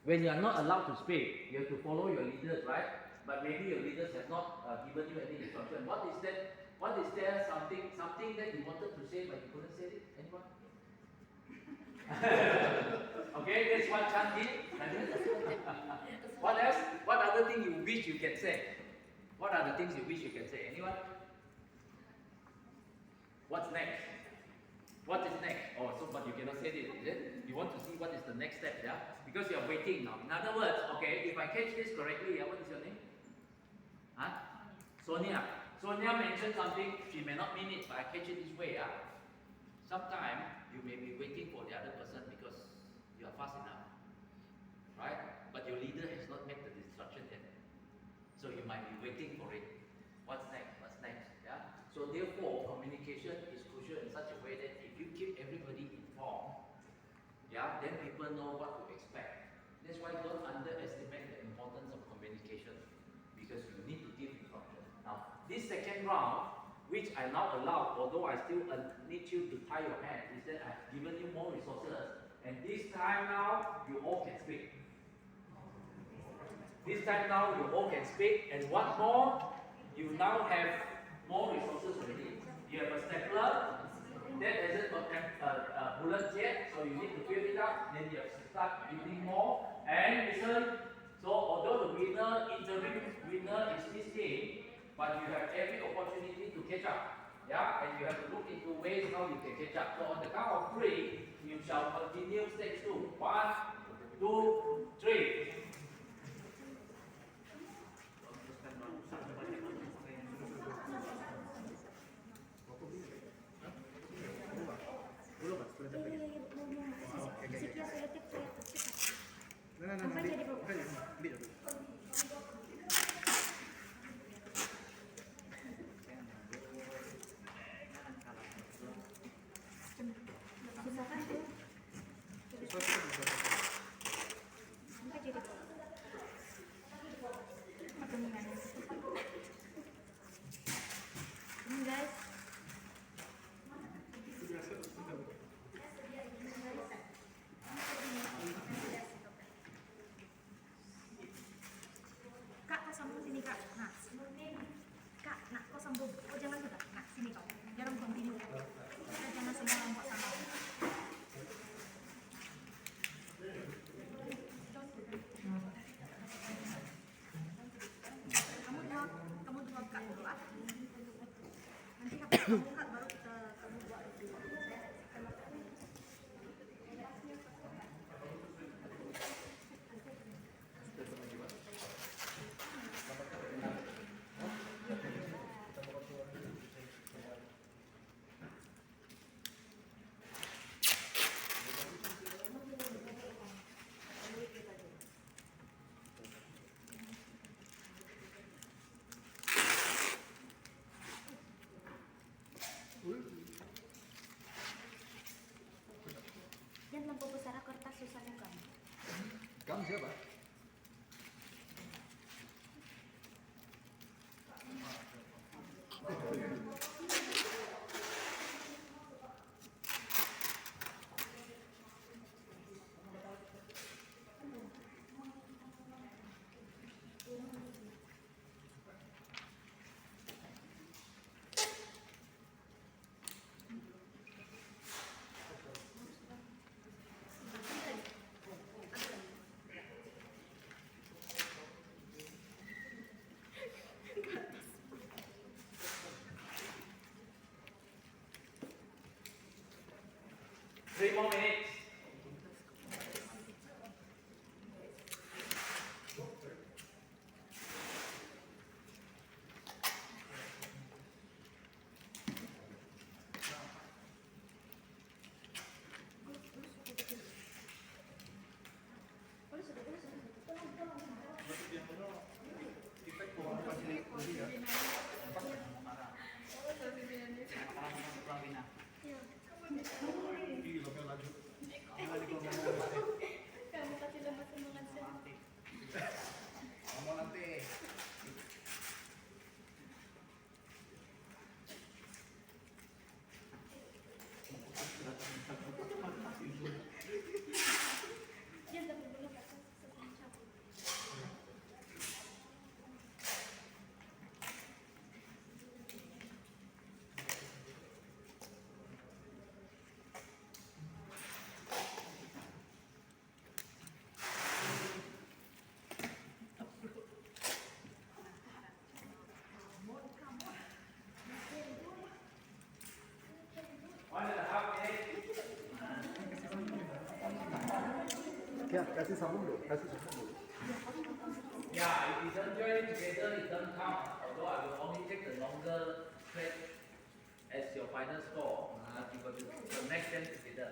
Speaker 1: When you are not allowed to speak, you have to follow your leaders, right? But maybe your leaders have not given you any instruction. What is that? What is there something that you wanted to say but you couldn't say it? Anyone? Okay, that's one chance did. What else? What other thing you wish you can say? What are the things you wish you can say? Anyone? What's next? What is next? Oh, so but you cannot say this, is it? You want to see what is the next step, yeah? Because you are waiting now. In other words, okay, if I catch this correctly, yeah, what is your name? Huh? Sonia. Sonia mentioned something, she may not mean it, but I catch it this way, yeah? Sometimes you may be waiting for the other person because you are fast enough, right? But your leader has not made the instruction yet. So you might be waiting for it. What's next? What's next? Yeah. So therefore, communication is crucial in such a way that if you keep everybody informed, yeah, then people know what to expect. That's why don't underestimate the importance of communication because you need to give instruction. Now, this second round, which I now allow, although I still need you to tie your hand, is that I've given you more resources, and this time now you all can speak. This time now you all can speak, and what more? You now have more resources already. You have a stapler that hasn't got bullets yet, so you need to fill it up. Then you have to start building more. And listen, so although the interim winner is this team, but you have every opportunity to catch up. Yeah, and you have to look into ways how you can catch up. So on the count of 3, you shall continue stage 2. 1, 2, 3.
Speaker 2: Fisiknya selektif.
Speaker 3: Nah,
Speaker 2: Sampai jadi bro.
Speaker 3: ambil dulu.
Speaker 2: Susah kan tuh? Sampai jadi bro. Ini guys. Kak, kau sambung sini kak. Nah, kak, nak kau sambung. Oh jangan juga. Nah, sini kau. Jangan continue ya. Kita jangan semua lompat sama. Kamu dua kak dulu ah. Nanti kamu buka baru kamu buat itu. Yang lampu besar kertas susah juga.
Speaker 3: Kamu siapa? Ya, kasih sambung dulu, kasih sambung dulu.
Speaker 4: Yeah, if you don't join it together, it doesn't count. Although I will only take the longer thread as your final score. You got to connect them together.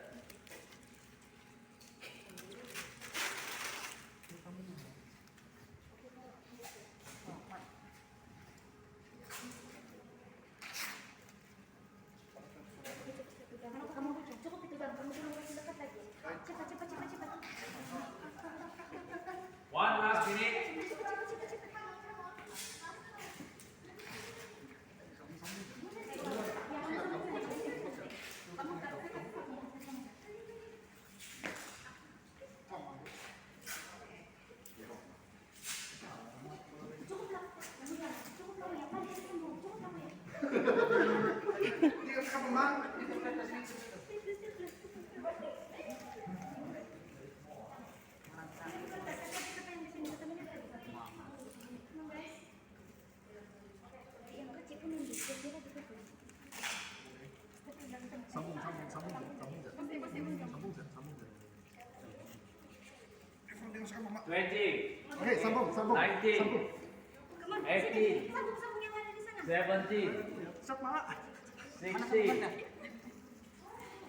Speaker 2: Kamu cukup itu dan kamu dulu masih dekat lagi. Cepat.
Speaker 4: One last minute.
Speaker 3: Dia kemang. Sambung.
Speaker 4: 20,
Speaker 3: Oke, sambung.
Speaker 4: 19,
Speaker 3: Sambung.
Speaker 4: 18,
Speaker 2: Sambung yang ada di sana.
Speaker 4: 17,
Speaker 3: Sok, Mak.
Speaker 4: 16,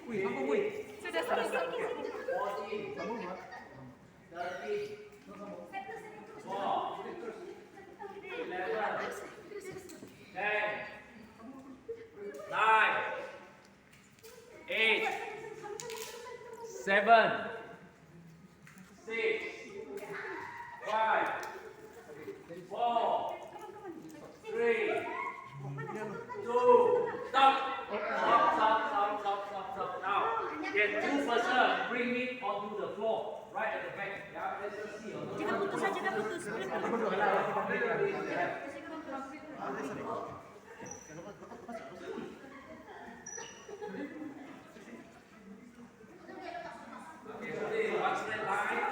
Speaker 3: Wih, sambung, wih.
Speaker 2: Sudah selesai.
Speaker 4: 14,
Speaker 3: Sambung, Mak.
Speaker 4: 13, 4, 11, 10, 9, 8, 7, 6, 5, 4, 3, 2, stop. Stop. Now, get 2% bring it onto the floor, right at the back. Yeah, let's just see.
Speaker 2: Jangan putus aja, jangan putus.
Speaker 4: Okay, so this is one straight line.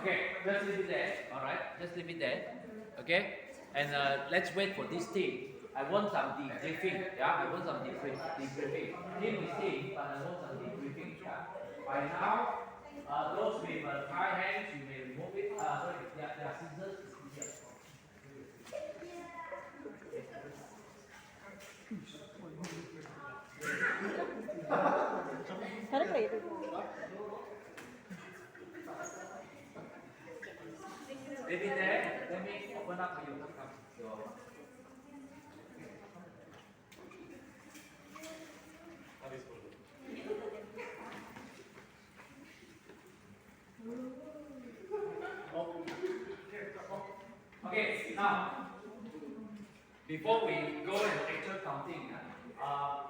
Speaker 4: Okay, just leave it there. All right, just leave it there. Okay, and let's wait for this team. I want some debriefing. Yeah, I want some debriefing. Team is team, but I want some debriefing. Yeah. By now, those with high hands, you may remove it. Sorry, their scissors is easier. Leave it there. Let me open up for you. Come. So, okay, now, before we go and actual counting,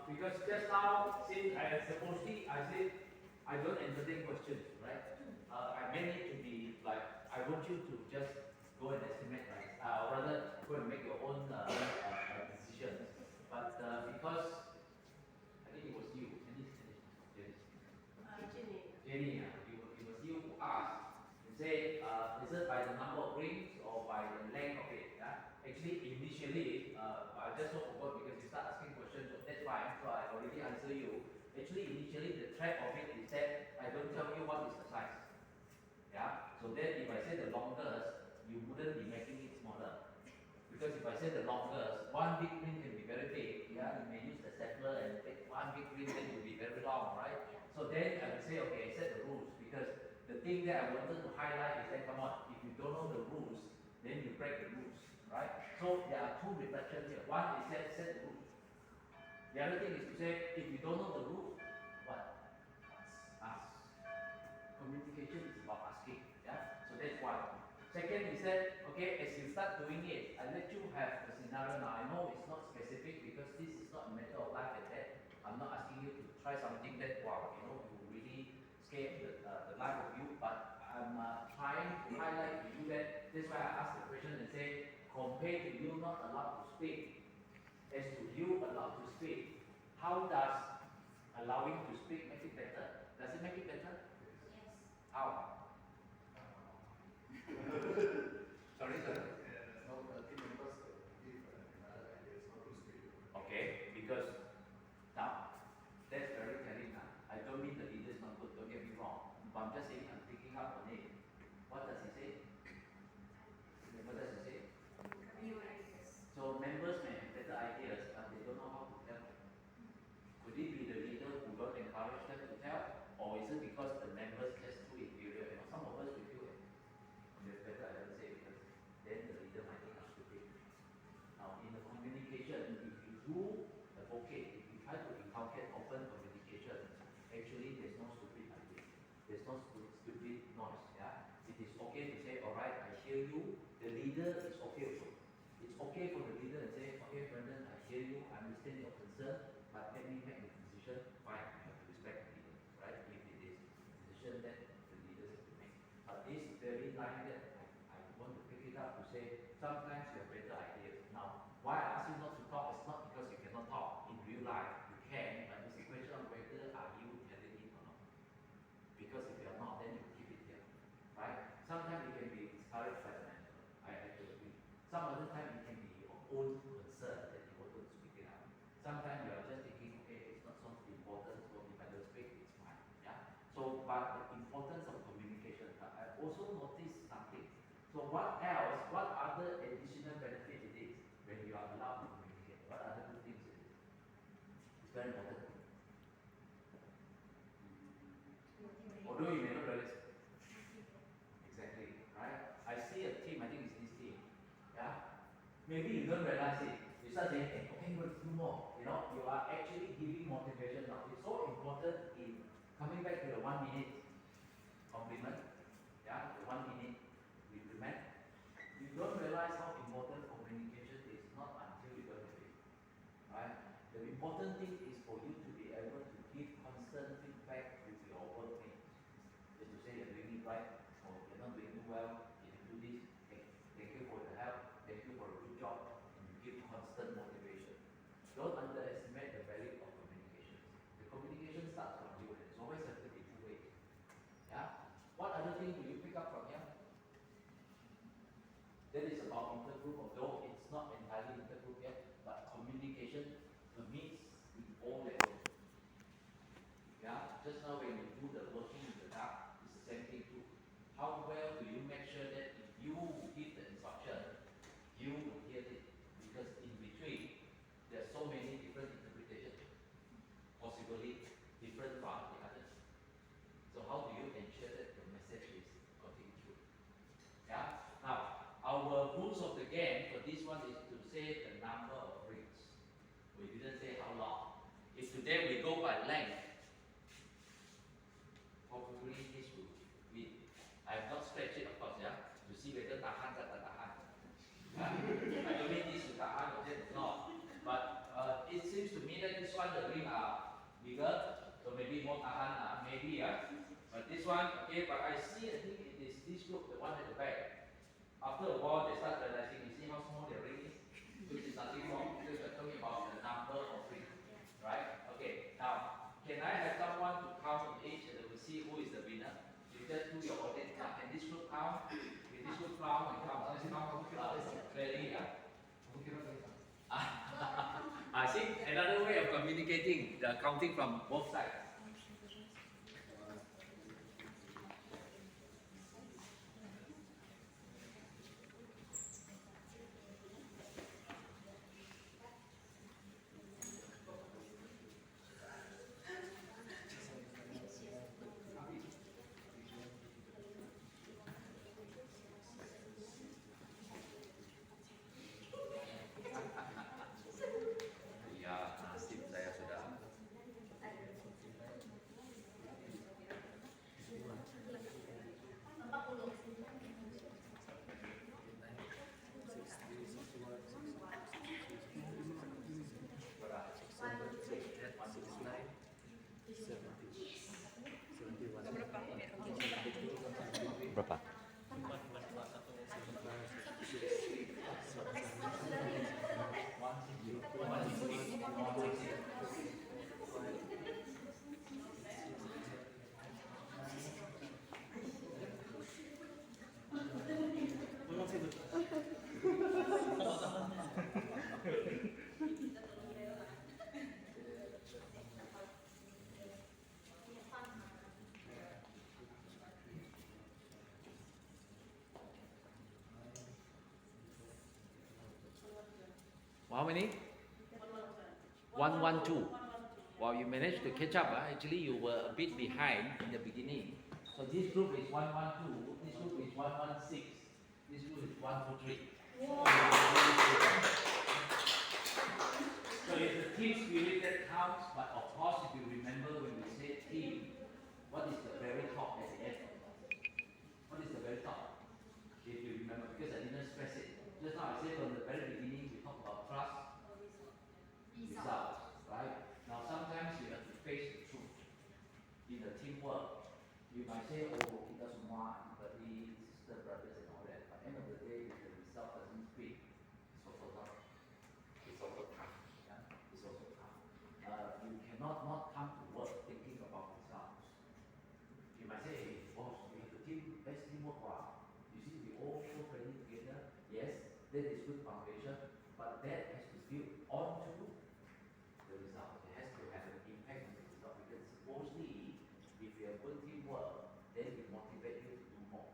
Speaker 4: because just now, since I supposedly, I said, I don't entertain questions, right? I meant it to be like, I want you to just go and estimate, right? Or rather, go and make your own decisions. But because, I think it was you, Jenny, it was you who asked, and say, is it by the number of rings or by the length of it? Yeah? Actually, initially, I just forgot because you start asking questions, so that's fine, so I already answer you. Actually, initially, the track of it is that I don't tell you what is the size. Yeah? So then if I say the longest, you wouldn't be making it smaller. Because if I say the longest, one big ring can be very big. Yeah, you may use the stapler and take one big ring, then it will be very long, right? So then I will say, okay, set the rules. Because the thing that I wanted to highlight is that, come on, if you don't know the rules, then you break the rules, right? So there are two reflections here. One is set the rules. The other thing is to say, if you don't know the rules, what? Ask. Communication is about asking. Yeah? So that's one. Second is that, okay, as you start doing it, I let you have a scenario now. I know it's not specific because this is not a matter of life and death. I'm not asking you to try something that, wow, you know, you really scare the life of you, but I'm trying to highlight to you that, that's why I ask the question and say, compared to you not allowed to speak, as to you allowed to speak, how does allowing to speak make it better? Does it make it better?
Speaker 2: Yes.
Speaker 4: How?
Speaker 3: Sorry.
Speaker 5: No, team members give ideas how to
Speaker 4: no stupid noise. Yeah, it is okay to say, all right, I hear you. The leader is okay also. It's okay for the leader to say, okay, Brendan, I hear you, I understand your concern, but let me make the decision. Fine, you have to respect the leader, right? If it is a decision that the leaders have to make. But this very line that I want to pick it up to say, sometimes you have better ideas. Now, why I ask you not to talk is not because you cannot talk. In real life, you can, but it's a question of whether are you telling it or not. Because if you are not, then you keep it here, right? Sometimes it can be discouraged by the manager. I do agree. Some other time it can be your own concern that you want to speak it out. Sometimes you are just thinking, okay, it's not so important, so if I don't speak, it's fine. Yeah. So, but the importance of communication, I also noticed something. So, what else? What other additional benefit it is when you are allowed to communicate? What other good things it is? It's very important. Although you may not realize. Exactly, right? I see a team, I think it's this team. Yeah? Maybe you don't realize it. You start saying, hey, okay, let's do more. You know, you are actually giving motivation now. It's so important in coming back to the 1 minute compliment. Yeah, the 1 minute compliment. You don't realize how important communication is not until you don't have it. Right? The important thing is for you to be able to give constant feedback with your workmates. Just to say you're doing it right, or you're not doing it well, you can do this, hey, thank you for the help, thank you for a good job, and you give constant motivation. Don't underestimate the value of communication. The communication starts from you, and it's always have to be two ways. Yeah? What other thing do you pick up from here? That is about intergroup, although it's not entirely intergroup yet, but communication permits in all levels. Yeah, just now when you do the working in the dark, it's the same thing too. How well do you make sure that if you give the instruction, you will hear it? Because in between, there are so many different interpretations, possibly different from the others. So how do you ensure that the message is getting through? Yeah. Now, our rules of the game for this one is to say the number of rings. We didn't say how long. If today we go by length, probably this will win. I have not stretched it, of course, yeah, to see whether tahan or tak tahan. I don't mean this to tahan or that not. But it seems to me that this one, the ring are bigger, so maybe more tahan, maybe, yeah. But this one, okay, but I see, I think it is this group, the one at the back. After a while, they start realizing, you see how small their ring is? Which is nothing wrong, because we're talking about the number of rings, right? Okay, now, can I have someone to count each and we'll see who is the winner? You just do your audit. Can this group count? Will this group count and count? Really, yeah? I see another way of communicating, the counting from both sides. Ya, nasib saya sudah. Berapa? How many? 112. Wow, you managed to catch up. Actually, you were a bit behind in the beginning. So this group is 112, this group is 116, this group is 123. So it's the team spirit that counts, but of course, if you remember when we say team, what is the very top at the end? say, oh, kita semua everybody, sister, brothers and all that. But end of the day, if the result doesn't speak, it's also tough. It's also tough. Yeah? It's also tough. You cannot not come to work thinking about results. You might say, hey, boss, we have a team, let's teamwork. Wow. You see, we all so training together. Yes, that is good foundation, but that has to build onto the result. It has to have an impact on the result, because supposedly, if you have good teamwork, then it motivates you to do more.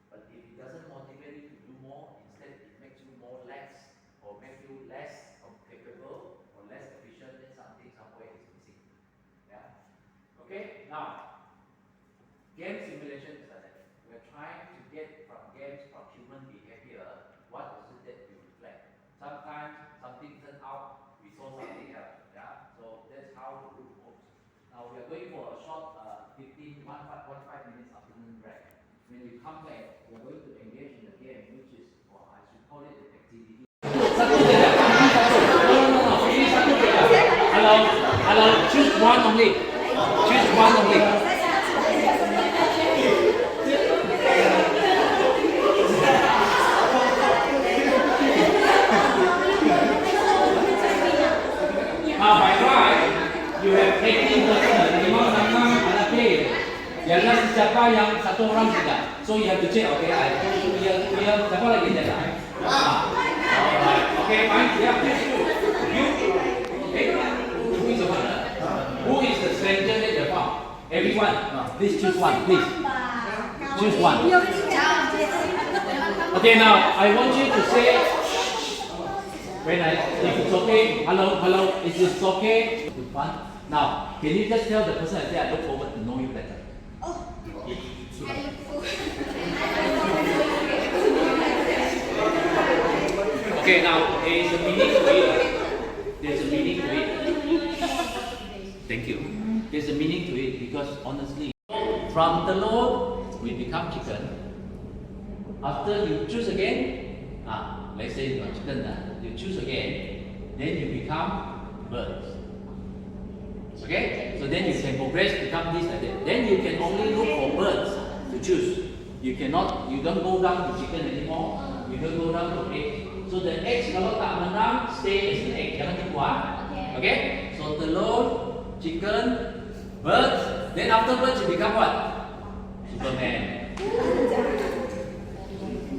Speaker 4: But if it doesn't motivate you to do more, instead it makes you more lax, or makes you less capable, or less efficient, then something somewhere is missing. Yeah. Okay. Now, game simulation is like that. We're trying to get from games from human behavior. What is it that we reflect? Sometimes something turns out, we saw something else. Yeah. So that's how the group works. Now we are going for a short 15 minutes afternoon break. When we come back, we are going to engage in a game which is, or I should call it an activity. Hello, choose one only. Choose one only. By right, you have 18 person, 5, 6, 6 player. Jangan siapa yang satu orang tidak. So you have to check, okay? Siapa lagi jaga? Alright, okay, fine. Yeah, please do. You, okay? Who is the one? Who is the stranger at the farm? Everyone, please choose one, please. Choose one. Okay, now I want you to say. If it's okay, hello, is this okay? Good fun. Now, can you just tell the person I say I look forward to know you better?
Speaker 2: Oh,
Speaker 4: Okay, now there is a meaning to it. There's a meaning to it. Thank you. There's a meaning to it because honestly, from the Lord we become chicken. After you choose again, let's say you are chicken, you choose again, then you become birds. Okay? So then you can progress, become this like that. Then you can only look for birds to choose. You don't go down to chicken anymore. You don't go down to egg. So the eggs kalau tak menang, stay as an egg. Jangan tipu. Okay? So telur, chicken, birds. Then after birds you become what? Superman.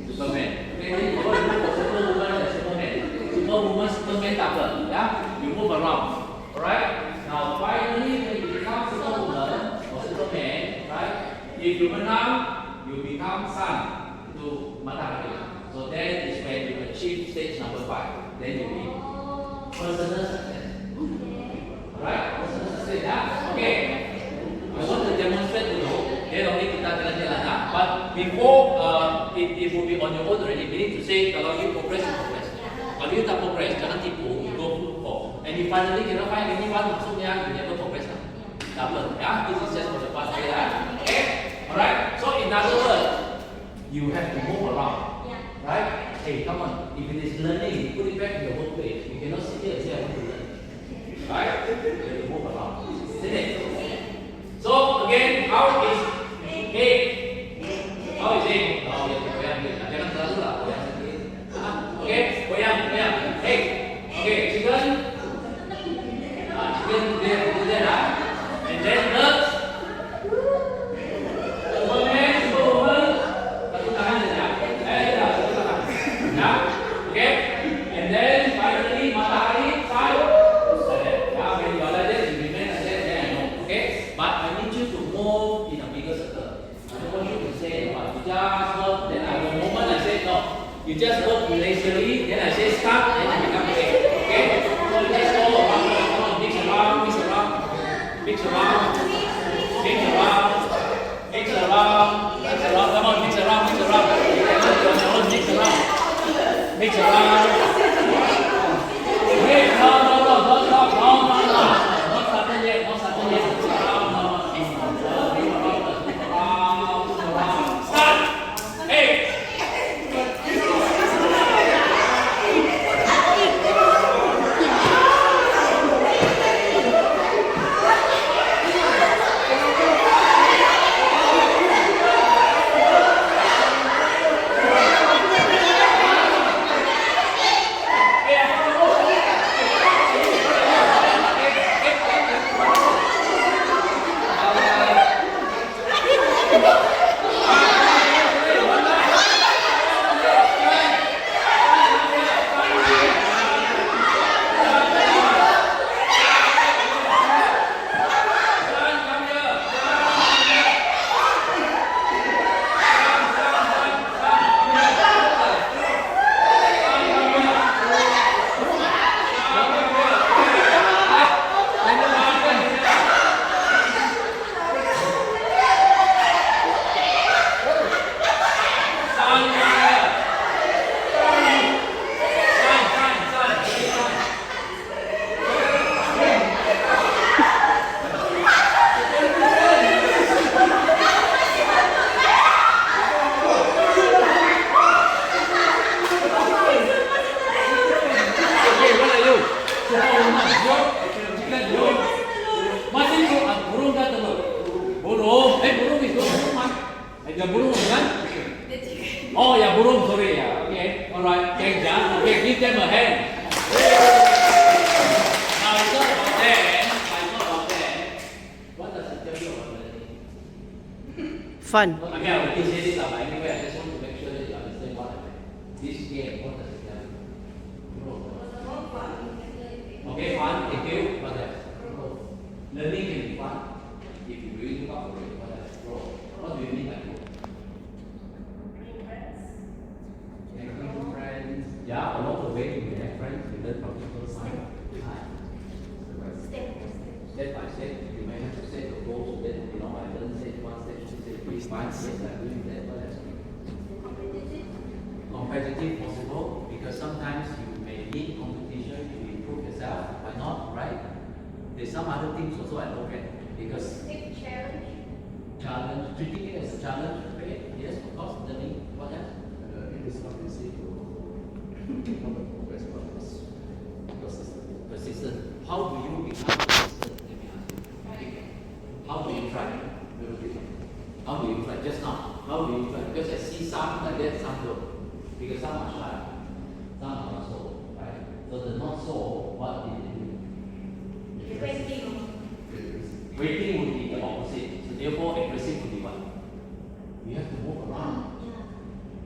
Speaker 4: Superman. Okay, then you go and look for Superwoman and Superman. Superman tak apa. Yeah? You move around. Alright? Now finally when you become Superwoman or Superman, right? If you menang, you become sun to matahari. So that is when you achieve stage number 5. Then you be personal success. Alright? Personal success, yeah? Okay. I want to demonstrate to you. Then only kita jalan-jalan, but before it will be on your own already. Meaning to say, kalau you progress, you progress. Kalau you tak progress, jangan tipu. You go look for. And if finally cannot find anyone, maksudnya you never progress. Double, yeah? This is just for the past day, okay? Alright? So in other words, you have to move around. Right? Hey, come on. If it is learning, put it back in your workplace. You cannot sit here and say I want to learn. Right? You have to move around. Isn't it? So again, how is egg? How is egg? Oh, you have to goyang dia. Jangan terlalu lah goyang sedikit. Okay, goyang. Egg. Okay, chicken. Chicken there lah. And then birds. Superwoman. Satu tangan saja. Okay, and then finally matahari, sun. Yeah, when you are like that, you remain like that, then I know. Okay, but I need you to move in a bigger circle. I don't want you to say, you just work, then at the moment I say no. You just work lazily, then I say start, then you become great. Okay, so you just go around, mix around, come on, mix around. Mix around. Wait, no. Not started yet. Mix around, Start. Hey.
Speaker 1: Yang burung kan? Oh, yang burung, sorry ya. Okay, alright, thanks ya. Okay, give them a hand. Now it's not about that. It's not about that. What does it tell you about learning?
Speaker 5: Fun.
Speaker 1: I mean, I will say this, but anyway, I just want to make sure that you understand what I meant. This game, what does it tell you? Okay, fun, thank you. What else? Learning can be fun. If you really look up for it, what else? What do you mean by grow? Making friends. Yeah, along the way you will have friends, you learn from people's side. Step by step, you may have to set your goals so that, you know, I learn stage 1, stage 2, stage 3, 5, yes, I'm doing that, what else? Competitive possible, because sometimes you may need competition to improve yourself, why not, right? There's some other things also I look at, because challenge, treating it as a challenge, right? Yes, of course, learning, what else?
Speaker 3: It is not easy to become a progress, but it's persistent.
Speaker 1: Persistent. How do you become persistent? Let me ask you. How do you try? How do you try? Just now. How do you try? Because I see some like that, some don't. Because some are shy, some are not so, right? So the not so, what did they do? Waiting would be the opposite. So therefore, aggressive would be what? You have to move around,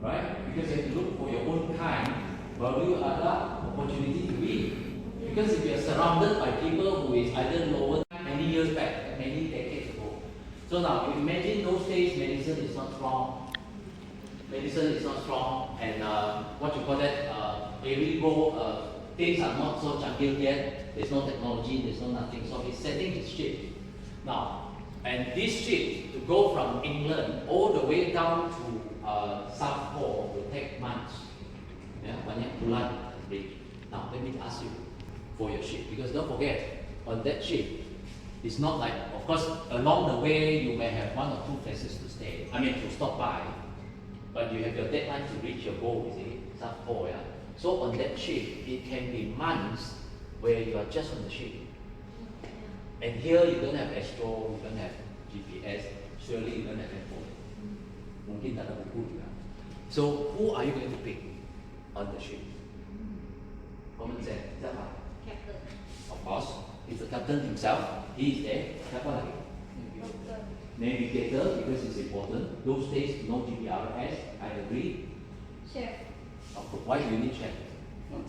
Speaker 1: right? Because you have to look for your own kind. Baru ada opportunity to win. Because if you are surrounded by people who is either lower many years back, many decades ago. So now, imagine those days medicine is not strong. Medicine is not strong, and what you call that? Things are not so jungle yet. There's no technology, there's no nothing. So he's setting his ship. Now, and this ship to go from England all the way down to South Pole will take months. Yeah, banyak bulan bridge. Now, let me ask you for your ship, because don't forget, on that ship, it's not like, of course, along the way you may have 1 or 2 places to stay. I mean, to stop by. But you have your deadline to reach your goal, you see, South Pole, yeah? So on that ship, it can be months where you are just on the ship. And here you don't have Astro, you don't have GPS, surely you don't have phone. Mungkin tak ada buku juga. So who are you going to pick on the ship? Common sense, is that right? Of course, it's the captain himself, he is there. Siapa lagi? Navigator, because it's important. Those days, no GPRS, I agree.
Speaker 2: Chef.
Speaker 1: Why do you need chef? Of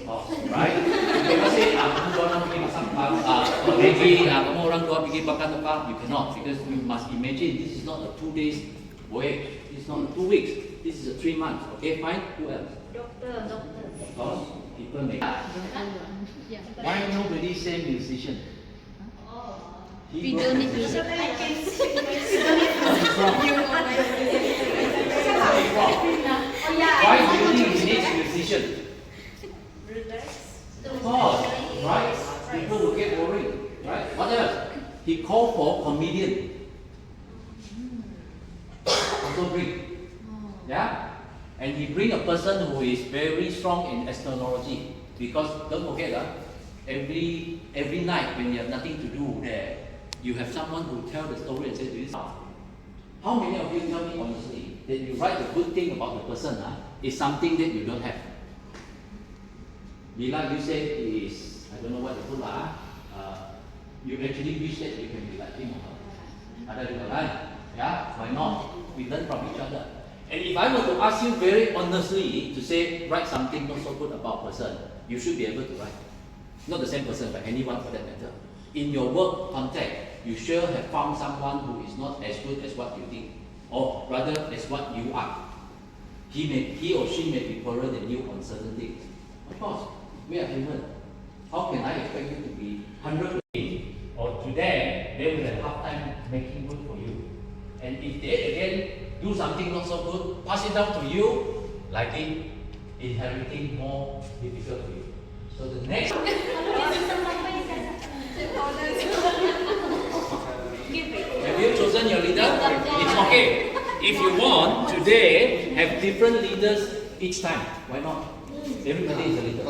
Speaker 1: course, right? Because kamu orang pergi masak Maggi, kamu orang dua pergi makan apa? You cannot, because you must imagine this is not a 2 days voyage. This is not 2 weeks. This is a 3 months. Okay, fine. Who else?
Speaker 2: Doctor.
Speaker 1: Of course, people make. Why nobody say musician?
Speaker 5: We don't need music.
Speaker 1: Why do you think he needs musician? Of course, right? People will get worried, right? What else? He called for comedian. Also bring, yeah? And he bring a person who is very strong in astrology, because don't forget, every night when you have nothing to do there, you have someone who tell the story and say, do this. How many of you tell me honestly that you write a good thing about the person is something that you don't have? Bila you say is, I don't know what you put you actually wish that you can be like him or her. Ada juga kan? Yeah, why not? We learn from each other. And if I were to ask you very honestly to say, write something not so good about a person, you should be able to write. Not the same person, but anyone for that matter. In your work context, you sure have found someone who is not as good as what you think, or rather as what you are. He or she may be poorer than you on certain things. Of course, we are human. How can I expect you to be 100% or today they will have hard time making good for you. And if they again do something not so good, pass it down to you, like inheriting more difficult for you. So the next. Have you chosen your leader? It's okay. If you want, today, have different leaders each time. Why not? Everybody is a leader.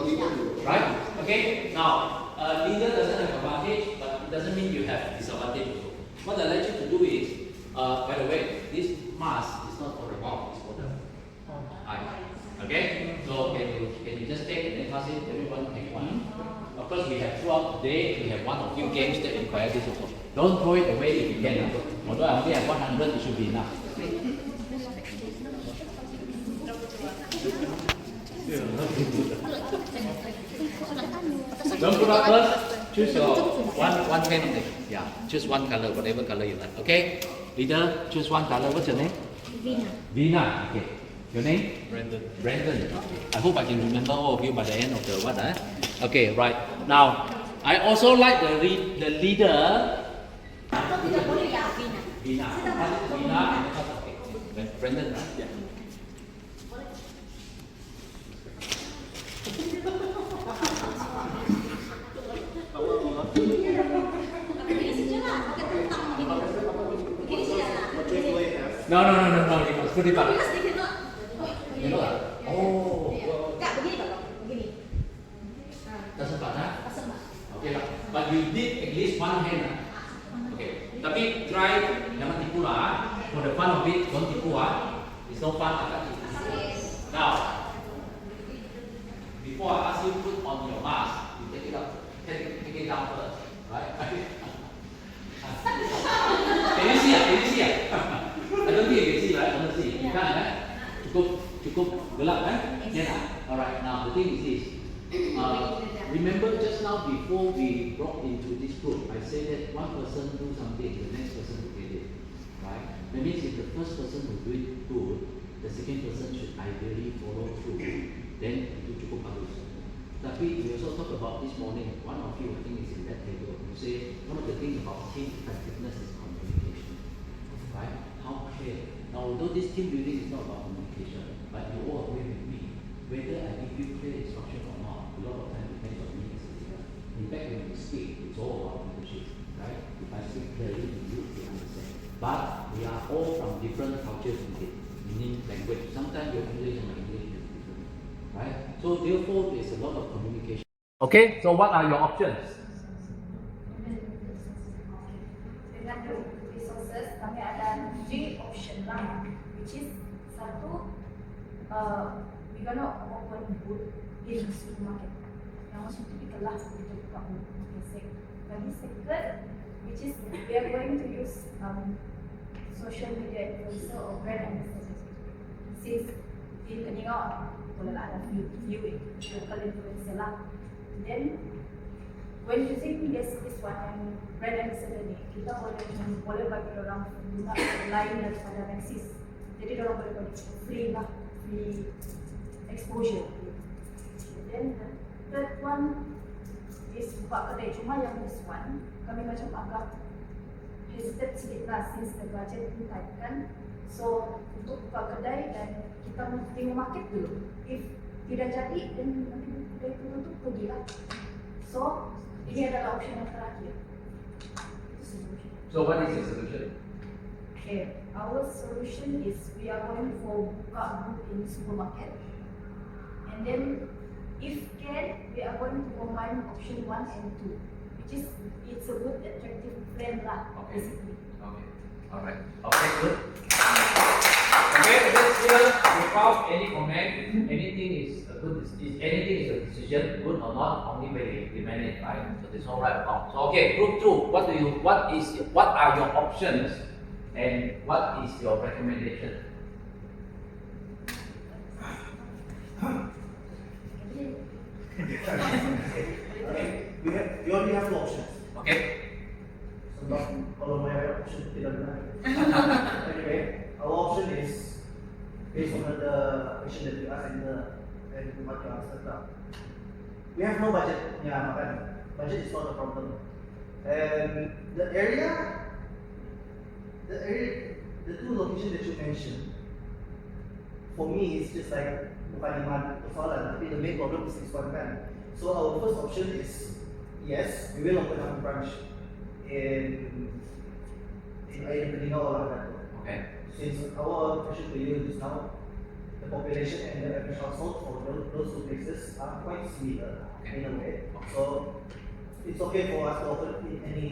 Speaker 1: Right? Okay? Now, a leader doesn't have advantage, but it doesn't mean you have disadvantage also. What I like you to do is,
Speaker 4: By the way, this mask is not for the mouth, it's for the eye. Okay? So can you just take and then pass it? Everyone take one. Of course, we have throughout the day, we have one or few games that require this also. Don't throw it away if you can. Although I only have 100, it should be enough. Don't put up first. Choose your one pen only. Yeah, choose one color, whatever color you like. Okay? Leader, choose one color. What's your name?
Speaker 5: Vina.
Speaker 4: Vina. Okay. Your name? Brandon. Brandon. I hope I can remember all of you by the end of the what? Okay, right. Now, I also like the leader.
Speaker 5: Atau tidak boleh ya, Vina.
Speaker 4: Vina. Vina and okay. Brandon, right? Yeah. No. You must put it back. You know that? Oh.
Speaker 5: Kak, begini Bapak, begini.
Speaker 4: Tak sempat, ha?
Speaker 5: Tak sempat.
Speaker 4: Okay lah. But you did at least one hand, ha? Okay. Tapi try jangan tipu lah. For the fun of it, don't tipu ah. It's no fun tak tipu. Now, before I ask you to put on your mask, you take it up, take it down first, right? Can you see? I don't think you can see, right? Honestly, you can't, right? Cukup gelap, kan? Yeah. Alright. Now the thing is this. Remember just now before we brought into this group, I said that one person do something, the next person will get it, right? That means if the first person will do it good, the second person should ideally follow through. Then itu cukup bagus. Tapi we also talk about this morning. One of you I think is in that table. You say one of the things about team effectiveness is communication, right? How clear. Now although this team building is not about communication, but you all agree with me. Whether I give you clear instruction or not, a lot of time depends on me as a leader. In fact, when we speak, it's all about leadership, right? If I speak clearly to you, you understand. But we are all from different cultures, meaning language. Sometimes your English and my English is different, right? So therefore, there's a lot of communication. Okay, so what are your options?
Speaker 2: Dengan resources, kami ada 3 option lah, which is satu, we gonna open booth in supermarket. Yang macam typical lah, kita buka booth. Lagi second, which is we are going to use social media influencer or brand ambassador. Since di Peningau, boleh lah ada viewing, local influencer lah. Then, when using this one and brand ambassador ni, kita boleh bagi orang guna lain daripada Maxis. Jadi orang boleh bagi free lah, free exposure. Then the third one is buka kedai. Cuma yang this one kami macam agak hesitate sedikit lah since the budget pun tight kan. So untuk buka kedai dan kita tengok market dulu. If tidak jadi, dan nanti kedai itu tutup pergi lah. So ini adalah option yang terakhir.
Speaker 4: So what is the solution?
Speaker 2: Okay, our solution is we are going for buka booth in supermarket, and then if can, we are going to combine option 1 and 2, which is it's a good attractive brand lah, basically.
Speaker 4: Okay. Alright. Okay, good. Okay, let's hear without any comment. Anything is a good. Anything is a decision, good or not, only when you implement it, right? So there's no right or wrong. So okay, group 2. What are your options, and what is your recommendation?
Speaker 6: We already have 2 options.
Speaker 4: Okay.
Speaker 6: So kalau my option tidak benar. Anyway, our option is based on the question that you asked and what you answered now. We have no budget. Yeah, makan. Budget is not a problem. And the two locations that you mentioned, for me, it's just like bukan lima persoalan, tapi the main problem is this one kan. So our first option is yes, we will open up a branch in Peningau or Lagatu.
Speaker 4: Okay.
Speaker 6: Since our question to you is now the population and the average household for those 2 places are quite similar in a way. So it's okay for us to open in any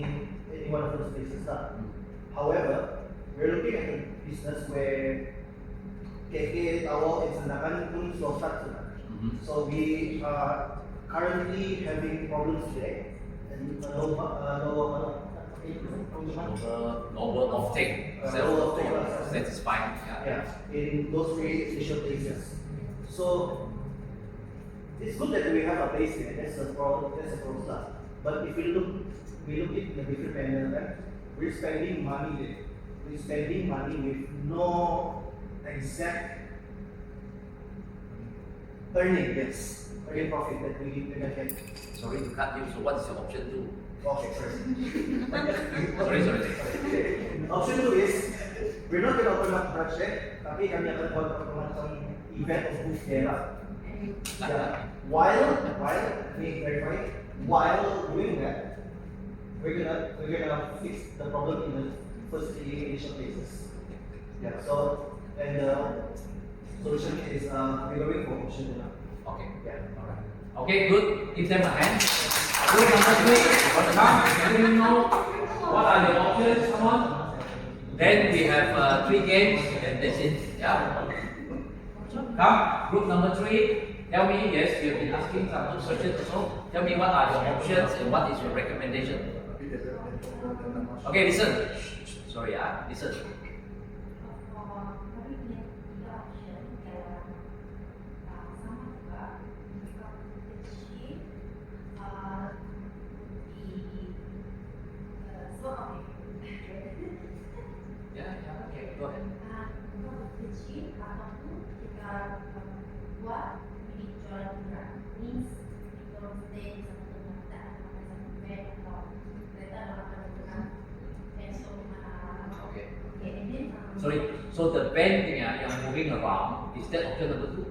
Speaker 6: one of those places. However, we're looking at a business where KK Tower and Sandakan pun slow start sudah. So we are currently having problems today and
Speaker 1: Global offtake, satisfying.
Speaker 6: yeah, in those three initial places. So it's good that we have a base there. That's a pro plus. But if we look it in a different manner, right? We're spending money there. We're spending money with no exact earning profit that we can get.
Speaker 1: Sorry to cut you. So what is your option two?
Speaker 6: Okay, sorry.
Speaker 1: Sorry.
Speaker 6: Option two is we're not going to open up branch there, tapi kami akan buat macam event of booth there lah. Yeah. While doing that, we're gonna fix the problem in the first three initial phases. Yeah. So and the solution is we're going for option two now.
Speaker 1: Okay.
Speaker 6: Yeah.
Speaker 1: Alright. Okay, good. Give them a hand. Group number 3, want to come? Let me know what are your options. Come on. Then we have 3 games and that's it. Yeah. Come. Group number 3. Tell me, yes, you have been asking some questions also. Tell me what are your options and what is your recommendation. Okay, listen. Sorry, listen. Yeah, okay, go ahead.
Speaker 2: Kecil ataupun kita buat unit jual murah, means kita stay satu tempat atau satu bed atau kereta akan menggunakan pencil
Speaker 1: Okay.
Speaker 2: and then
Speaker 1: Sorry, so the band thing yang moving around, is that option number 2?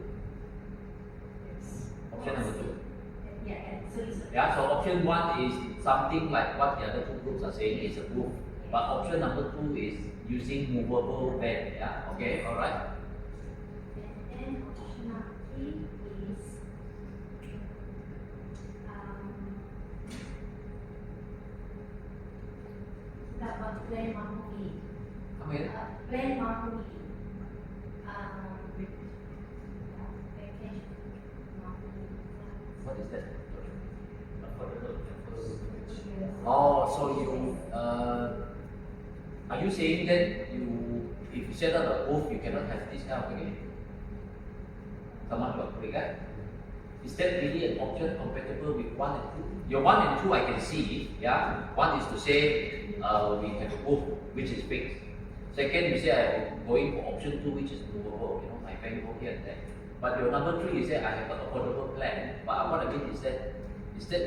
Speaker 1: Option number 2.
Speaker 2: yeah, sorry.
Speaker 1: Yeah, so option 1 is something like what the other 2 groups are saying is a booth. But option number 2 is using movable band. Yeah, okay, alright.
Speaker 2: And then option number 3 is dapat plan mahuli.
Speaker 1: Come again?
Speaker 2: Plan mahuli. Package mahuli.
Speaker 1: What is that? Oh, so you are you saying that if you set up a booth, you cannot have this kind of thing? Someone got correct? Is that really an option compatible with 1 and 2? Your 1 and 2 I can see, yeah. 1 is to say we have a booth which is fixed. Second, you say I'm going for option 2 which is movable, I can go here and there. But your number 3, you say I have an affordable plan. But what I mean is that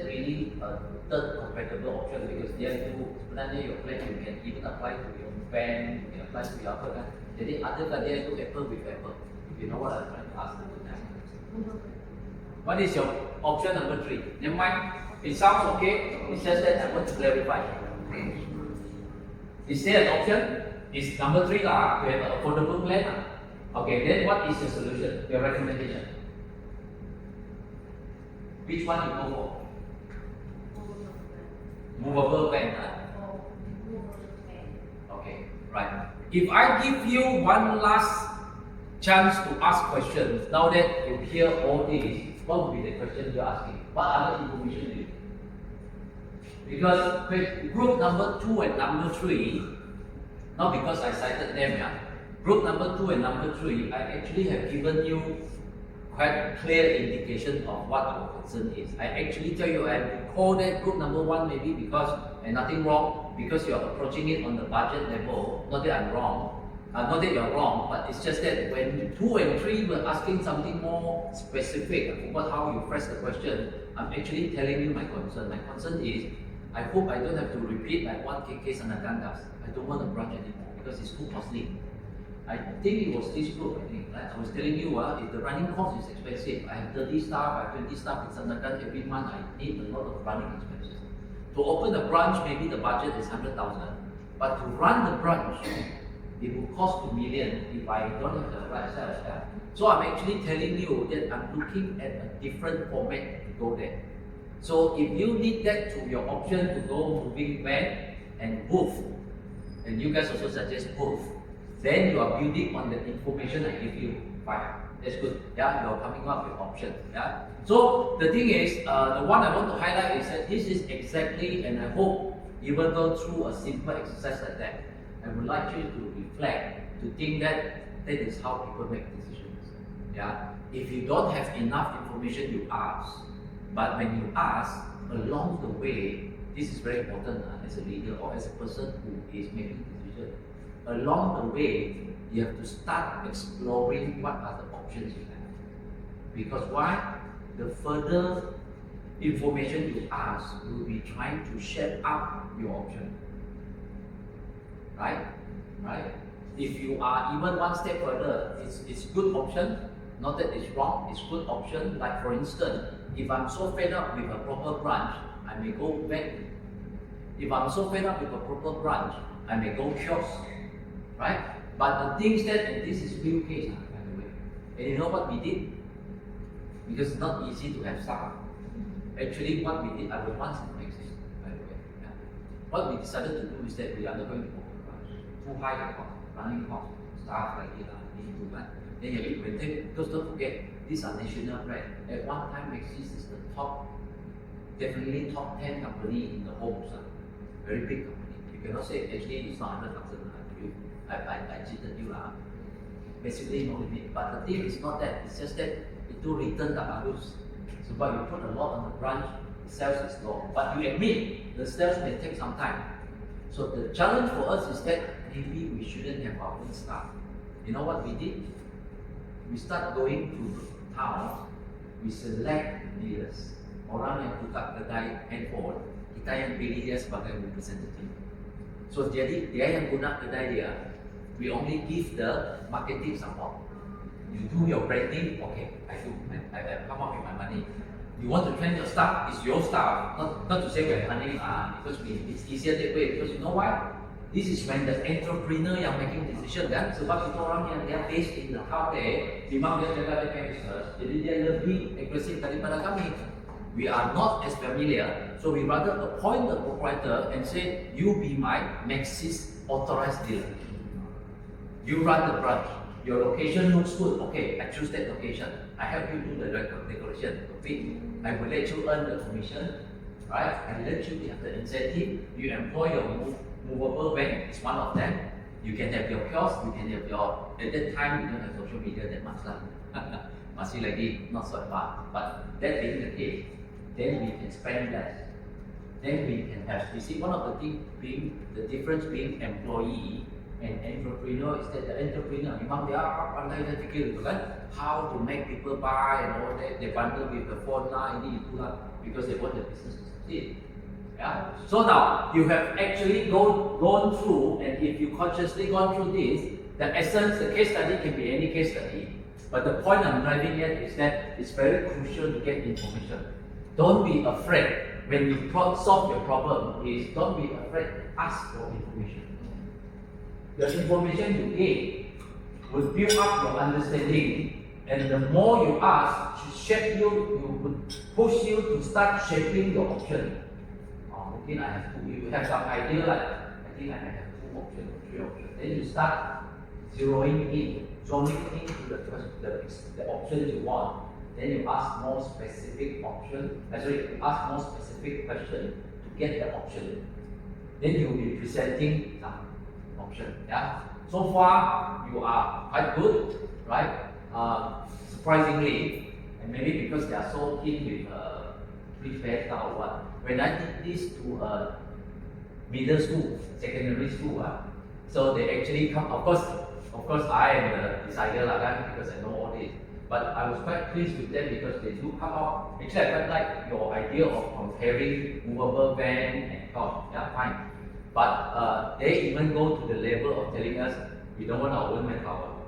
Speaker 1: really a third compatible option? Because there you sebenarnya your plan you can even apply to your bank, you can apply to your apa kan. Jadi adakah dia itu apple with apple? You know what I'm trying to ask. What is your option number 3? Never mind. It sounds okay. It's just that I want to clarify. Is there an option? Is number 3 lah to have an affordable plan? Okay, then what is your solution? Your recommendation? Which one you go for? Movable van. Okay, right. If I give you one last chance to ask questions, now that you hear all this, what would be the question you're asking? What other information do you need? Because group number 2 and number 3, not because I cited them, group number 2 and number 3, I actually have given you quite clear indication of what our concern is. I actually tell you, I call that group number 1 maybe because, and nothing wrong, because you're approaching it on the budget level. Not that I'm wrong, not that you're wrong, but it's just that when 2 and 3 were asking something more specific, I forgot how you phrased the question, I'm actually telling you my concern. My concern is, I hope I don't have to repeat like what KK Sanagan does. I don't want a branch anymore because it's too costly. I think it was this group, right? I was telling you, if the running cost is expensive, I have 30 staff, I have 20 staff in Sandakan, every month I need a lot of running expenses. To open a branch, maybe the budget is 100,000, but to run the branch, it will cost 2 million if I don't have the right set of staff. So I'm actually telling you that I'm looking at a different format to go there. So if you need that to your option to go moving van and booth,
Speaker 4: and you guys also suggest both, then you are building on the information I give you. Fine, that's good. Yeah, you are coming up with options. Yeah. So the thing is, the one I want to highlight is that this is exactly, and I hope you will go through a simple exercise like that. I would like you to reflect, to think that that is how people make decisions. Yeah. If you don't have enough information, you ask. But when you ask, along the way, this is very important as a leader or as a person who is making decisions. Along the way, you have to start exploring what are the options you have. Because why? The further information you ask will be trying to shape up your option. Right? Right? If you are even one step further, it's good option. Not that it's wrong, it's good option. Like for instance, if I'm so fed up with a proper branch, I may go back. If I'm so fed up with a proper branch, I may go kiosk. Right? But the things that, and this is real case, by the way. And you know what we did? Because it's not easy to have staff. Actually, what we did, I was once in Maxis, by the way. Yeah. What we decided to do is that we are not going to open branch. Too high the cost, running cost, staff like it, need to run. Then you have to maintain, because don't forget, these are national brand. At one time, Maxis is the top, definitely top 10 company in the homes. Very big company. You cannot say actually it's not 100,000. I cheated you. Basically, no limit. But the thing is not that, it's just that itu return tak bagus. So, but you put a lot on the branch, the sales is low. But you admit, the sales may take some time. So the challenge for us is that maybe we shouldn't have our own staff. You know what we did? We start going to town, we select dealers. Orang yang buka kedai handphone, kita yang pilih dia sebagai representative. So jadi dia yang guna kedai dia, we only give the marketing support. You do your branding, okay, I do. I come up with my money. You want to train your staff, it's your staff. Not to say we're earning because it's easier that way. Because you know why? This is when the entrepreneur yang making decision kan. Sebab itu orang yang dia based in the Taipei, memang dia jaga dia business, jadi dia lebih agresif daripada kami. We are not as familiar, so we rather appoint the proprietor and say, you be my Maxis authorized dealer. You run the branch. Your location looks good. Okay, I choose that location. I help you do the decoration. Okay, I will let you earn the commission, right? I let you have the incentive. You employ your movable van. It's one of them. You can have your kiosk. You can have your. At that time, we don't have social media that much lah. Masih lagi not so advanced. But that being the case, then we can spend less. Then we can have. You see, one of the things being the difference being employee and entrepreneur is that the entrepreneur memang dia pandai dan fikir gitu kan, how to make people buy and all that. They bundle with the phone lah, ini itu lah, because they want the business to succeed. Yeah. So now you have actually gone through, and if you consciously gone through this, the essence, the case study can be any case study. But the point I'm driving at is that it's very crucial to get information. Don't be afraid when you solve your problem. Don't be afraid to ask for information. The information you get will build up your understanding, and the more you ask, to shape you would push you to start shaping your option. Okay, I have two. You have some idea like I think I have 2 options or 3 options. Then you start zoning into the options you want. Then you ask more specific option. You ask more specific question to get the option. Then you will be presenting some option. Yeah. So far you are quite good, right? Surprisingly, and maybe because they are so keen with prefab or what. When I did this to middle school, secondary school, so they actually come. Of course, I am the decider lah kan, because I know all this. But I was quite pleased with them because they do come out. Actually, I quite like your idea of comparing movable van and car. Yeah, fine. But they even go to the level of telling us we don't want our own manpower.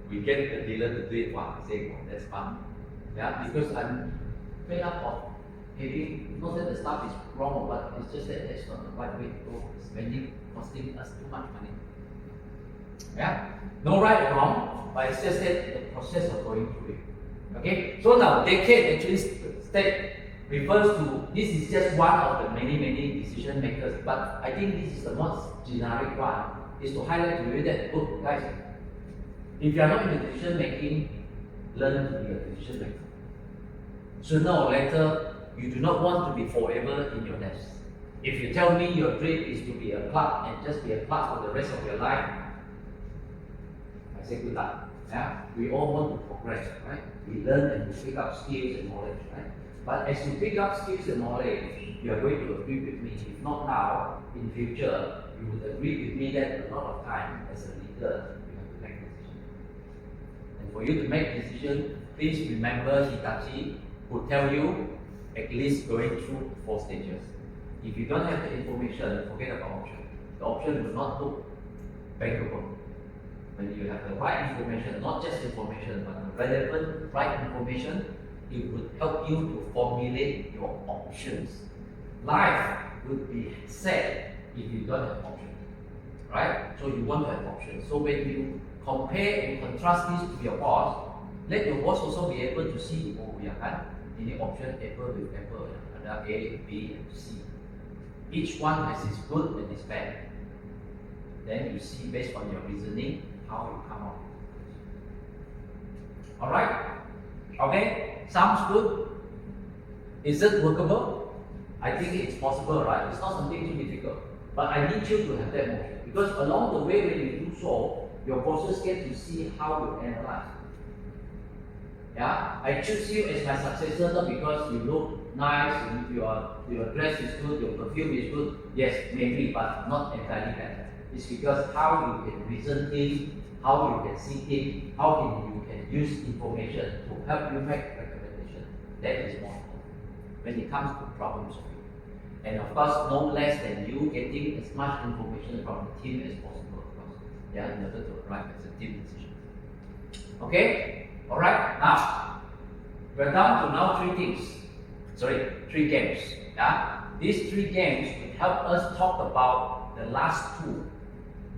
Speaker 4: We get the dealer to do it for our sake. That's fun. Yeah, because I'm fed up of having, not that the stuff is wrong or what, it's just that that's not the right way to go. Spending, costing us too much money. Yeah, no right or wrong, but it's just that the process of going through it. Okay, so now they can actually state refers to, this is just one of the many decision makers, but I think this is the most generic one, is to highlight to you that, look guys, if you are not in the decision making, learn to be a decision maker. Sooner or later, you do not want to be forever in your nest. If you tell me your dream is to be a clerk and just be a clerk for the rest of your life, I say good luck. Yeah? We all want to progress, right? We learn and we pick up skills and knowledge, right? But as you pick up skills and knowledge, you are going to agree with me. If not now, in future, you would agree with me that a lot of time as a leader, you have to make decisions. And for you to make decisions, please remember Hitachi will tell you at least going through 4 stages. If you don't have the information, forget about option. The option will not look bankable. When you have the right information, not just information, but the relevant right information, it would help you to formulate your options. Life would be sad if you don't have options, right? So you want to have options. So when you compare and contrast this to your boss, let your boss also be able to see, oh ya kan, ini option apple with apple, ada A, B, and C. Each one has its good and its bad. Then you see based on your reasoning how you come up. Alright? Okay? Sounds good? Is it workable? I think it's possible, right? It's not something too difficult. But I need you to have that motion. Because along the way when you do so, your bosses get to see how you analyze. Yeah? I choose you as my successor not because you look nice, your dress is good, your perfume is good. Yes, maybe, but not entirely bad. It's because how you can reason things, how you can see things, how you can use information to help you make recommendations. That is more important when it comes to problem solving. And of course, no less than you getting as much information from the team as possible, of course. Yeah, in order to arrive as a team decision. Okay? Alright, now we're down to now 3 things. Sorry, 3 games. Yeah? These 3 games will help us talk about the last 2.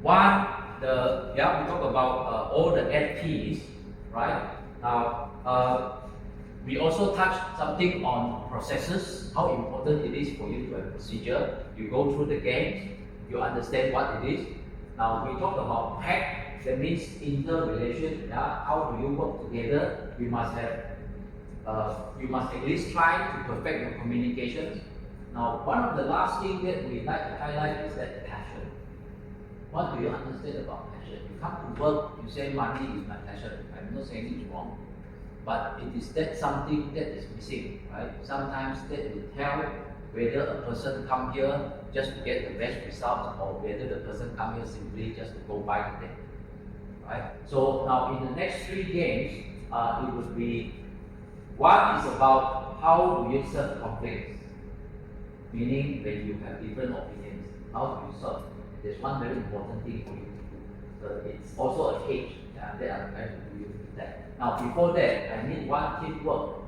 Speaker 4: One, we talk about all the FPs, right? Now, we also touch something on processes, how important it is for you to have a procedure. You go through the games, you understand what it is. Now, we talk about pack, that means interrelation. Yeah? How do you work together? You must at least try to perfect your communication. Now, one of the last things that we like to highlight is that passion. What do you understand about passion? You come to work, you say money is my passion. I'm not saying it's wrong, but it is that something that is missing, right? Sometimes that will tell whether a person come here just to get the best results or whether the person come here simply just to go buy the day, right? So now in the next 3 games, it would be, one is about how do you solve conflicts, meaning when you have different opinions, how do you solve? There's one very important thing for you to do. So it's also a cage that I'm trying to do with that. Now before that, I need one teamwork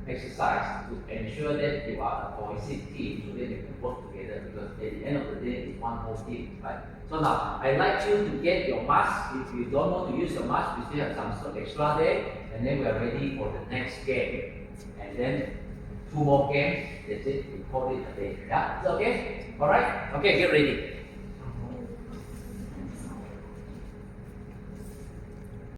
Speaker 4: exercise to ensure that you are a cohesive team so that you can work together, because at the end of the day, it's one whole team, right? So now, I'd like you to get your mask. If you don't want to use your mask, we still have some extra there, and then we are ready for the next game. And then 2 more games, that's it, we call it a day. Yeah, is that okay? Alright? Okay, get ready.